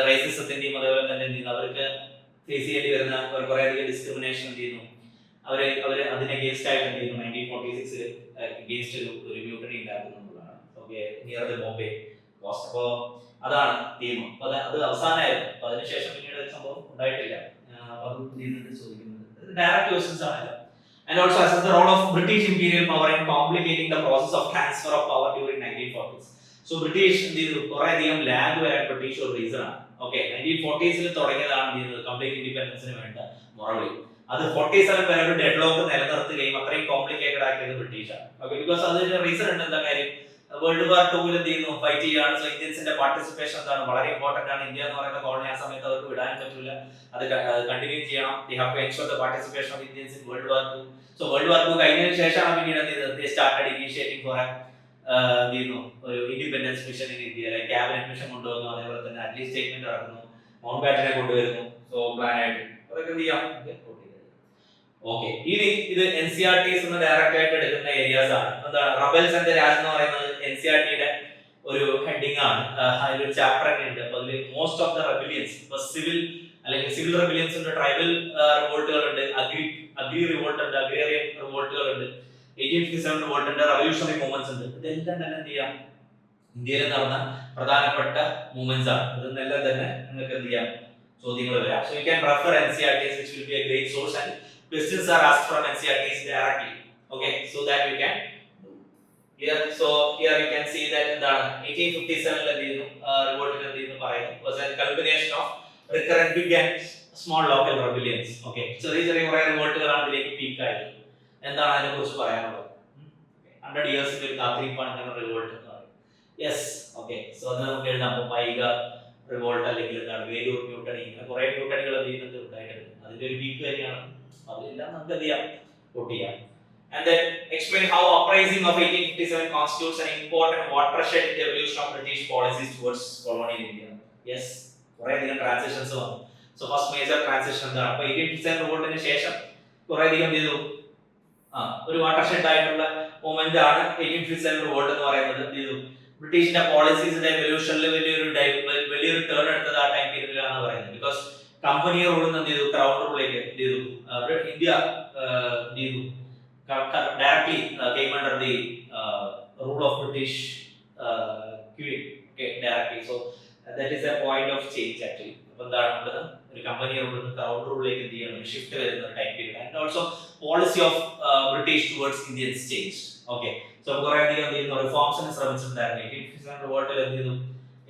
റേസിസത്തിന്റെയും അതേപോലെ തന്നെ എന്ത് ചെയ്യുന്നത്, അവർക്ക് ഫേസ് ചെയ്യേണ്ടി വരുന്ന കുറെ അധികം ഡിസ്ക്രിമിനേഷൻ ചെയ്യുന്നു. അവര് അതിന് അഗേൻസ്റ്റ് ആയിട്ട് എന്ത് ചെയ്യുന്നു 1946 അഗേൻസ്റ്റ് ഒരു മ്യൂട്ടണി ഉണ്ടാക്കുന്നുള്ളതാണ്. Okay, near the Bombay coast. അപ്പോ അതാണ് തീം. അപ്പൊ അത് അവസാനമായിരുന്നു. അപ്പൊ അതിനുശേഷം പിന്നീട് ഒരു സംഭവം ഉണ്ടായിട്ടില്ല. അപ്പൊ അത് ചോദിക്കുന്നത് ഡയറക്റ്റ് ക്വസ്റ്റ്യൻസ് ആണല്ലോ. And also assess the role of British imperial power in complicating the process of transfer of power during 1940s. So British കുറെ അധികം ലാഗ് വരാൻ ബ്രിട്ടീഷ് ഒരു റീസൺ ആണ്. ഓക്കെ, 1940s തുടങ്ങിയതാണ് കംപ്ലീറ്റ് ഇൻഡിപെൻഡൻസിന് വേണ്ട മൊറലി. അത് 47 വരെ ഒരു ഡെഡ് ലോക്ക് നിലനിർത്തുകയും അത്രയും കോംപ്ലിക്കേറ്റഡ് ആക്കിയത് ബ്രിട്ടീഷാണ്. ഓക്കെ, ബിക്കോസ് അതിന് റീസൺ ഉണ്ട്. എന്താ കാര്യം, വേൾഡ് വാർ 2 എന്ത് ചെയ്യുന്നു, ഫൈറ്റ് ചെയ്യാണ്. സോ ഇന്ത്യൻസിന്റെ പാർട്ടിസിപ്പേഷൻ എന്താണ്, വളരെ ഇമ്പോർട്ടന്റ് ആണ്. ഇന്ത്യ എന്ന് പറയുന്ന കോളനി ആ സമയത്ത് അവർക്ക് വിടാൻ പറ്റില്ല, അത് കണ്ടിന്യൂ ചെയ്യണം. They have to ensure the participation of Indians in World War II. So World War II കഴിഞ്ഞതിന് ശേഷമാണ് പിന്നീട് എന്ത് ചെയ്തത്, they started initiating for ഒരു independence mission in India, like cabinet mission കൊണ്ടുവന്നു. അതേപോലെ തന്നെ അറ്റ്ലീസ്റ്റ് സ്റ്റേറ്റ്മെന്റ് ഇറക്കുന്നു, മൗണ്ട് ബാറ്റനെ കൊണ്ടുവരുന്നു. സോ പ്ലാൻ ആയിട്ട് അതൊക്കെ എന്ത് ചെയ്യാം. ഓക്കെ, ഇനി ഇത് NCERTs എന്ന് ഡയറക്റ്റ് ആയിട്ട് എടുക്കുന്ന ഏരിയാസ് ആണ്. എന്താണ് റബൽസ് ആൻഡ് രാജ് എന്ന് പറയുന്നത് NCERTയുടെ ഒരു ഹെഡിങ് ആണ്. അതിലൊരു ചാപ്റ്റർ തന്നെ ഉണ്ട്. അപ്പൊ അതിൽ മോസ്റ്റ് ഓഫ് ദ റെബിലിയൻസ്, ഇപ്പൊ സിവിൽ അല്ലെങ്കിൽ സിവിൽ റെബിലിയൻസ് ഉണ്ട്, ട്രൈബൽ റിവോൾട്ടുകൾ ഉണ്ട്, അഗ്രി റിവോൾട്ട് ഉണ്ട്, അഗ്രേറിയൻ റിവോൾട്ടുകൾ ഉണ്ട്, 1857 റിവോൾട്ട് ഉണ്ട്, റവല്യൂഷണറി മൂവ്മെന്റ്സ് ഉണ്ട്. ഇതെല്ലാം തന്നെ എന്ത് ചെയ്യാം, ഇന്ത്യയിൽ നടന്ന പ്രധാനപ്പെട്ട മൂവ്മെന്റ്സ് ആണ്. ഇതെല്ലാം തന്നെ നിങ്ങൾക്ക് എന്ത് ചെയ്യാം, ചോദ്യങ്ങൾ വരാം. So you can refer NCERTs which will be a great source and questions are asked from NCERTs directly. Okay, so that you can here. So here you can see that in the 1857 revolt was a culmination of recurrent big and small local rebellions. Okay, so these are കുറെ റിവോൾട്ടുകളാണ് ഇതിലേക്ക് പീക്ക് ആയത്. എന്താണ് അതിനെ കുറിച്ച് പറയാനുള്ളത്? 100 years ൽ കാത്തിരിപ്പാണ് റിവോൾട്ട് എന്ന് പറയുന്നത്. യെസ്, ഓക്കെ, സോ അത് നമുക്ക് എഴുതാം. അപ്പോൾ പൈക റിവോൾട്ട് അല്ലെങ്കിൽ എന്താണ് വേലൂർ മ്യൂട്ടണി, ഇങ്ങനെ കുറെ മ്യൂട്ടണികൾ എന്ത് ചെയ്യുന്നത് ഉണ്ടായിട്ടുണ്ട്. അതിന്റെ ഒരു പീക്ക് തന്നെയാണ്. അതെല്ലാം നമുക്ക് എന്ത് ചെയ്യാം, കോട്ട് ചെയ്യാം. And then explain how uprising of 1857 constitutes an important watershed in the evolution of British policies towards colonial India. Yes, കുറെ അധികം ട്രാൻസിഷൻസ് വന്നു. സോ ഫസ്റ്റ് മേജർ ട്രാൻസിഷൻ എന്താണ്? അപ്പോൾ 1857 റിവോൾട്ടിന് ശേഷം കുറെ അധികം ചെയ്തു ഒരു വാട്ടർഷെഡ് ആയിട്ടുള്ള മൂവ്മെന്റ് ആണ് 1857 റിവോൾട്ട് എന്ന് പറയുന്നത്. എന്ത് ചെയ്തു? ബ്രിട്ടീഷിന്റെ പോളിസീസിന്റെ എവല്യൂഷനിൽ വലിയൊരു ടേൺ എടുത്തത് ആ ടൈം പീരീഡിലാണ് പറയുന്നത്. ബിക്കോസ് കമ്പനി റൂളിൽ നിന്ന് എന്ത് ചെയ്തു? ക്രൗൺ റൂളിലേക്ക് എന്ത് ചെയ്തു? ഇന്ത്യ എന്ത് ചെയ്തു? directly came under the rule of British Queen. Okay, directly. So that is a point of change actually. അപ്പോൾ എന്താണ് ഒരു കമ്പനി റൂളിൽ നിന്ന് ക്രൗൺ റൂളിലേക്ക് എന്ത് ചെയ്യണം? ഷിഫ്റ്റ് വരുന്ന time period. And also policy of British towards Indians change. Okay, so കുറെ അധികം എന്ത് ചെയ്യുന്നു? റിഫോംസിന് ശ്രമിച്ചിട്ടുണ്ടായിരുന്നു. 1857 റിവോൾട്ടിൽ എന്ത് ചെയ്യുന്നു?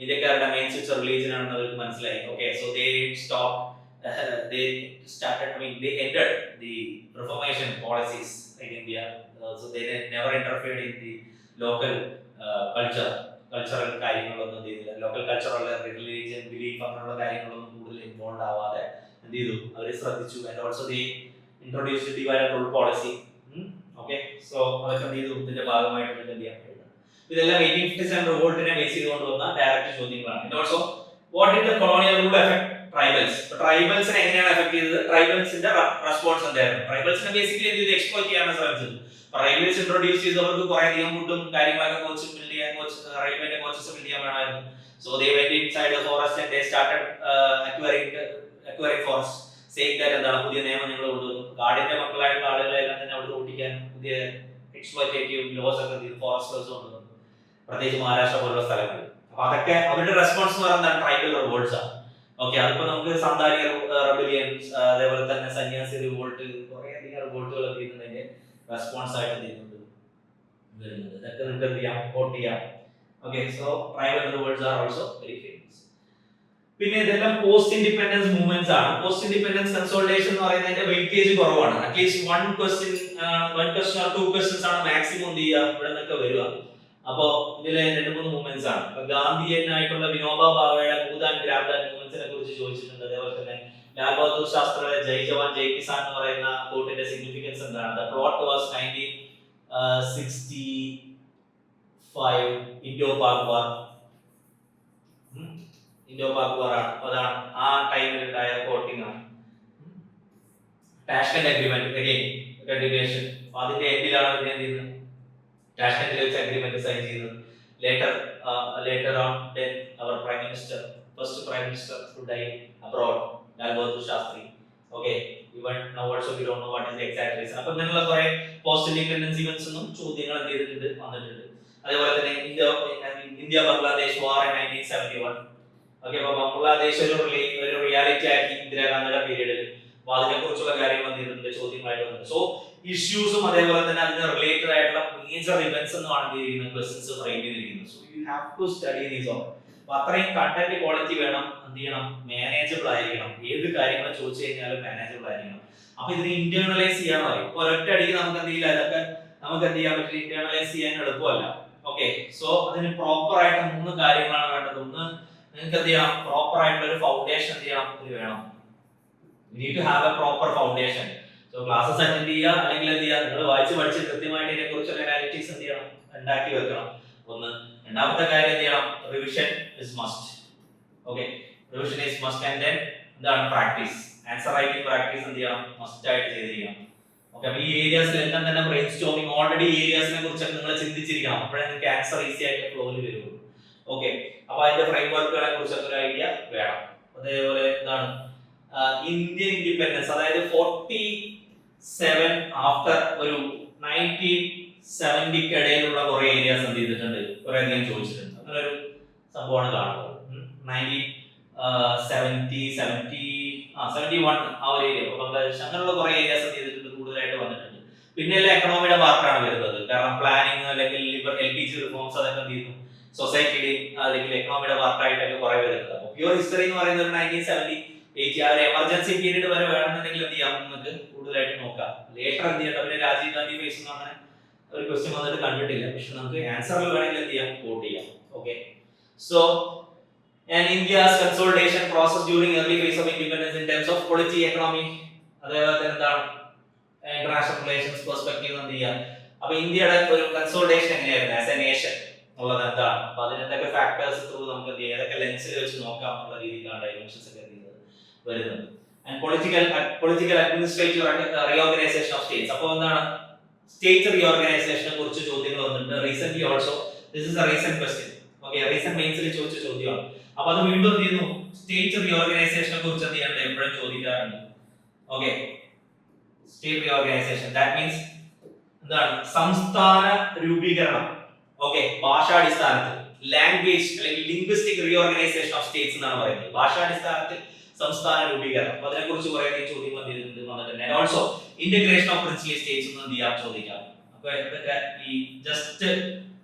ഇന്ത്യക്കാരുടെ മെയിൻ സ്വിച്ച് റിലീജിയൻ ആണെന്ന് അവർക്ക് മനസ്സിലായി. Okay, so they stop they started, I mean, they ended the reformation policies in India. So they never interfered in the local cultural കാര്യങ്ങളൊന്നും ചെയ്തില്ല. ലോക്കൽ കൾച്ചറൽ റിലീജിയൻ ബിലീഫ് അങ്ങനെയുള്ള കാര്യങ്ങളൊന്നും കൂടുതൽ ഇൻവോൾവ് ആവാതെ എന്ത് ചെയ്തു? അവർ ശ്രദ്ധിച്ചു. And also they introduced divide and rule policy. Okay, so അതൊക്കെ എന്ത് ചെയ്തു? ഇതിന്റെ ഭാഗമായിട്ട് എന്ത് ചെയ്യാൻ കഴിയും? ഇതെല്ലാം 1857 റിവോൾട്ടിനെ ബേസ് ചെയ്തുകൊണ്ട് വന്ന ഡയറക്റ്റ് ചോദ്യങ്ങളാണ്. And also what did the colonial rule effect tribals? ട്രൈബൽസിനെ എങ്ങനെയാണ് എഫക്ട് ചെയ്തത്? ട്രൈബൽസിന്റെ റെസ്പോൺസ് എന്തായിരുന്നു? ട്രൈബൽസിനെ ബേസിക്കലി എന്ത് ചെയ്ത്? എക്സ്പ്ലോയിറ്റ് ചെയ്യാനാണ് ശ്രമിച്ചത്. ട്രൈബൽസ് ഇൻട്രൊഡ്യൂസ് ചെയ്തവർക്ക് കുറെ അധികം ഫുഡും കാര്യങ്ങളൊക്കെ കോച്ച് ബിൽഡ് ചെയ്യാൻ, റെയിൽവേന്റെ കോച്ചസ് ബിൽഡ് ചെയ്യാൻ വേണമായിരുന്നു. So they went inside the forest and they started acquiring forest, saying that എന്താണ്? പുതിയ നിയമം ഞങ്ങൾ കൊണ്ടുവന്നു. കാടിന്റെ മക്കളായിട്ടുള്ള ആളുകളെല്ലാം തന്നെ അവിടെ ഓടിക്കാൻ പുതിയ എക്സ്പ്ലോയിറ്റേറ്റീവ് ലോസ് ഒക്കെ ചെയ്ത് ഫോറസ്റ്റേഴ്സ് കൊണ്ടുവന്നു, പ്രത്യേകിച്ച് മഹാരാഷ്ട്ര പോലുള്ള സ്ഥലങ്ങളിൽ. അപ്പൊ അതൊക്കെ അവരുടെ റെസ്പോൺസ് എന്ന് പറയുന്നത് ട്രൈബൽ റിവോൾട്ട്സ് ആണ്. ഓക്കെ, അതിപ്പോ നമുക്ക് സന്താരി റെബലിയൻസ്, അതേപോലെ തന്നെ സന്യാസി റിവോൾട്ട്, കുറെ അധികം റിവോൾട്ടുകൾ എന്ത് ചെയ്യുന്നതിന്റെ റെസ്പോൺസ് ആയിട്ട് എന്ത് ചെയ്യുന്നുണ്ട് വരുന്നത്. ഇതൊക്കെ നിങ്ങൾക്ക് എന്ത് ചെയ്യാം? കോട്ട് ചെയ്യാം. Okay, so tribal revolts are also very famous. പിന്നെ ഇതെല്ലാം പോസ്റ്റ് ഇൻഡിപെൻഡൻസ് മൂവ്മെന്റ്സ് ആണ്. പോസ്റ്റ് ഇൻഡിപെൻഡൻസ് കൺസോൾട്ടേഷൻ എന്ന് പറയുന്നതിന്റെ വെയിറ്റേജ് കുറവാണ്. At least one question or two questions ആണ് മാക്സിമം എന്ത് ചെയ്യുക ഇവിടെ നിന്നൊക്കെ വരിക. അപ്പോ ഇതിലെ 2-3 മൂവ്മെന്റ്സ് ആണ്. ഇപ്പൊ ഗാന്ധിയനായിട്ടുള്ള വിനോബ ഭാവയുടെ ഭൂദാൻ ഗ്രാംദാൻ മൂവ്മെന്റ്സിനെ കുറിച്ച് ചോദിച്ചിട്ടുണ്ട്. അതേപോലെ തന്നെ ലാൽ ബഹദൂർ ശാസ്ത്രിയുടെ ജയ് ജവാൻ ജയ് കിസാൻ എന്ന് പറയുന്ന കോട്ടിന്റെ സിഗ്നിഫിക്കൻസ് എന്താണ്? The plot was 1965 Indo Pak war. Indo Pak war ആണ്. അതാണ് ആ ടൈമിൽ ഉണ്ടായ കോട്ടിംഗ് ആണ്. Tashkent agreement again continuation. അതിന്റെ എൻഡിലാണ് പിന്നെ എന്ത് ചെയ്യുന്നത്? ടാഷ്കന്റിൽ വെച്ച് അഗ്രിമെന്റ് സൈൻ ചെയ്തത്. later on then our first prime minister who died abroad, Lal Bahadur Shastri. Okay, even now also we don't know what is the exact reason. അപ്പോൾ ഇങ്ങനെയുള്ള കുറെ പോസ്റ്റ് ഇൻഡിപെൻഡൻസ് ഇവന്റ്സ് ഒന്നും ചോദ്യങ്ങൾ എന്ത് ചെയ്തിട്ടുണ്ട്? വന്നിട്ടുണ്ട്. അതേപോലെ തന്നെ ഇന്ത്യ ബംഗ്ലാദേശ് വാർ 1971. ഓക്കെ, അപ്പോൾ ബംഗ്ലാദേശ് ഒരു റിയാലിറ്റി ആക്കി ഇന്ദിരാഗാന്ധിയുടെ പീരീഡിൽ. അപ്പോൾ അതിനെ കുറിച്ചുള്ള കാര്യങ്ങൾ എന്ത് ചെയ്തിട്ടുണ്ട്? ചോദ്യങ്ങളായിട്ട് വന്നിട്ടുണ്ട്. സോ ഇഷ്യൂസും അതേപോലെ തന്നെ അതിന് റിലേറ്റഡ് ആയിട്ടുള്ള മേജർ ഇവന്റ്സ് എന്നാണ് എന്ത് ചെയ്യുന്നത്? ക്വസ്റ്റ്യൻസ് ഫ്രെയിം ചെയ്തിരിക്കുന്നത്. So you have to study these all. അപ്പൊ അത്രയും കണ്ടന്റ് ക്വാളിറ്റി വേണം. എന്ത് ചെയ്യണം? മാനേജബിൾ ആയിരിക്കണം. ഏത് കാര്യങ്ങൾ ചോദിച്ചു കഴിഞ്ഞാലും മാനേജബിൾ ആയിരിക്കണം. അപ്പൊ ഇതിന് ഇന്റേണലൈസ് ചെയ്യാൻ പറയും. ഇപ്പൊ ഒരൊറ്റ അടിക്ക് നമുക്ക് എന്ത് ചെയ്യില്ല, അതൊക്കെ നമുക്ക് എന്ത് ചെയ്യാൻ പറ്റില്ല, ഇന്റേണലൈസ് ചെയ്യാൻ എളുപ്പമല്ല. ഓക്കെ, സോ അതിന് പ്രോപ്പർ ആയിട്ട് 3 കാര്യങ്ങളാണ് വേണ്ടത്. ഒന്ന്, നിങ്ങൾക്ക് എന്ത് ചെയ്യണം? പ്രോപ്പർ ആയിട്ടുള്ള ഒരു ഫൗണ്ടേഷൻ എന്ത് ചെയ്യണം? ഇത് വേണം. You need to have a proper foundation. So classes attend ചെയ്യുക, അല്ലെങ്കിൽ എന്ത് ചെയ്യുക? നിങ്ങൾ വായിച്ച് പഠിച്ച് കൃത്യമായിട്ട് ഇതിനെ കുറിച്ചുള്ള അനാലിറ്റിക്സ് എന്ത് ചെയ്യണം? ഉണ്ടാക്കി വെക്കണം. ഒന്ന്. രണ്ടാമത്തെ കാര്യം എന്ത് ചെയ്യണം? Revision is must. Okay, revision is must. And then എന്താണ്? പ്രാക്ടീസ്. ആൻസർ റൈറ്റിംഗ് പ്രാക്ടീസ് എന്ത് ചെയ്യണം? മസ്റ്റ് ആയിട്ട് ചെയ്തിരിക്കണം. ഓക്കെ, അപ്പോൾ ഈ ഏരിയാസിലെല്ലാം തന്നെ ബ്രെയിൻ സ്റ്റോമിംഗ് ഓൾറെഡി ഏരിയാസിനെ കുറിച്ചൊക്കെ നിങ്ങൾ ചിന്തിച്ചിരിക്കണം. അപ്പോഴേ നിങ്ങൾക്ക് ആൻസർ ഈസി ആയിട്ട് ഫ്ലോയിൽ വരുള്ളൂ. ഓക്കെ, അപ്പോൾ അതിന്റെ ഫ്രെയിം വർക്കുകളെ കുറിച്ചൊക്കെ ഒരു ഐഡിയ വേണം. അതേപോലെ എന്താണ്? ഇന്ത്യൻ ഇൻഡിപെൻഡൻസ്, അതായത് 47 ആഫ്റ്റർ ഒരു 1970 ഇടയിലുള്ള കുറെ ഏരിയാസ് എന്ത് ചെയ്തിട്ടുണ്ട്? കുറെ അധികം ചോദിച്ചിട്ടുണ്ട്. അങ്ങനെ ഒരു സംഭവമാണ് കാണുന്നത്. 1971 ആ ഒരു ഏരിയ, ബംഗ്ലാദേശ്, അങ്ങനെയുള്ള കുറെ ഏരിയാസ് എന്ത് ചെയ്തിട്ടുണ്ട്? കൂടുതലായിട്ട് വന്നിട്ടുണ്ട്. പിന്നെ എക്കണോമിയുടെ പാർട്ടാണ് വരുന്നത്. കാരണം പ്ലാനിങ് അല്ലെങ്കിൽ LPG റിഫോംസ് അതൊക്കെ എന്ത് ചെയ്യുന്നു? സൊസൈറ്റിയുടെയും അല്ലെങ്കിൽ എക്കണോമിയുടെ പാർട്ടായിട്ടൊക്കെ കുറെ വരുന്നത്. അപ്പോൾ പ്യൂർ ഹിസ്റ്ററി എന്ന് പറയുന്നത് 1970-80 ആ ഒരു എമർജൻസി പീരീഡ് വരെ വേണമെന്നുണ്ടെങ്കിൽ എന്ത് ചെയ്യാം? നമുക്ക് കൂടുതലായിട്ട് നോക്കാം. ലേറ്റർ എന്ത് ചെയ്യണം? പിന്നെ രാജീവ് ഗാന്ധി ഫേസ് എന്ന് അങ്ങനെ ഒരു ക്വസ്റ്റ്യൻ വന്നിട്ട് കണ്ടിട്ടില്ല. പക്ഷെ നമുക്ക് ആൻസറിൽ വേണമെങ്കിൽ എന്ത് ചെയ്യാം? കോട്ട് ചെയ്യാം. Okay, so and India's consolidation process during early phase of independence in terms of polity, economy, അതേപോലെ തന്നെ എന്താണ്? ഇന്റർനാഷണൽ റിലേഷൻസ് പെർസ്പെക്റ്റീവ് എന്ത് ചെയ്യാം. അപ്പൊ ഇന്ത്യയുടെ ഒരു കൺസോൾട്ടേഷൻ എങ്ങനെയായിരുന്നു ആസ് എ നേഷൻ ഉള്ളത് എന്താണ്, അപ്പൊ അതിനെന്തൊക്കെ ഫാക്ടേഴ്സ് ത്രൂ നമുക്ക് എന്ത് ചെയ്യാം, ഏതൊക്കെ ലെൻസിൽ വെച്ച് നോക്കാം എന്നുള്ള രീതിയിലാണ് ഡൈമെൻഷൻസ് ഒക്കെ വരുന്നത്. And political administrative reorganisation of states. അപ്പോൾ എന്താണ് സ്റ്റേറ്റ് റീഓർഗനൈസേഷനെ കുറിച്ച് ചോദ്യങ്ങൾ വന്നിട്ടുണ്ട് recent also. This is a recent question. Okay, recent മെയിൻസിൽ ചോദിച്ച ചോദ്യമാണ്. അപ്പൊ അത് വീണ്ടും എന്ത് ചെയ്യുന്നു, സ്റ്റേറ്റ് റീഓർഗനൈസേഷനെ കുറിച്ച് എന്ത് ചെയ്യാറുണ്ട്, എപ്പോഴും ചോദിക്കാറുണ്ട്. Okay, state reorganisation that means എന്താണ്, സംസ്ഥാന രൂപീകരണം. ഓക്കെ, ഭാഷാടിസ്ഥാനത്തിൽ ലാംഗ്വേജ് അല്ലെങ്കിൽ ലിംഗ്വിസ്റ്റിക് റീഓർഗനൈസേഷൻ ഓഫ് സ്റ്റേറ്റ്സ് എന്നാണ് പറയുന്നത്. ഭാഷാടിസ്ഥാനത്തിൽ സംസ്ഥാന രൂപീകരണം. അപ്പൊ അതിനെ കുറിച്ച് കുറെ ചോദ്യങ്ങൾ വന്നിട്ടുണ്ട്. And also integration of princely States എന്ന് എന്ത് ചെയ്യാം, ചോദിക്കാം. അപ്പൊ ഇതൊക്കെ ഈ ജസ്റ്റ്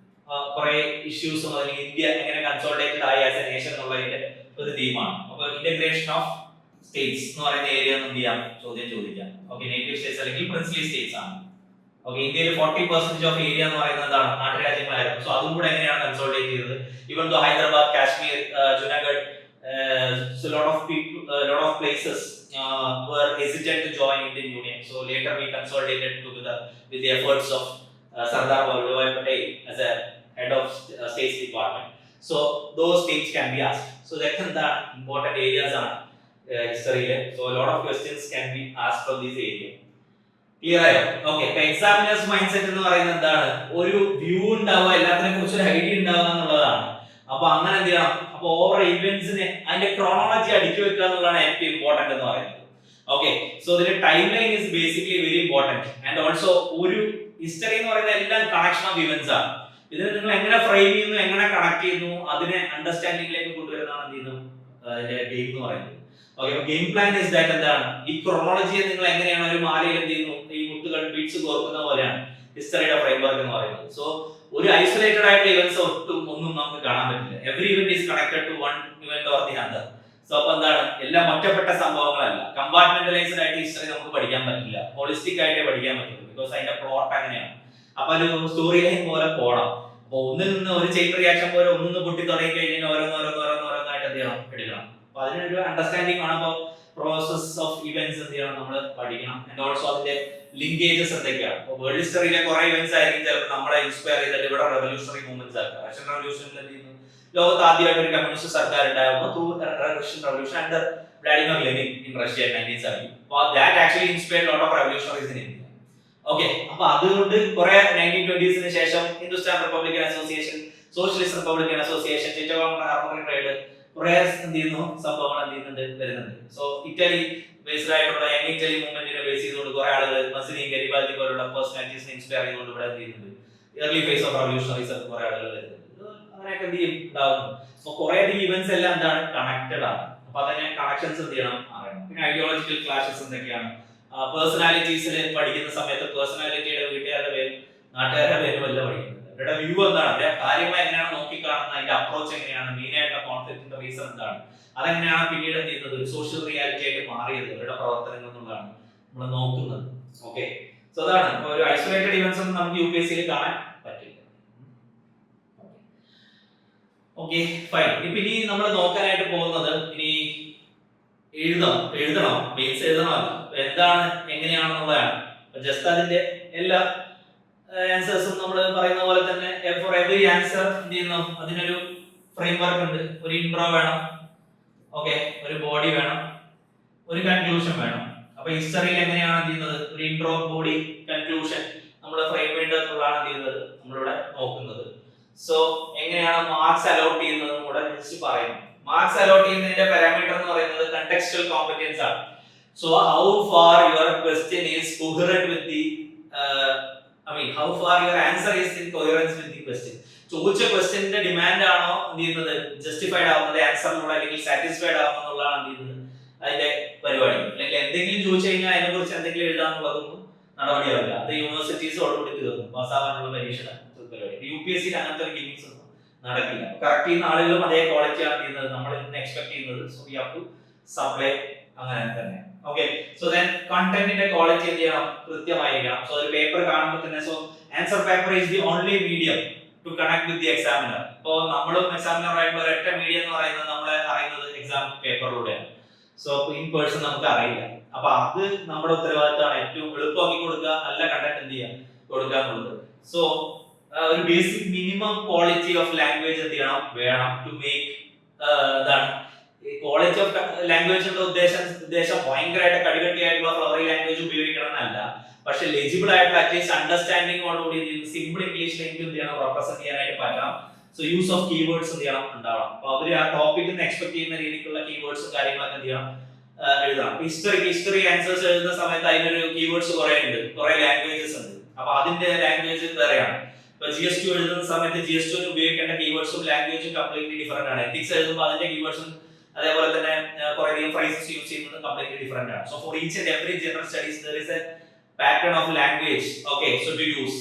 കുറെ ഇഷ്യൂസും അല്ലെങ്കിൽ ഇന്ത്യ എങ്ങനെ കൺസോൾട്ടേറ്റഡ് ആയി ആസ് എ നേഷൻ എന്നുള്ളതിന്റെ ഒരു തീമാണ്. അപ്പൊ ഇന്റഗ്രേഷൻ ഓഫ് സ്റ്റേറ്റ്സ് എന്ന് പറയുന്ന ഏരിയ എന്ത് ചെയ്യാം, ചോദിക്കാം. ഓക്കെ, നേറ്റീവ് സ്റ്റേറ്റ്സ് അല്ലെങ്കിൽ പ്രിൻസിലി സ്റ്റേറ്റ്സ് ആണ്. ഓക്കെ, ഇന്ത്യയിൽ 40% ഓഫ് ഏരിയ എന്ന് പറയുന്നത് എന്താണ്, നാട്ടുരാജ്യങ്ങളായിരുന്നു. സോ അതും കൂടെ എങ്ങനെയാണ് കൺസോൾട്ടേറ്റ് ചെയ്തത്. Even though Hyderabad, Kashmir, Junagadh, so lot of places were hesitant to join Indian Union. So later we consolidated together with the efforts of Sardar Vallabhbhai Patel as a head of States Department. So those things can be asked. So that's the important areas are history. So a lot of questions can be asked from this area. Clear ആയോ? ഓക്കെ, ഇപ്പൊ എക്സാമിനേഴ്സ് മൈൻഡ് സെറ്റ് എന്ന് പറയുന്നത് എന്താണ്, ഒരു വ്യൂ ഉണ്ടാവുക, എല്ലാത്തിനെ കുറിച്ച് ഒരു ഐഡിയ ഉണ്ടാവുക എന്നുള്ളതാണ്. അപ്പൊ അങ്ങനെ എന്ത് ചെയ്യണം, അപ്പൊ ഓവർ ഇവന്റ്സിനെ അതിന്റെ ക്രോണോളജി അടുക്കി വെക്കുക എന്നുള്ളതാണ് ഏറ്റവും ഇമ്പോർട്ടന്റ് എന്ന് പറയുന്നത്. ഓക്കെ, സോ ഇതിന്റെ time line is basically very important. And also ഒരു ഹിസ്റ്ററി എന്ന് പറയുന്നത് എല്ലാം കണക്ഷൻ ഓഫ് ഇവന്റ്സ് ആണ്. ഇതിനെ നിങ്ങൾ എങ്ങനെ ഫ്രെയിം ചെയ്യുന്നു, എങ്ങനെ കണക്ട് ചെയ്യുന്നു, അതിനെ അണ്ടർസ്റ്റാൻഡിംഗിലേക്ക് കൊണ്ടുവരുന്നതാണ് എന്ത് ചെയ്യുന്നു, അതിന്റെ ഗെയിം എന്ന് പറയുന്നത്. Okay, game plan is that എന്താണ്, ഈ ക്രോണോളജിയെ നിങ്ങൾ എങ്ങനെയാണ് ഒരു മാലയിൽ എന്ത് ചെയ്യുന്നു, ഈ മുത്തുകൾ ബീറ്റ്സ് കോർക്കുന്ന പോലെയാണ് ഹിസ്റ്ററിയുടെ ഫ്രെയിംവർക്ക് എന്ന് പറയുന്നത്. സോ ഒരു ഐസൊലേറ്റഡ് ആയിട്ടുള്ള ഇവന്റ്സ് ഒന്നും നമുക്ക് കാണാൻ പറ്റില്ല. Every event is connected to one event or the other. So അപ്പൊ എന്താണ്, എല്ലാം ഒറ്റപ്പെട്ട സംഭവങ്ങളല്ല. കമ്പാർട്ട്മെന്റലൈസ്ഡ് ആയിട്ട് ഹിസ്റ്ററി നമുക്ക് പഠിക്കാൻ പറ്റില്ല, ഹോളിസ്റ്റിക് ആയിട്ടേ പഠിക്കാൻ പറ്റുള്ളൂ. ബിക്കോസ് അതിന്റെ പ്ലോട്ട് അങ്ങനെയാണ്. അപ്പൊ ഒരു സ്റ്റോറി ലൈൻ പോലെ പോകണം. അപ്പൊ ഒന്നിൽ നിന്ന് ഒരു ചെയിൻ റിയാക്ഷൻ പോലെ ഒന്നിന്ന് പൊട്ടി തുടങ്ങി കഴിഞ്ഞാൽ ഓരോന്നോരോന്നായിട്ട് എന്ത് ചെയ്യണം, എടുക്കണം. അപ്പൊ അതിനൊരു അണ്ടർസ്റ്റാൻഡിങ് ആണ്. അപ്പോൾ പ്രോസസ് ഓഫ് ഇവന്റ്സ് എന്ത് ചെയ്യണം, നമ്മൾ പഠിക്കണം. ആൻഡ് ഓൾസോ അതിന്റെ ലിങ്കേജസ് എന്തൊക്കെയാണ്. ഇപ്പോൾ വേൾഡ് ഹിസ്റ്ററിയിലെ കുറെ ഇവന്റ്സ് ആയിരിക്കും ചിലപ്പോൾ നമ്മളെ ഇൻസ്പയർ ചെയ്തിട്ട് ഇവിടെ റെവല്യൂഷണറി മൂവ്മെന്റ്സ് ആക്കുക. റഷ്യൻ റെവല്യൂഷനിൽ എന്ത് ചെയ്യുന്നു, ലോകത്ത് ആദ്യമായിട്ട് ഒരു കമ്മ്യൂണിസ്റ്റ് സർക്കാർ ഉണ്ടായിരുന്നു through Russian revolution under Vladimir Lenin in Russia 1970. അപ്പോൾ that actually inspired lot of revolutionaries in India. Okay, അപ്പൊ അതുകൊണ്ട് കുറെ 1920s ശേഷം Hindustan Republican association, socialist Republican association, Chittagong harmony trade കുറെ എന്ത് ചെയ്യുന്നു, സംഭവങ്ങൾ എന്ത് ചെയ്യുന്നുണ്ട്, വരുന്നുണ്ട്. സോ ഇറ്റലി ബേസ്ഡ് ആയിട്ടുള്ള യങ് ഇറ്റലി മൂവ്മെന്റിനെ ബേസ് ചെയ്തുകൊണ്ട് കുറെ ആളുകൾ മസിനി, ഗരിബാൽദി പോലുള്ള പേഴ്സണാലിറ്റീസിനെ ഇൻസ്പയർ ചെയ്തുകൊണ്ട് ഇവിടെ എന്ത് ചെയ്യുന്നുണ്ട്, ഏർലി ഫേസ് ഓഫ് റവല്യൂഷണറീസ് ഒക്കെ കുറെ ആളുകൾ വരുന്നുണ്ട്. അങ്ങനെയൊക്കെ എന്ത് ചെയ്യും, ഉണ്ടാകുന്നു. അപ്പൊ കുറെ ഇവന്റ്സ് എല്ലാം എന്താണ്, കണക്റ്റഡ് ആണ്. അപ്പൊ അതിനെ കണക്ഷൻസ് എന്ത് ചെയ്യണം, അറിയണം. പിന്നെ ഐഡിയോളജിക്കൽ ക്ലാഷസ് എന്തൊക്കെയാണ്, പേഴ്സണാലിറ്റീസിൽ പഠിക്കുന്ന സമയത്ത് പേഴ്സണാലിറ്റിയുടെ വീട്ടുകാരുടെ പേരും നാട്ടുകാരുടെ പേരും എല്ലാം പഠിക്കുന്നത്. അവരുടെ വ്യൂ എന്താണ്, അവരുടെ കാര്യങ്ങൾ എങ്ങനെയാണ് നോക്കിക്കാണുന്നത്, അതിന്റെ അപ്രോച്ച് എങ്ങനെയാണ്, മെയിൻ ആയിട്ടുള്ള കോൺഫ്ലിക്റ്റിന്റെ റീസൺ എന്താണ്, അതെങ്ങനെയാണ് പിന്നീട് എന്ത് ചെയ്യുന്നത്, ഒരു സോഷ്യൽ റിയാലിറ്റി ആയിട്ട് മാറിയത് അവരുടെ പ്രവർത്തനങ്ങൾ എന്നുള്ളതാണ് നമ്മൾ നോക്കുന്നത്. ഓക്കെ, സോ അതാണ്. ഇപ്പൊ ഒരു ഐസൊലേറ്റഡ് ഇവന്റ്സ് ഒന്നും നമുക്ക് UPSC കാണാൻ പറ്റില്ല. Okay, fine. ഇപ്പൊ ഇനി നമ്മൾ നോക്കാനായിട്ട് പോകുന്നത്, ഇനി എഴുതണം മെയിൻസ് എഴുതണമല്ല, എന്താണ് എങ്ങനെയാണെന്നുള്ളതാണ്. ജസ്റ്റ് അതിന്റെ എല്ലാ ആൻസേഴ്സും നമ്മൾ പറയുന്ന പോലെ തന്നെ ഫോർ എവറി ആൻസർ എന്ത് ചെയ്യുന്നു, അതിനൊരു ഫ്രെയിം വർക്ക് ഉണ്ട്. ഒരു ഇൻട്രോ വേണം, ഓക്കെ, ഒരു ബോഡി വേണം, ഒരു കൺക്ലൂഷൻ വേണം. അപ്പൊ ഹിസ്റ്ററിയിൽ എങ്ങനെയാണ് എന്ത് ചെയ്യുന്നത്, ഒരു ഇൻട്രോ, ബോഡി, കൺക്ലൂഷൻ നമ്മൾ ഫ്രെയിം വേണ്ടതെന്നുള്ളതാണ് എന്ത് ചെയ്യുന്നത്, നമ്മളിവിടെ നോക്കുന്നത്. സോ എങ്ങനെയാണ് മാർക്സ് അലോട്ട് ചെയ്യുന്നത് കൂടെ ജസ്റ്റ് പറയുന്നു. മാർക്സ് അലോട്ട് ചെയ്യുന്നതിന്റെ പാരാമീറ്റർ എന്ന് പറയുന്നത് contextual competence ആണ്. So how far your question is coherent with the how far your answer is in coherence with the question. ചോദിച്ച ക്വസ്റ്റ്യന്റെ ഡിമാൻഡ് ആണോ എന്ത് ചെയ്യുന്നത്, ജസ്റ്റിഫൈഡ് ആവുന്നത് ആൻസറിലൂടെ, അല്ലെങ്കിൽ സാറ്റിസ്ഫൈഡ് ആവുന്നതാണ് എന്ത് ചെയ്യുന്നത് അതിന്റെ പരിപാടി. അല്ലെങ്കിൽ എന്തെങ്കിലും ചോദിച്ചു കഴിഞ്ഞാൽ അതിനെ കുറിച്ച് എന്തെങ്കിലും എഴുതാന്നുള്ളതൊന്നും നടപടിയാവില്ല. അത് യൂണിവേഴ്സിറ്റീസോടുകൂടി തീർന്നു, പാസ്സാവാനുള്ള പരീക്ഷയുടെ പരിപാടി. UPSC അങ്ങനത്തെ ഒരു ഗെയിംസ് ഒന്നും നടക്കില്ല. കറക്റ്റ് ചെയ്യുന്ന ആളുകളും അതേ ക്വാളിറ്റിയാണ് ചെയ്യുന്നത്, നമ്മൾ ഇന്ന് എക്സ്പെക്ട് ചെയ്യുന്നത്. So we have to supply അങ്ങനെ തന്നെ. ഓക്കെ, സോ ദെൻ കണ്ടന്റിന്റെ ക്വാളിറ്റി എന്ത് ചെയ്യണം, കൃത്യമായിരിക്കണം. സോ ഒരു പേപ്പർ കാണുമ്പോൾ തന്നെ, so answer paper is the only medium to connect with the examiner. ഇപ്പോൾ നമ്മളും എക്സാമിനർ ആയിട്ടുള്ള ഒരൊറ്റ മീഡിയം എന്ന് പറയുന്നത് നമ്മളെ അറിയുന്നത് എക്സാം പേപ്പറിലൂടെയാണ്. സോ ഇൻ പേഴ്സൺ നമുക്ക് അറിയില്ല. അപ്പൊ അത് നമ്മുടെ ഉത്തരവാദിത്തമാണ്. ഏറ്റവും എളുപ്പമാക്കി കൊടുക്കുക, നല്ല കണ്ടന്റ് എന്ത് ചെയ്യുക, കൊടുക്കുക എന്നുള്ളത്. സോ ഒരു basic minimum quality of language എന്ത് ചെയ്യണം വേണം ടു മേക്ക് ഇതാണ് ക്വാളിറ്റി ഓഫ് ലാംഗ്വേജിന്റെ ഉദ്ദേശം ഭയങ്കരമായിട്ട് കടികട്ടിയായിട്ടുള്ള ഫ്ലവറി ലാംഗ്വേജ് ഉപയോഗിക്കണം എന്നല്ല. പക്ഷെ ലെജിബിൾ ആയിട്ടുള്ള അറ്റ്ലീസ്റ്റ് അണ്ടർസ്റ്റാൻഡിങ്ങോടുകൂടി സിമ്പിൾ ഇംഗ്ലീഷിലേക്ക് എന്ത് ചെയ്യണം റെപ്രസെന്റ് ചെയ്യാനായിട്ട് പറ്റണം. സോ യൂസ് ഓഫ് കീവേഡ്സ് എന്ത് ചെയ്യണം ഉണ്ടാവണം. അപ്പൊ അവര് ആ ടോപ്പിക്കിൽ നിന്ന് എക്സ്പെക്ട് ചെയ്യുന്ന രീതിക്കുള്ള കീവേഡ്സും കാര്യങ്ങളൊക്കെ എന്ത് ചെയ്യണം എഴുതണം. ഹിസ്റ്ററി ആൻസേഴ്സ് എഴുതുന്ന സമയത്ത് അതിനൊരു കീവേഡ്സ് കുറെ ഉണ്ട്, കുറെ ലാംഗ്വേജസ് ഉണ്ട്. അപ്പൊ അതിന്റെ ലാംഗ്വേജ് വേറെയാണ്. ഇപ്പൊ GS2 എഴുതുന്ന സമയത്ത് GS2 ഉപയോഗിക്കേണ്ട കീവേഡ്സും ലാംഗ്വേജും കംപ്ലീറ്റ്ലി ഡിഫറെന്റ് ആണ്. എത്തിക്സ് എഴുതുമ്പോൾ അതിന്റെ കീവേഡ്സും അതേപോലെ തന്നെ കുറെ അധികം ഫ്രേസസ് യൂസ് ചെയ്യുന്നത് കംപ്ലീറ്റ്ലി ഡിഫറെന്റ് ആണ്. So for each and every general studies there is a pattern of language okay so to use.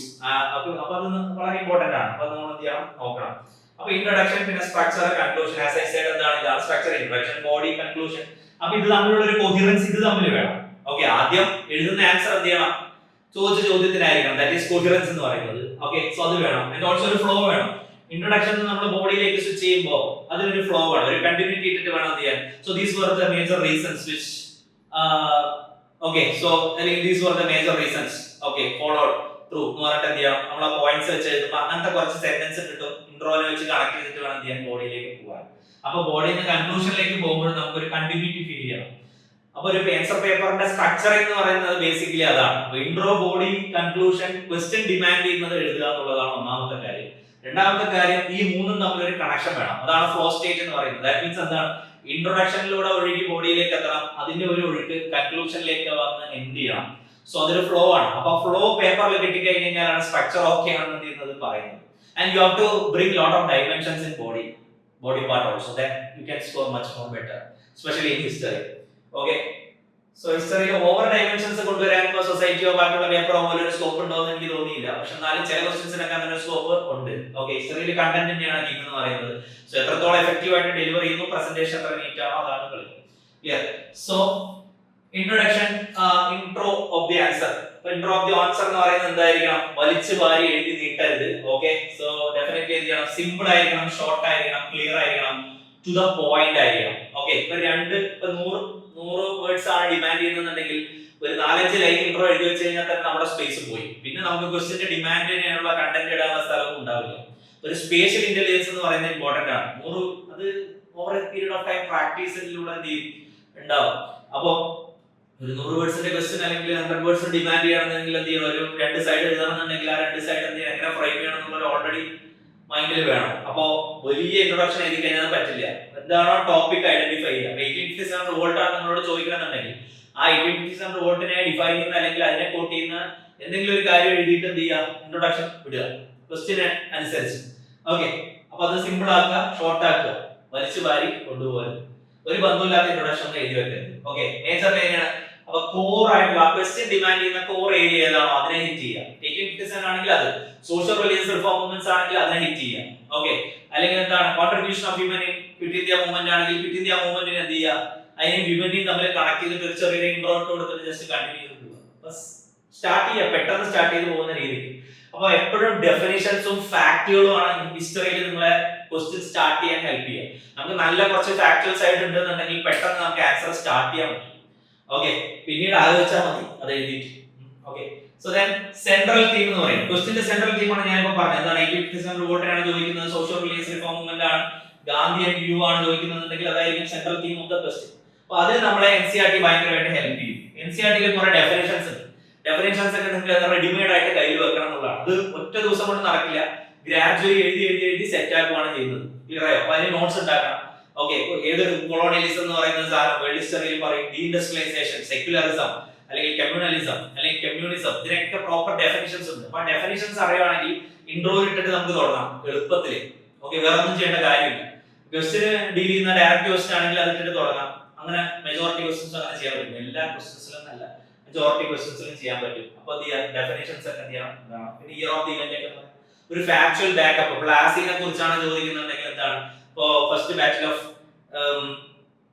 അപ്പൊ അത് വളരെ ഇമ്പോർട്ടന്റ് ആണ്. അപ്പൊ നമ്മൾ എന്ത് ചെയ്യണം നോക്കണം. അപ്പൊ ഇൻട്രൊഡക്ഷൻ പിന്നെ structure conclusion as I said എന്താണ് ഇതാണ് സ്ട്രക്ചർ ഇൻട്രൊഡക്ഷൻ ബോഡി കൺക്ലൂഷൻ. അപ്പൊ ഇത് തമ്മിലുള്ള ഒരു കൊഹിറൻസ് ഇത് തമ്മിൽ വേണം. ഓക്കെ ആദ്യം എഴുതുന്ന ആൻസർ എന്ത് ചെയ്യണം ചോദിച്ച ചോദ്യത്തിനായിരിക്കണം. ദാറ്റ് ഈസ് കൊഹിറൻസ് എന്ന് പറയുന്നത്. ഓക്കെ സോ അത് വേണം. ആൻഡ് ഓൾസോ ഒരു ഫ്ലോ വേണം. ഇൻട്രൊഡക്ഷൻ നമ്മൾ ബോഡിയിലേക്ക് സ്വിച്ച് ചെയ്യുമ്പോൾ അതിനൊരു ഫ്ലോ വേണം, ഒരു കണ്ടിന്യൂറ്റി ഇട്ടിട്ട് വേണം എന്ത് ചെയ്യാൻ. So these were the major reasons which okay so അല്ലെങ്കിൽ these were the major reasons okay followed through എന്ന് പറഞ്ഞിട്ട് എന്ത് ചെയ്യാം നമ്മൾ ആ പോയിന്റ്സ് വെച്ച് എഴുതുമ്പോൾ അങ്ങനത്തെ കുറച്ച് സെന്റൻസ് കിട്ടും. ഇൻട്രോനെ വെച്ച് കണക്ട് ചെയ്തിട്ട് വേണം എന്ത് ചെയ്യാൻ ബോഡിയിലേക്ക് പോകാൻ. അപ്പൊ ബോഡിയിൽ നിന്ന് കൺക്ലൂഷനിലേക്ക് പോകുമ്പോൾ നമുക്ക് ഒരു കണ്ടിന്യൂറ്റി ഫീൽ ചെയ്യണം. അപ്പൊ ഒരു ആൻസർ പേപ്പറിന്റെ സ്ട്രക്ചർ എന്ന് പറയുന്നത് ബേസിക്കലി അതാണ്. Intro body conclusion question demand ചെയ്യുന്നത് എഴുതുക എന്നുള്ളതാണ് ഒന്നാമത്തെ കാര്യം. രണ്ടാമത്തെ കാര്യം ഈ മൂന്നും തമ്മിൽ ഒരു കണക്ഷൻ വേണം. അതാണ് ഫ്ലോ സ്റ്റേറ്റ് എന്ന് പറയുന്നത്. ദാറ്റ് മീൻസ് എന്താണ് ഇൻട്രൊഡക്ഷനിലൂടെ ഒഴുകി ബോഡിയിലേക്ക് എത്തണം, അതിന്റെ ഒരു ഒഴുക്ക് കൺക്ലൂഷനിലേക്ക് വന്ന് എൻഡ് ചെയ്യണം. സോ അതൊരു ഫ്ലോ ആണ്. അപ്പൊ ഫ്ലോ പേപ്പറിൽ കിട്ടിക്കഴിഞ്ഞാലാണ് സ്ട്രക്ചർ ഓക്കെ ആണെന്ന് എന്ത് ചെയ്യുന്നത് പറയുന്നത്. And you have to bring lot of dimensions in body part also that you can score much more better especially in history. Okay so history over dimensions കൊണ്ടുവരാൻ ഇപ്പോൾ സൊസൈറ്റിയോ ബാക്കിയുള്ള പേപ്പറോ പോലെ ഒരു സ്കോപ്പ് ഉണ്ടോ എന്ന് എനിക്ക് തോന്നിയില്ല. പക്ഷെ എന്നാലും ചില ക്വസ്റ്റ്യൻസിനൊക്കെ അങ്ങനെ ഒരു സ്കോപ്പ് ഉണ്ട്. ഓക്കെ ഹിസ്റ്ററിയിൽ കണ്ടന്റ് തന്നെയാണ് ഗീഗ് എന്ന് പറയുന്നത്. സോ എത്രത്തോളം എഫക്റ്റീവ് ആയിട്ട് ഡെലിവർ ചെയ്യുന്നു, പ്രസന്റേഷൻ എത്ര നീറ്റ് ആണോ അതാണ് കളി. Clear. So introduction intro of the answer. Intro of the answer എന്ന് പറയുന്നത് എന്തായിരിക്കണം വലിച്ചു വാരി എഴുതി നീട്ടരുത്. ഓക്കെ സോ ഡെഫിനറ്റ്ലി എന്ത് ചെയ്യണം സിമ്പിൾ ആയിരിക്കണം, ഷോർട്ട് ആയിരിക്കണം, ക്ലിയർ ആയിരിക്കണം, ടു ദ പോയിന്റ് ആയിരിക്കണം. ഓക്കെ ഇപ്പൊ 100 വേർഡ്സ് ആണ് ഡിമാൻഡ് ചെയ്യുന്നുണ്ടെങ്കിൽ ഒരു 4-5 ലൈൻ ഇൻട്രോ എഴുതി വെച്ച് കഴിഞ്ഞാൽ തന്നെ നമ്മുടെ സ്പേസ് പോയി. പിന്നെ നമുക്ക് ക്വസ്റ്റ്യന്റെ ഡിമാൻഡിനുള്ള കണ്ടന്റ് ഇടാനുള്ള സ്ഥലവും ഉണ്ടാവില്ല. ഒരു സ്പേഷ്യൽ ഇന്റലിജൻസ് എന്ന് പറയുന്നത് ഇമ്പോർട്ടന്റ് ആണ്. അത് over a period of time പ്രാക്ടീസിലൂടെ എന്ത് ചെയ്യും ഉണ്ടാവും. അപ്പോ ഒരു 100 വേർഡ്സിന്റെ ക്വസ്റ്റ്യൻ അല്ലെങ്കിൽ 100 വേർഡ്സ് ഡിമാൻഡ് ചെയ്യണമെങ്കിൽ എന്ത് ചെയ്യണം ഒരു 2 സൈഡ് എഴുതണമെന്നുണ്ടെങ്കിൽ ആ 2 സൈഡ് എന്ത് ചെയ്യണം എങ്ങനെ ഫ്രെയിം ചെയ്യണം എന്നുള്ള ഓൾറെഡി മൈൻഡിൽ വേണം. അപ്പോ വലിയ ഇൻട്രൊഡക്ഷൻ എഴുതി കഴിഞ്ഞാൽ പറ്റില്ല. എന്താണോ ടോപ്പിക് ഐഡന്റിഫൈ ചെയ്യുക. 1857 റിവോൾട്ട് ആണ് നിങ്ങളോട് ചോദിക്കണമെന്നുണ്ടെങ്കിൽ ആ 1857 റിവോൾട്ടിനെ ഡിഫൈൻ ചെയ്യുന്ന അല്ലെങ്കിൽ അതിനെ കോട്ട് ചെയ്യുന്ന എന്തെങ്കിലും ഒരു കാര്യം എഴുതിയിട്ട് എന്ത് ചെയ്യുക ഇൻട്രൊഡക്ഷൻ വിടുക ക്വസ്റ്റ്യന് അനുസരിച്ച്. ഓക്കെ അപ്പൊ അത് സിമ്പിൾ ആക്കുക, ഷോർട്ട് ആക്കുക, വലിച്ചു വാരി കൊണ്ടുപോകരുത്. ഒരു ബന്ധമില്ലാത്ത ഇൻട്രൊഡക്ഷൻ ഒന്നും എഴുതി വെക്കരുത്. ഓക്കെ മേജർ ലൈനാണ്. അപ്പൊ കോർ ആയിട്ടുള്ള ക്വസ്റ്റ്യൻ ഡിമാൻഡ് ചെയ്യുന്ന കോർ ഏരിയ ഏതാണോ അതിനെ ഹിറ്റ് ചെയ്യുക. 1857 ആണെങ്കിൽ അത്, സോഷ്യൽ റിലീജിയസ് റിഫോം മൂവ്മെന്റ്സ് ആണെങ്കിൽ അതിനെ ഹിറ്റ് ചെയ്യുക. ഓക്കെ അല്ലെങ്കിൽ എന്താണ് contribution of human in quit India movement ആണെങ്കിൽ ക്വിറ്റ് ഇന്ത്യ മൂവ്മെന്റിനെ എന്ത് ചെയ്യുക അതിനും ഹ്യൂമനെയും തമ്മിൽ കണക്ട് ചെയ്തിട്ട് ഒരു ചെറിയ ഇൻട്രോട്ട് കൊടുത്തിട്ട് ജസ്റ്റ് കണ്ടിന്യൂ ചെയ്ത് പോവുക. സ്റ്റാർട്ട് ചെയ്യുക, പെട്ടെന്ന് സ്റ്റാർട്ട് ചെയ്ത് പോകുന്ന രീതിക്ക്. അപ്പൊ എപ്പോഴും ഡെഫിനിഷൻസും ഫാക്ടുകളും ആണ് ഹിസ്റ്ററിയിൽ നിങ്ങളെ ക്വസ്റ്റ്യൻ സ്റ്റാർട്ട് ചെയ്യാൻ ഹെൽപ്പ് ചെയ്യുക. നമുക്ക് നല്ല കുറച്ച് ഫാക്ച്വൽ സൈഡ് ഉണ്ടെന്നുണ്ടെങ്കിൽ പെട്ടെന്ന് നമുക്ക് ആൻസർ സ്റ്റാർട്ട് ചെയ്യാൻ പറ്റും. ഓക്കെ പിന്നീട് ആലോചിച്ചാൽ മതി അത് എഴുതിയിട്ട്. Okay so then central theme എന്ന് പറയും. ക്വസ്റ്റ്യന്റെ സെൻട്രൽ തീം ആണ് ഞാനിപ്പോ പറഞ്ഞത്. എന്താണ് 1857 റിവോൾട്ടിനാണ് ചോദിക്കുന്നത്, സോഷ്യൽ റിലീജിയസ് റിഫോം മൂവ്മെന്റ് ആണ്, ഗാന്ധിയൻ വ്യൂ ആണ് ചോദിക്കുന്നുണ്ടെങ്കിൽ അതായിരിക്കും central theme of the question. അപ്പൊ അതിൽ നമ്മളെ NCERT ഭയങ്കരമായിട്ട് ഹെൽപ്പ് ചെയ്യും. NCERT കുറെ ഡെഫിനേഷൻസ് ഉണ്ട്. ഡെഫിനേഷൻസ് ഒക്കെ നിങ്ങൾക്ക് റെഡിമെയ്ഡ് ആയിട്ട് കയ്യിൽ വെക്കണം എന്നുള്ളതാണ്. അത് ഒറ്റ ദിവസം കൊണ്ട് നടക്കില്ല. ഗ്രാജുവലി എഴുതി സെറ്റ് ആക്കുകയാണ് ചെയ്യുന്നത്. ക്ലിയർ ആയോ? അപ്പൊ അതിന് നോട്ട്സ് ഉണ്ടാക്കണം. ഓക്കെ ഏതൊരു കൊളോണിയലിസം എന്ന് പറയുന്ന സാധനം വേൾഡ് ഹിസ്റ്ററിയിൽ പറയും ഡീഇൻഡസ്ട്രിയലൈസേഷൻ, സെക്യുലറിസം അല്ലെങ്കിൽ കമ്മ്യൂണലിസം അല്ലെങ്കിൽ കമ്മ്യൂണിസം, ഇതിനൊക്കെ പ്രോപ്പർ ഡെഫിനിഷൻസ് ഉണ്ട്. അപ്പൊ ഡെഫിനിഷൻസ് അറിയുവാണെങ്കിൽ ഇൻട്രോ ഇട്ടിട്ട് നമുക്ക് തുടങ്ങാം എളുപ്പത്തിൽ. ഓക്കെ വേറെ ഒന്നും ചെയ്യേണ്ട കാര്യമില്ല. ക്വസ്റ്റ്യൻ ഡീൽ ചെയ്യുന്ന ഡയറക്റ്റ് ക്വസ്റ്റ്യൻ ആണെങ്കിൽ അത് ഇട്ടിട്ട് തുടങ്ങാം. അങ്ങനെ മെജോറിറ്റി ക്വസ്റ്റ്യൻസ് അങ്ങനെ ചെയ്യാൻ പറ്റും. എല്ലാ ക്വസ്റ്റ്യൻസിലും നല്ല മെജോറിറ്റി ക്വസ്റ്റ്യൻസിലും ചെയ്യാൻ പറ്റും. അപ്പൊ ഡെഫിനിഷൻസ് ഒക്കെ എന്ത് ചെയ്യണം. പിന്നെ ഇയർ ഓഫ് ദി ഇവന്റ് ഒക്കെ ഒരു ഫാക്ച്വൽ ബാക്കപ്പ്. പ്ലാസിനെ കുറിച്ചാണ് ചോദിക്കുന്നുണ്ടെങ്കിൽ എന്താണ് ഇപ്പോ ഫസ്റ്റ് ബാറ്റിൽ ഓഫ്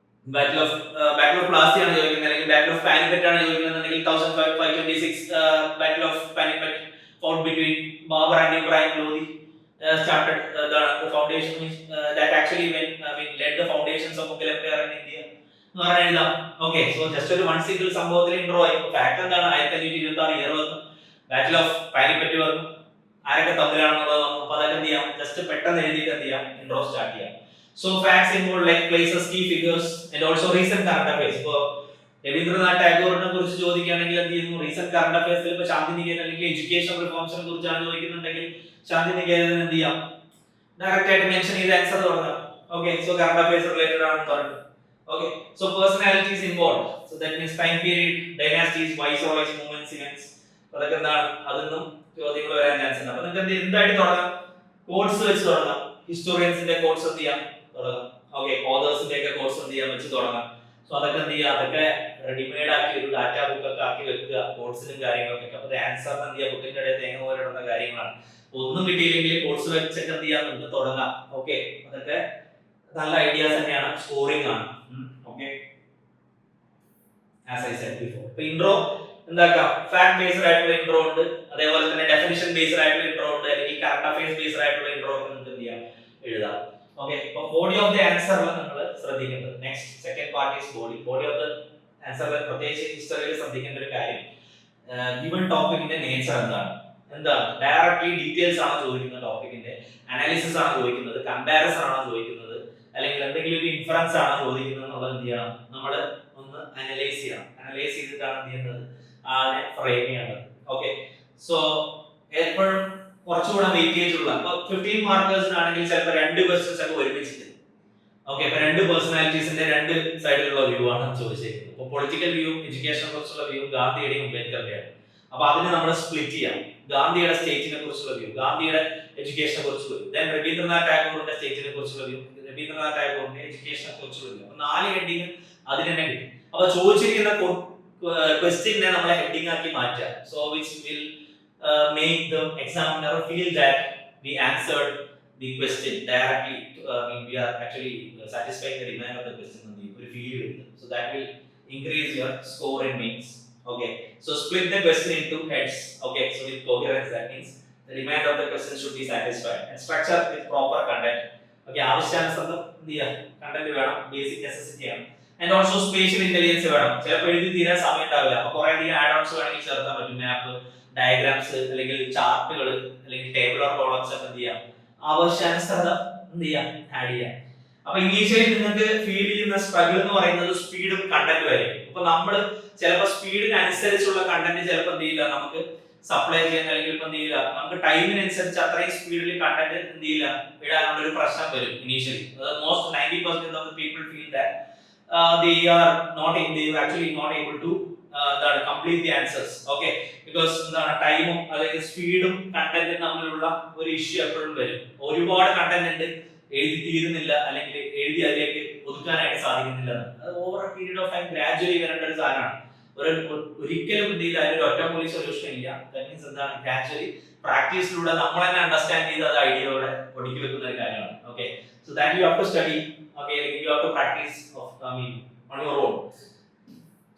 പ്ലാസി ആണ് ചോദിക്കുന്നത് അല്ലെങ്കിൽ ബാറ്റിൽ ഓഫ് പാനിപ്പറ്റ് ആണ് ചോദിക്കുന്നുണ്ടെങ്കിൽ 1526 battle of Panipat fought between Babur and Ibrahim Lodi started the foundation that actually led the foundations of Mughal Empire in India. Okay, so just ഒരു വൺ സിംഗിൾ സംഭവത്തിൽ ഇൻട്രോ ആയി. ഫാക്ട് എന്താണ് 1526 ഇയർ വന്നു. ബാറ്റിൽ ഓഫ് പാനിപ്പറ്റ് വന്നു, ആരൊക്കെ തമ്മിലാണെന്നുള്ളത് വന്നു. അപ്പൊ അതൊക്കെ എന്ത് ചെയ്യാം, ജസ്റ്റ് പെട്ടെന്ന് എഴുതിയിട്ട് എന്ത് ചെയ്യാം, ഇൻട്രോ സ്റ്റാർട്ട് ചെയ്യാം. So facts involve like places, key figures and also recent current affairs. ഇപ്പോ രവീന്ദ്രനാഥ് ടാഗോറിനെ കുറിച്ച് ചോദിക്കുകയാണെങ്കിൽ എന്ത് ചെയ്യുന്നു, റീസെന്റ് കറണ്ട് അഫയേഴ്സിൽ ഇപ്പൊ ശാന്തിനികേതൻ അല്ലെങ്കിൽ എഡ്യൂക്കേഷൻ റിഫോംസിനെ കുറിച്ചാണ് ചോദിക്കുന്നുണ്ടെങ്കിൽ ശാന്തിനികേതൻ എന്ത് ചെയ്യാം, ഡയറക്റ്റ് ആയിട്ട് മെൻഷൻ ചെയ്ത് ആൻസർ തുടങ്ങാം. Okay, so current affairs related ആണെന്ന് പറഞ്ഞു. Okay, so personalities involve, so that means time period, dynasties, viceroys, movements, events. അതൊക്കെ എന്താണ്, അതിന്നും ചോദ്യങ്ങൾ വരാൻ ചാൻസ് ഉണ്ട്. അപ്പൊ നിങ്ങൾക്ക് എന്തായിട്ട് തുടങ്ങാം, കോഡ്സ് വെച്ച് തുടങ്ങാം. ഹിസ്റ്റോറിയൻസിന്റെ കോഡ്സ് എന്ത് ചെയ്യാം, തുടങ്ങാം. ഓക്കെ, ഓതേഴ്സിന്റെ ഒക്കെ കോഡ്സ് എന്ത് ചെയ്യാൻ വെച്ച് തുടങ്ങാം. സോ അതൊക്കെ എന്ത് ചെയ്യുക, അതൊക്കെ റെഡിമെയ്ഡ് ആക്കി ഒരു ഡാറ്റ ബുക്ക് ഒക്കെ ആക്കി വെക്കുക, കോഡ്സിലും കാര്യങ്ങളൊക്കെ. അപ്പൊ ആൻസറിന് എന്ത് ചെയ്യുക, കുട്ടിന്റെ ഇടയിൽ തേങ്ങ പോലെ ഇടുന്ന കാര്യങ്ങളാണ്. ഒന്നും കിട്ടിയില്ലെങ്കിൽ കോഡ്സ് വെച്ചൊക്കെ എന്ത് ചെയ്യാം, നമുക്ക് തുടങ്ങാം. ഓക്കെ, അതൊക്കെ നല്ല ഐഡിയാസ് തന്നെയാണ്, സ്കോറിംഗ് ആണ്. Okay, as I said before. ഇപ്പൊ ഇൻട്രോ എന്താക്കാം, ഫാക്ട് ബേസ്ഡ് ആയിട്ടുള്ള ഇൻട്രോ ഉണ്ട്, അതേപോലെ തന്നെ ഡെഫിനിഷൻ ബേസ്ഡ് ആയിട്ടുള്ള ഇൻട്രോ ഉണ്ട്, അല്ലെങ്കിൽ കറണ്ട് അഫയേഴ്സ് ബേസ്ഡ് ആയിട്ടുള്ള ഇൻട്രോ ഒക്കെ നിങ്ങൾക്ക് എന്ത് ചെയ്യാം, എഴുതാം. ഓക്കെ, ഇപ്പൊ ബോഡി ഓഫ് ദി ആൻസറിൽ നിങ്ങൾ ശ്രദ്ധിക്കേണ്ടത്, next second part is body of the ആൻസറിൽ പ്രത്യേകിച്ച് ഹിസ്റ്ററിയിൽ ശ്രദ്ധിക്കേണ്ട ഒരു കാര്യം, ഗിവൺ ടോപ്പിക്കിന്റെ നേച്ചർ എന്താണ്, ഡയറക്ട്ലി ഡീറ്റെയിൽസ് ആണോ ചോദിക്കുന്നത്, ടോപ്പിക്കിന്റെ അനാലിസിസ് ആണോ ചോദിക്കുന്നത്, കമ്പാരിസൺ ആണോ ചോദിക്കുന്നത്, അല്ലെങ്കിൽ എന്തെങ്കിലും ഒരു ഇൻഫറൻസ് ആണോ ചോദിക്കുന്നത് എന്നുള്ളത് എന്ത് ചെയ്യണം, നമ്മൾ ഒന്ന് അനലൈസ് ചെയ്യണം. അനലൈസ് ചെയ്തിട്ടാണ് എന്ത് ചെയ്യുന്നത്, അതിനെ ഫ്രെയിം ചെയ്യേണ്ടത്. ഓക്കെ, സോ എപ്പോഴും കുറച്ചുകൂടെ വെയിറ്റേജ് ഉള്ള, ഇപ്പൊ 15 മാർക്കേഴ്സിനാണെങ്കിൽ ചിലപ്പോൾ 2 ക്വസ്റ്റ്യൻസ് ഒക്കെ ഒരുമിച്ചിട്ട്. ഓക്കെ, ഇപ്പൊ 2 പേഴ്സണാലിറ്റീസിന്റെ 2 സൈഡിലുള്ള വ്യൂ ആണ് ചോദിച്ചിരിക്കുന്നത്. ഇപ്പൊ പൊളിറ്റിക്കൽ വ്യൂ, എഡ്യൂക്കേഷനെ കുറിച്ചുള്ള വ്യൂ ഗാന്ധിയുടെയും അംബേദ്കറുടെയാണ്. അപ്പൊ അതിന് നമ്മൾ സ്പ്ലിറ്റ് ചെയ്യാം. ഗാന്ധിയുടെ സ്റ്റേറ്റിനെ കുറിച്ചുള്ള വ്യൂ, ഗാന്ധിയുടെ എഡ്യൂക്കേഷനെ കുറിച്ചുള്ള വ്യൂ, ദെൻ രവീന്ദ്രനാഥ് ടാഗോറിന്റെ സ്റ്റേറ്റിനെ കുറിച്ചുള്ള വ്യൂ, രവീന്ദ്രനാഥ് ടാഗോറിന്റെ എഡ്യൂക്കേഷനെ കുറിച്ചുള്ള വ്യൂ. 4 ഹെഡിങ് അതിന് തന്നെ കിട്ടും. അപ്പൊ ചോദിച്ചിരിക്കുന്ന ക്വസ്റ്റ്യനെ നമ്മൾ ഹെഡിങ് ആക്കി മാറ്റുക. So which will make the examiner feel that we answered the question directly. We are actually satisfying the demand of the question and the feel with them. So that will increase your score in mains. Okay, so split the question into heads. Okay, so with coherence, that means the demand of the question should be satisfied, and structure with proper content. Okay, ആവശ്യാനുസരണം എന്ത് ചെയ്യാം, കണ്ടന്റ് വേണം, ബേസിക് നെസസിറ്റി ആണ്, ആൻഡ് ഓൾസോ സ്പേഷ്യൽ ഇന്റലിജൻസ് വേണം. ചിലപ്പോൾ എഴുതി തീരാൻ സമയം ഉണ്ടാവില്ല, അപ്പൊ കുറെ അധികം ആഡ് ഓൺസ് വേണമെങ്കിൽ ചേർക്കാൻ പറ്റും. മാപ്പ്, ഡയഗ്രാംസ്, അല്ലെങ്കിൽ ചാർട്ടുകൾ, അല്ലെങ്കിൽ ടേബിൾ ഓർ കോളംസ് ഒക്കെ എന്ത് ചെയ്യാം, ആവശ്യാനുസരണം എന്ത് ചെയ്യാം, ആഡ് ചെയ്യാം. അപ്പൊ ഇനീഷ്യലി നിങ്ങൾക്ക് ഫീൽ ചെയ്യുന്ന സ്ട്രഗിൾ എന്ന് പറയുന്നത് സ്പീഡും കണ്ടന്റും ആയിരിക്കും. അപ്പൊ നമ്മൾ ചിലപ്പോൾ സ്പീഡിന് അനുസരിച്ചുള്ള കണ്ടന്റ് ചിലപ്പോൾ എന്ത് ചെയ്യില്ല, നമുക്ക് സപ്ലൈ ചെയ്യാൻ, അല്ലെങ്കിൽ ഇപ്പൊ എന്ത് ചെയ്യില്ല, നമുക്ക് ടൈമിനനുസരിച്ച് അത്രയും സ്പീഡിൽ കണ്ടന്റ് എന്ത് ചെയ്യില്ല, ഇടാനുള്ള ഒരു പ്രശ്നം വരും initially. Most 90% of the people feel that they are actually not able to complete the answers. Okay, because ടൈമും അല്ലെങ്കിൽ സ്പീഡും കണ്ടന്റും തമ്മിലുള്ള ഒരു ഇഷ്യൂ എപ്പോഴും വരും. ഒരുപാട് കണ്ടന്റ് ഉണ്ട്, എഴുതി തീരുന്നില്ല, അല്ലെങ്കിൽ എഴുതി അതിലേക്ക് ഒതുക്കാനായിട്ട് സാധിക്കുന്നില്ല. അത് over a period of time gradually വരേണ്ട ഒരു സാധനമാണ്. ഒരിക്കലും എന്ത് ചെയ്യില്ല, അതിനൊരു ഒറ്റമൂലി സൊല്യൂഷൻ ഇല്ല. ദാറ്റ് മീൻസ് എന്താണ്, ഗ്രാജുവലി പ്രാക്ടീസിലൂടെ നമ്മൾ തന്നെ അണ്ടർസ്റ്റാൻഡ് ചെയ്ത് അത് ഐഡിയയോടെ ഒടുക്കി വെക്കുന്ന ഒരു കാര്യമാണ്. Okay, so that you have to study. Okay, you have to practice on your own.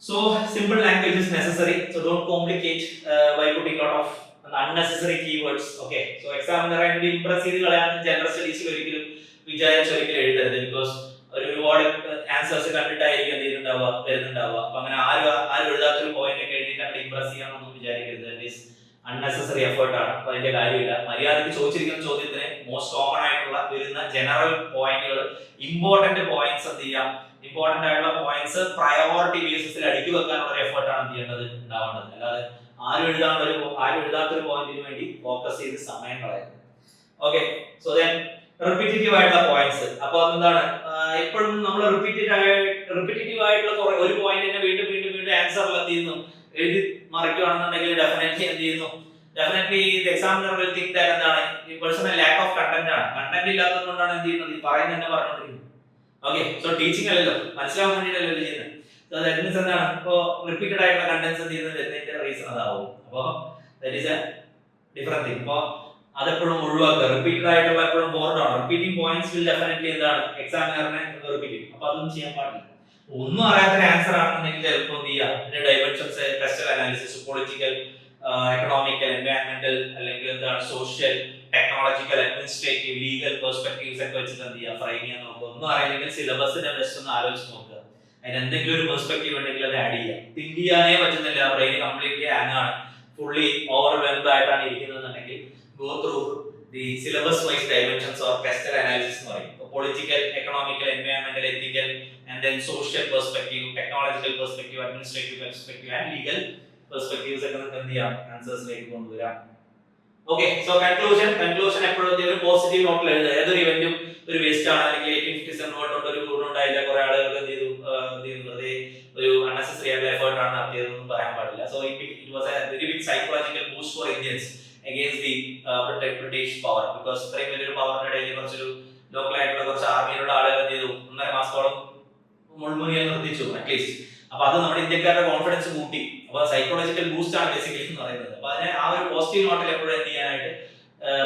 So simple language is necessary, so don't complicate by putting lot of unnecessary keywords. Okay, so examiner and impress ചെയ്ത് കളയാൻ ജനറൽ സ്റ്റഡീസിൽ ഒരിക്കലും വിചാരിച്ചൊരിക്കലും എഴുതരുത്. ബിക്കോസ് ഒരുപാട് ആൻസേഴ്സ് കണ്ടിട്ടായിരിക്കും എന്ത് വരുന്നുണ്ടാവുക. അപ്പൊ അങ്ങനെ ആരും എഴുതാത്തൊരു പോയിന്റ് ഒക്കെ എഴുതിയിട്ട് ഇംപ്രസ് ചെയ്യാനൊന്നും വിചാരിക്കരുത്. ദാറ്റ് ഈസ് അൺനെസസറി എഫേർട്ട് ആണ്. അപ്പൊ അതിന്റെ കാര്യമില്ല. മര്യാദയ്ക്ക് ചോദിച്ചിരിക്കുന്ന ചോദ്യത്തിന് മോസ്റ്റ് കോമൺ ആയിട്ടുള്ള വരുന്ന ജനറൽ പോയിന്റുകൾ, ഇമ്പോർട്ടന്റ് പോയിന്റ്സ് എന്ത് ചെയ്യാം, ഇമ്പോർട്ടന്റ് ആയിട്ടുള്ള പോയിന്റ്സ് പ്രയോറിറ്റി ബേസിസിൽ അടുക്കി വെക്കാനുള്ള എഫേർട്ട് ആണ് എന്ത് ചെയ്യേണ്ടത്, ഉണ്ടാവേണ്ടത്. അല്ലാതെ ആരും എഴുതാത്തൊരു പോയിന്റിന് വേണ്ടി ഫോക്കസ് ചെയ്ത് സമയം കളയരുത്. ഓക്കെ, സോ ദെൻ റിപ്പീറ്റേറ്റീവ് ആയിട്ടുള്ള പോയിന്റ്സ്. അപ്പൊ എന്താണ്, എപ്പോഴും നമ്മൾ റിപ്പീറ്റേറ്റീവ് ആയിട്ടുള്ള ഒരു പോയിന്റിനെ വീണ്ടും വീണ്ടും വീണ്ടും ആൻസറിൽ എന്ത് ചെയ്യുന്നു, എഴുതി മറിക്കുകയാണെന്നുണ്ടെങ്കിൽ ഡെഫിനറ്റ്ലി എന്ത് ചെയ്യുന്നു, definitely the examiner will think that എന്താണ്, ഈ പേഴ്സൺ ലാക്ക് ഓഫ് കണ്ടന്റ് ആണ്. കണ്ടന്റ് ഇല്ലാത്തത് കൊണ്ടാണ് എന്ത് ചെയ്യുന്നത്, ഈ പറയുന്നത് തന്നെ പറഞ്ഞുകൊണ്ടിരിക്കുന്നത്. ഓക്കെ, സോ ടീച്ചിങ് അല്ലല്ലോ, മനസ്സിലാവാൻ വേണ്ടിയിട്ടല്ലോ ചെയ്യുന്നത്. സോ ദാറ്റ് മീൻസ് എന്താണ്, ഇപ്പോൾ റിപ്പീറ്റഡ് ആയിട്ടുള്ള കണ്ടന്റ്സ് എന്ത് ചെയ്യുന്നത് എന്നതിന്റെ റീസൺ അതാവും. അപ്പോൾ that is A different thing. അപ്പോൾ അതെപ്പോഴും ഒഴിവാക്കുക. റിപ്പീറ്റഡ് ആയിട്ടുള്ള എപ്പോഴും ബോർഡാണ്. റിപ്പീറ്റിംഗ് പോയിന്റ്സ് വിൽ ഡെഫിനറ്റ്ലി എന്താണ്, എക്സാമിനറിനെ റിപ്പീറ്റ് ചെയ്യും. അപ്പോൾ അതൊന്നും ചെയ്യാൻ പാടില്ല. ഒന്നും അറിയാത്തൊരു ആൻസർ ആണെന്നുണ്ടെങ്കിൽ ചിലപ്പോൾ എന്ത് ചെയ്യാം, ഇതിന്റെ dimensions, textual analysis, political, economical, environmental, അല്ലെങ്കിൽ എന്താണ് social, technological, administrative, legal perspectives ഒക്കെ വെച്ചിട്ട് എന്ത് ചെയ്യുക, ഫ്രെയിം ചെയ്യാൻ നോക്കുക. ഒന്നും അറിയില്ലെങ്കിൽ സിലബസിനെ ജസ്റ്റ് ഒന്ന് ആലോചിച്ച് നോക്കുക. അതിന് എന്തെങ്കിലും ഒരു പെർസ്പെക്ടീവ് ഉണ്ടെങ്കിൽ അത് ആഡ് ചെയ്യാം. തിങ്ക് ചെയ്യാനേ പറ്റുന്നില്ല, ബ്രെയിൻ കംപ്ലീറ്റ്ലി ഹാങ് ആണ്, fully overwhelmed ആയിട്ടാണ് ഇരിക്കുന്നതെന്നുണ്ടെങ്കിൽ go through the syllabus wise dimensions or cluster analysis എന്ന് പറയും. Political, economical, environmental, ethical, and then social perspective, technological perspective, administrative perspective, and legal perspectives ഒക്കെ നമുക്ക് എന്ത് ചെയ്യാം ആൻസേഴ്സിലേക്ക് കൊണ്ടുവരാം. ഓക്കെ, സോ കൺക്ലൂഷൻ എപ്പോഴും ഒരു പോസിറ്റീവ് നോട്ടിൽ എഴുതുക. ഏതൊരു ഇവന്റും ഒരു വേസ്റ്റ് ആണ് അല്ലെങ്കിൽ 1857 വോട്ട് ഒരു ഗുണം ഉണ്ടായില്ല, കുറെ ആളുകൾ എന്ത് ചെയ്തു വെറുതെ ഒരു അൺനെസസറി ആയിട്ടുള്ള എഫേർട്ട് ആണ് നടത്തിയതെന്നും പറയാൻ പാടില്ല. So it was a very big psychological boost for Indians against the British power, because ഇത്രയും വലിയൊരു പവറിന്റെ ഇടയിൽ കുറച്ചൊരു ലോക്കൽ ആയിട്ടുള്ള കുറച്ച് ആർമിയിലുള്ള ആളുകൾ എന്ത് ചെയ്തു 1.5 മാസത്തോളം മുൾമുനയിൽ നിർത്തിച്ചു അറ്റ്ലീസ്റ്റ്. അപ്പൊ അത് നമ്മുടെ ഇന്ത്യക്കാരുടെ കോൺഫിഡൻസ് കൂട്ടി. അപ്പൊ സൈക്കോളജിക്കൽ ബൂസ്റ്റ് ആണ് ബേസിക്കലി എന്ന് പറയുന്നത്. അപ്പൊ അതിനെ ആ ഒരു പോസിറ്റീവ് നോട്ടിൽ എപ്പോഴും എന്ത് ചെയ്യാനായിട്ട്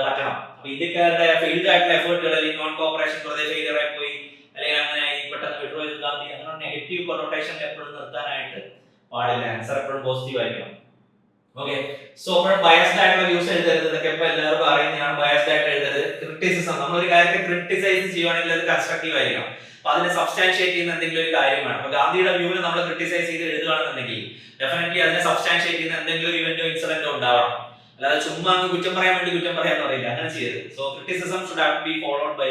പറ്റണം. അപ്പൊ ഇന്ത്യക്കാരുടെ ഫെയിൽഡ് ആയിട്ടുള്ള എഫേർട്ടുകൾ അല്ലെങ്കിൽ നോൺ കോപ്പറേഷൻ വെറുതെ ഫെയിലിയർ ആയി പോയി അല്ലെങ്കിൽ അങ്ങനെ പെട്ടെന്ന് വിഡ്രോ ചെയ്ത് ഗാന്ധി അങ്ങനെ നെഗറ്റീവ് കൊണോട്ടേഷൻ എപ്പോഴും നിർത്താനായിട്ട് പാടില്ല. ആൻസർ എപ്പോഴും പോസിറ്റീവ് ആയിരിക്കണം. ഓക്കെ, സോ അപ്പോൾ ബയസ്ഡ് ആയിട്ടുള്ള വ്യൂസ് എഴുതരുത്. ഇതൊക്കെ ഇപ്പൊ എല്ലാവർക്കും അറിയുന്നതാണ്. ബയസ്ഡ് ആയിട്ട് എഴുതരുത്. ക്രിറ്റിസിസം, നമ്മളൊരു കാര്യത്തെ ക്രിട്ടിസൈസ് ചെയ്യുവാണെങ്കിൽ അത് കൺസ്ട്രക്റ്റീവ് ആയിരിക്കണം. അപ്പൊ അതിനെ സബ്സ്റ്റാൻഷിയേറ്റ് ചെയ്യുന്ന എന്തെങ്കിലും ഒരു കാര്യം വേണം. അപ്പൊ ഗാന്ധിയുടെ വ്യൂവിനെ നമ്മൾ ക്രിട്ടിസൈസ് ചെയ്ത് എഴുതുകയാണെന്നുണ്ടെങ്കിൽ ഡെഫിനറ്റ്ലി അതിനെ സബ്സ്റ്റാൻഷിയേറ്റ് ചെയ്യുന്ന എന്തെങ്കിലും ഒരു ഇവന്റോ ഇൻസിഡന്റോ ഉണ്ടാവണം. അല്ലാതെ ചുമ്മാ അങ്ങ് കുറ്റം പറയാൻ വേണ്ടി കുറ്റം പറയാൻ പറയില്ല, അങ്ങനെ ചെയ്യരുത്. So criticism should have be followed by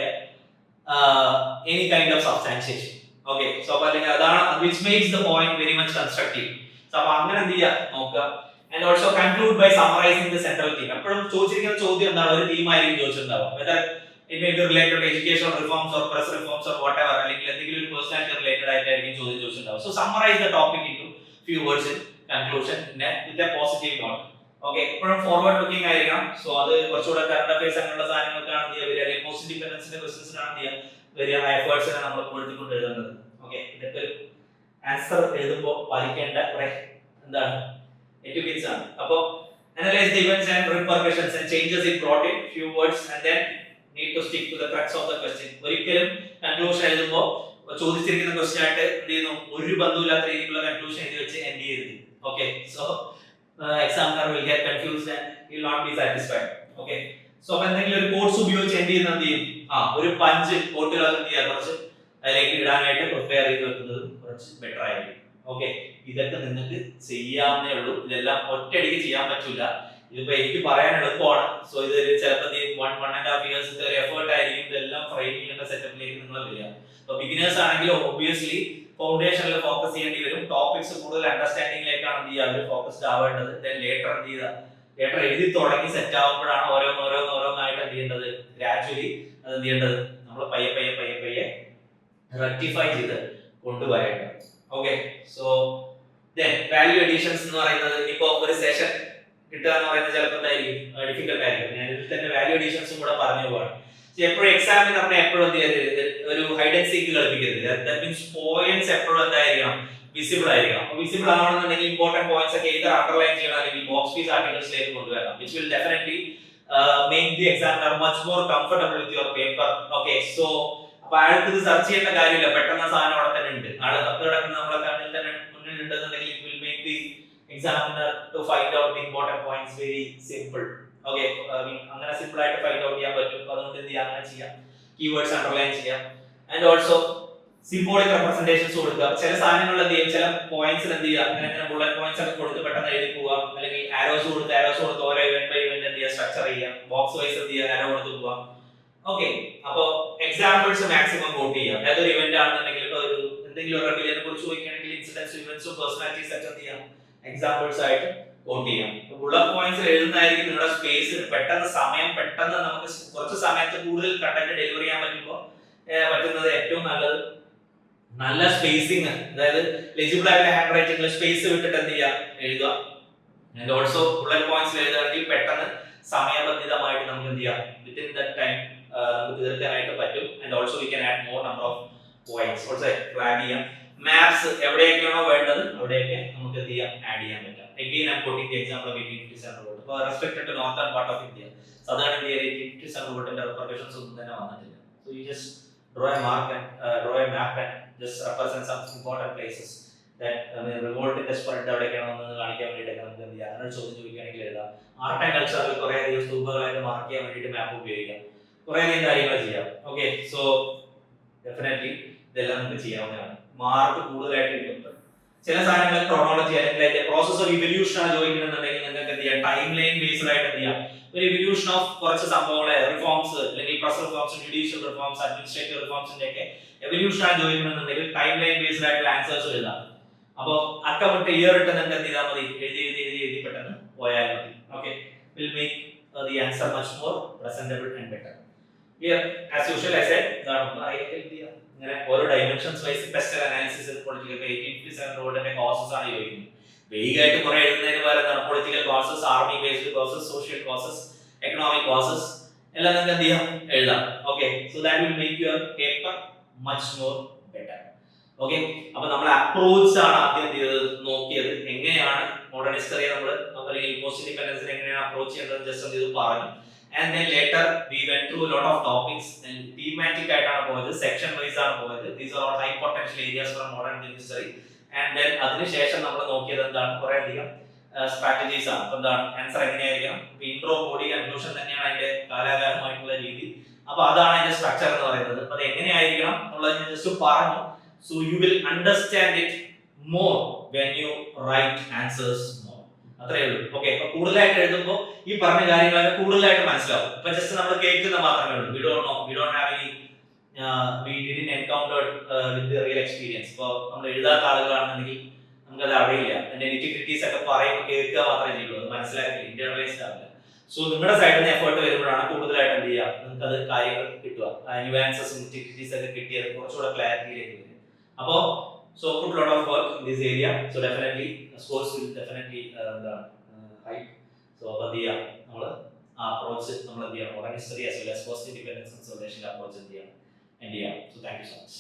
any kind of substantiation. Okay, so അപ്പൊ അല്ലെങ്കിൽ അതാണ് which makes the point very much constructive. So അപ്പൊ അങ്ങനെ എന്ത് ചെയ്യുക നോക്കുക. And also conclude by summarising the central theme. എപ്പോഴും ചോദിച്ചിരിക്കുന്ന ചോദ്യം എന്താണ്, ഒരു തീമായിരിക്കും ചോദിച്ചിട്ടുണ്ടാവുക. Whether it may be related to education reforms or press reforms or whatever, അല്ലെങ്കിൽ എന്തെങ്കിലും ഒരു പേഴ്സണാലിറ്റി റിലേറ്റഡ് ആയിട്ടായിരിക്കും ചോദ്യം ചോദിച്ചിട്ടുണ്ടാവുക. So summarise the topic into few words in conclusion with a positive note. Okay, എപ്പോഴും ഫോർവേഡ് ലുക്കിംഗ് ആയിരിക്കണം. സോ അത് കുറച്ചുകൂടെ കറണ്ട് അഫയേഴ്സ് അങ്ങനെയുള്ള സാധനങ്ങൾക്കാണ് എന്ത് ചെയ്യുക വരിക, അല്ലെങ്കിൽ പോസ്റ്റ് ഡിപെൻഡൻസിന്റെ ക്വസ്റ്റ്യൻസിനാണ് എന്ത് ചെയ്യുക വരിക, എഫേർട്സിനെ നമ്മൾ കൊടുത്തിക്കൊണ്ട് എഴുതുന്നത്. ഓക്കെ, ഇതൊക്കെ ഒരു ആൻസർ എഴുതുമ്പോൾ പാലിക്കേണ്ട കുറെ എന്താണ് എറ്റിക്വറ്റ്സ് ആണ്. അപ്പോൾ analyze the events and repercussions and changes it brought in, few words, and then need to stick to the crux of the question. ഒരിക്കലും കൺക്ലൂഷൻ എഴുതുമ്പോൾ ചോദിച്ചിരിക്കുന്ന ക്വസ്റ്റ്യൻ ആയിട്ട് എന്ത് ചെയ്യുന്നു, ഒരു ബന്ധമില്ലാത്ത രീതിയിലുള്ള കൺക്ലൂഷൻ എഴുതി വെച്ച് എൻഡ് ചെയ്യരുത്. Okay, so examiner will get confused and he will not be satisfied. Okay, so അപ്പോൾ എന്തെങ്കിലും ഒരു കോട്സ് ഉപയോഗിച്ച് എന്ത് ചെയ്യുന്ന എന്ത് ചെയ്യും, ഒരു പഞ്ച് കോട്ടുകളൊക്കെ എന്ത് ചെയ്യുക കുറച്ച് അതിലേക്ക് ഇടാനായിട്ട് പ്രിപ്പയർ ചെയ്ത് വെക്കുന്നത് കുറച്ച് ബെറ്റർ ആയിരിക്കും. ഓക്കെ, ഇതൊക്കെ നിങ്ങൾക്ക് ചെയ്യാവുന്നേ ഉള്ളൂ. ഇതെല്ലാം ഒറ്റയടിക്ക് ചെയ്യാൻ പറ്റില്ല. ഇതിപ്പോ എനിക്ക് പറയാൻ എളുപ്പമാണ്. സോ ഇത് ചിലപ്പോൾ 1.5 years ഒരു എഫേർട്ട് ആയിരിക്കും ഇതെല്ലാം ഫ്രെയിം ചെയ്യേണ്ട സെറ്റപ്പിലേക്ക് നിങ്ങൾ വരിക. അപ്പൊ ബിഗിനേഴ്സ് ആണെങ്കിൽ ഒബ്വിയസ്ലി ഫൗണ്ടേഷനിൽ ഫോക്കസ് ചെയ്യേണ്ടി വരും. ടോപ്പിക്സ് കൂടുതൽ അണ്ടർസ്റ്റാൻഡിംഗിലേക്കാണ് എന്ത് ചെയ്യുക അവർ ഫോക്കസ്ഡ് ആവേണ്ടത്. ദെൻ ലേറ്റർ എന്ത് ചെയ്യുക, ലേറ്റർ എഴുതി തുടങ്ങി സെറ്റ് ആവുമ്പോഴാണ് ഓരോന്നായിട്ട് എന്ത് ചെയ്യേണ്ടത്, ഗ്രാജുവലി അത് എന്ത് ചെയ്യേണ്ടത് നമ്മൾ പയ്യെ റെക്ടിഫൈ ചെയ്ത് കൊണ്ടുവരേണ്ടത്. Okay, so then value additions എന്ന് പറയുന്നത് ഇപ്പോ ഒരു സെഷൻ കിട്ടുക എന്ന് പറയുന്നത് ചിലപ്പോൾ എന്തായിരിക്കും ഡിഫിക്കൽട്ട് ആയിരിക്കും. ഞാൻ ഇതിൽ തന്നെ വാല്യൂ അഡീഷൻസും കൂടെ പറഞ്ഞു പോവാണ്. എപ്പോഴും എക്സാമിന് നമ്മൾ എപ്പോഴും എന്ത് ചെയ്യരുത്, ഒരു ഹൈഡ് ആൻഡ് സീക്ക് കളിപ്പിക്കരുത്. ദാറ്റ് മീൻസ് പോയിന്റ്സ് എപ്പോഴും എന്തായിരിക്കണം, വിസിബിൾ ആയിരിക്കണം. അപ്പോൾ വിസിബിൾ ആവണമെന്നുണ്ടെങ്കിൽ ഇമ്പോർട്ടന്റ് പോയിന്റ്സ് ഒക്കെ either അണ്ടർലൈൻ ചെയ്യണം അല്ലെങ്കിൽ ബോക്സ് പീസ് ആർട്ടിക്കിൾസിലേക്ക് കൊണ്ടുവരണം. Which will definitely make the examiner much more comfortable with your paper. Okay, so അപ്പൊ അയാൾക്ക് ഇത് സെർച്ച് ചെയ്യേണ്ട കാര്യമില്ല, പെട്ടെന്ന് സാധനം അവിടെ തന്നെ ഉണ്ട്, ആള് കത്ത് കിടക്കുന്ന നമ്മളെ കണ്ണിൽ തന്നെ മുന്നിൽ ഉണ്ടെന്നുണ്ടെങ്കിൽ it will make the examiner to find out the important points very simple. Okay, അങ്ങനെ സിമ്പിൾ ആയിട്ട് ഫൈൻഡ് ഔട്ട് ചെയ്യാൻ പറ്റും. അതുകൊണ്ട് എന്ത് ചെയ്യാം, അങ്ങനെ ചെയ്യാം, കീവേഡ്സ് അണ്ടർലൈൻ ചെയ്യാം. ആൻഡ് ഓൾസോ സിംബോളിക് റെപ്രസെന്റേഷൻസ് കൊടുക്കുക. ചില സാധനങ്ങൾ എന്ത് ചെയ്യും, ചില പോയിന്റ്സ് എന്ത് ചെയ്യുക, അങ്ങനെ ബുള്ളറ്റ് പോയിന്റ്സ് ഒക്കെ കൊടുത്ത് പെട്ടെന്ന് എഴുതി പോവാം. അല്ലെങ്കിൽ ആരോസ് കൊടുത്ത് ഓരോ ഇവന്റ് ബൈ ഇവന്റ് എന്ത് ചെയ്യുക, സ്ട്രക്ചർ ചെയ്യാം. ബോക്സ് വൈസ് എന്ത് ചെയ്യുക, ആരോ കൊടുത്ത് പോവാം. ഓക്കെ, അപ്പോ എക്സാമ്പിൾസ് മാക്സിമം കോട്ട് ചെയ്യാം. ഏതൊരു ഇവന്റ് ആണെന്നുണ്ടെങ്കിൽ ഇപ്പൊ ഒരു എന്തെങ്കിലും ഒരു റെബിലിയനെ കുറിച്ച് ചോദിക്കുകയാണെങ്കിൽ ഇൻസിഡൻസ്, ഇവന്റ്സും പേഴ്സണാലിറ്റീസ് ഒക്കെ എന്ത് ചെയ്യാം, എക്സാമ്പിൾസ് ആയിട്ട് കോട്ട് ചെയ്യാം. ബുള്ളറ്റ് പോയിന്റ്സ് എഴുതുന്നതായിരിക്കും നിങ്ങളുടെ സ്പേസ് പെട്ടെന്ന് നമുക്ക് കുറച്ച് സമയത്ത് കൂടുതൽ കണ്ടന്റ് ഡെലിവർ ചെയ്യാൻ പറ്റുന്നത് ഏറ്റവും നല്ലത്. നല്ല സ്പേസിങ്, അതായത് ലെജിബിൾ ആയിട്ടുള്ള ഹാൻഡ് റൈറ്റിംഗിൽ സ്പേസ് വിട്ടിട്ട് എന്ത് ചെയ്യുക, എഴുതുക. ആൻഡ് ഓൾസോ ബുള്ളറ്റ് പോയിന്റ്സ് എഴുതുകയാണെങ്കിൽ പെട്ടെന്ന് സമയബന്ധിതമായിട്ട് നമുക്ക് എന്ത് ചെയ്യാം, വിത്തിൻ ദാറ്റ് ടൈം നമുക്ക് തീർക്കാനായിട്ട് പറ്റും. And also we can add more number of points. Also flag ചെയ്യാം. മാപ്സ് എവിടെയൊക്കെയാണോ വേണ്ടത് അവിടെയൊക്കെ നമുക്ക് എന്ത് ചെയ്യാം, ആഡ് ചെയ്യാൻ പറ്റും. Again, I'm quoting the example of 1857 vote. For restricted to northern part of India, southern India 1857 vote and repercussions ഒന്നും തന്നെ വന്നിട്ടില്ല. So you just draw a map and just represent some important places that revolt in the spirit അവിടെയൊക്കെയാണ് വന്നത് കാണിക്കാൻ വേണ്ടിയിട്ടൊക്കെ നമുക്ക് എന്ത് ചെയ്യാം, അങ്ങനെ ചോദ്യം ചോദിക്കുകയാണെങ്കിൽ എഴുതാം. ആർട്ട് ആൻഡ് കൾച്ചറിൽ കുറേ അധികം സ്തൂപകളായിട്ട് മാർക്ക് ചെയ്യാൻ വേണ്ടിയിട്ട് മാപ്പ് ഉപയോഗിക്കാം. കുറേ അധികം കാര്യങ്ങൾ ചെയ്യാം. ഓക്കെ, സോ ഡെഫിനറ്റ്ലി ഇതെല്ലാം നമുക്ക് ചെയ്യാവുന്നതാണ്. മാർക്ക് കൂടുതലായിട്ട് കിട്ടും. ചില സാധനങ്ങൾ ക്രോണോളജി അല്ലെങ്കിൽ അതിന്റെ പ്രോസസ് ഓഫ് ഇവല്യൂഷൻ ആണ് ചോദിക്കുന്നുണ്ടെങ്കിൽ നിങ്ങൾക്ക് എന്ത് ചെയ്യാം, ടൈം ലൈൻ ബേസ്ഡ് ആയിട്ട് എന്ത് ചെയ്യാം, ഒരു ഇവല്യൂഷൻ ഓഫ് കുറച്ച് സംഭവങ്ങളെ റിഫോംസ് അല്ലെങ്കിൽ press reforms, judicial reforms, administrative റിഫോംസിന്റെ ഒക്കെ എവല്യൂഷൻ ആണ് ചോദിക്കുന്നുണ്ടെങ്കിൽ ടൈം ലൈൻ ബേസ്ഡ് ആയിട്ട് ആൻസേഴ്സ് എഴുതാം. അപ്പോൾ അക്കമിട്ട് ഇയർ ഇട്ട് നിങ്ങൾക്ക് എന്ത് ചെയ്താൽ മതി, എഴുതി പെട്ടെന്ന് പോയാൽ മതി. Okay, will make the answer much more presentable and better. Here, as usual, I said, ഇങ്ങനെ ഓരോ dimensions wise PESTEL analysis political 1857 റോഡിന്റെ കോസസ് ആണ് ചോദിക്കുന്നത്. വേഗമായിട്ട് കുറെ എഴുതുന്നതിന് പകരം political causes, army based causes, social causes, economic causes എല്ലാം നിങ്ങൾക്ക് എന്ത് ചെയ്യാം, എഴുതാം. Okay, so that will make your paper much more better. Okay, അപ്പൊ നമ്മൾ അപ്രോച്ച് ആണ് ആദ്യം നോക്കിയത്, എങ്ങനെയാണ് മോഡേൺ ഹിസ്റ്ററിയെ നമ്മൾ അല്ലെങ്കിൽ പോസ്റ്റ് ഇൻഡിപെൻഡൻസിനെ എങ്ങനെയാണ് അപ്രോച്ച് ചെയ്യേണ്ടത് ജസ്റ്റ് ഇത് പറഞ്ഞു. And then later we went through a lot of topics and thematic ആയിട്ടാണ് പോയത്, സെക്ഷൻ വൈസ് ആണ് പോയത്. These are all high potential areas for modern history. And then അതിനുശേഷം നമ്മൾ നോക്കിയത് എന്താണ്, കുറെ അധികം സ്ട്രാറ്റജീസ് ആണ്. അപ്പൊ എന്താണ് ആൻസർ എങ്ങനെയായിരിക്കണം, ഇൻട്രോ ബോഡി കൺക്ലൂഷൻ തന്നെയാണ് അതിന്റെ കാലാകാലമായിട്ടുള്ള രീതി. അപ്പൊ അതാണ് അതിന്റെ സ്ട്രക്ചർ എന്ന് പറയുന്നത്. അപ്പൊ അത് എങ്ങനെയായിരിക്കണം എന്നുള്ളത് ഞാൻ ജസ്റ്റ് പറഞ്ഞു. So you will understand it more when you write answers more. അത്രേ ഉള്ളൂ. ഓക്കെ, അപ്പൊ കൂടുതലായിട്ട് എഴുതുമ്പോൾ ഈ പറഞ്ഞ കാര്യങ്ങളൊക്കെ കൂടുതലായിട്ട് മനസ്സിലാവും. ഇപ്പൊ ജസ്റ്റ് നമ്മൾ കേൾക്കുന്ന മാത്രമേ ഉള്ളൂ. We don't know, we don't have any we didn't encountered with the real experience. ഇപ്പോൾ നമ്മൾ എഴുതാത്ത ആളുകളാണെന്നുണ്ടെങ്കിൽ നമുക്കത് അറിയില്ല. അതിന്റെ നെറ്റിക്രിറ്റീസ് ഒക്കെ പറയുമ്പോൾ കേൾക്കുക മാത്രമേ ചെയ്യുള്ളൂ, അത് മനസ്സിലാക്കില്ല, ഇന്റർണലൈസ്ഡ് ആവില്ല. സോ നിങ്ങളുടെ സൈഡിൽ നിന്ന് എഫേർട്ട് വരുമ്പോഴാണ് കൂടുതലായിട്ട് എന്ത് ചെയ്യുക, നിങ്ങൾക്ക് അത് കാര്യങ്ങൾ കിട്ടുക, ന്യൂആൻസസും നെറ്റിക്രിറ്റീസ് ഒക്കെ കിട്ടിയത് കുറച്ചുകൂടെ ക്ലാരിറ്റിയിലേക്ക് വരും. അപ്പോൾ so put a lot of work in this area, so definitely scores will definitely high. So appo diya nammal approach nammal diya modern history as well as post independence consolidation approach diya and yeah, so thank you so much.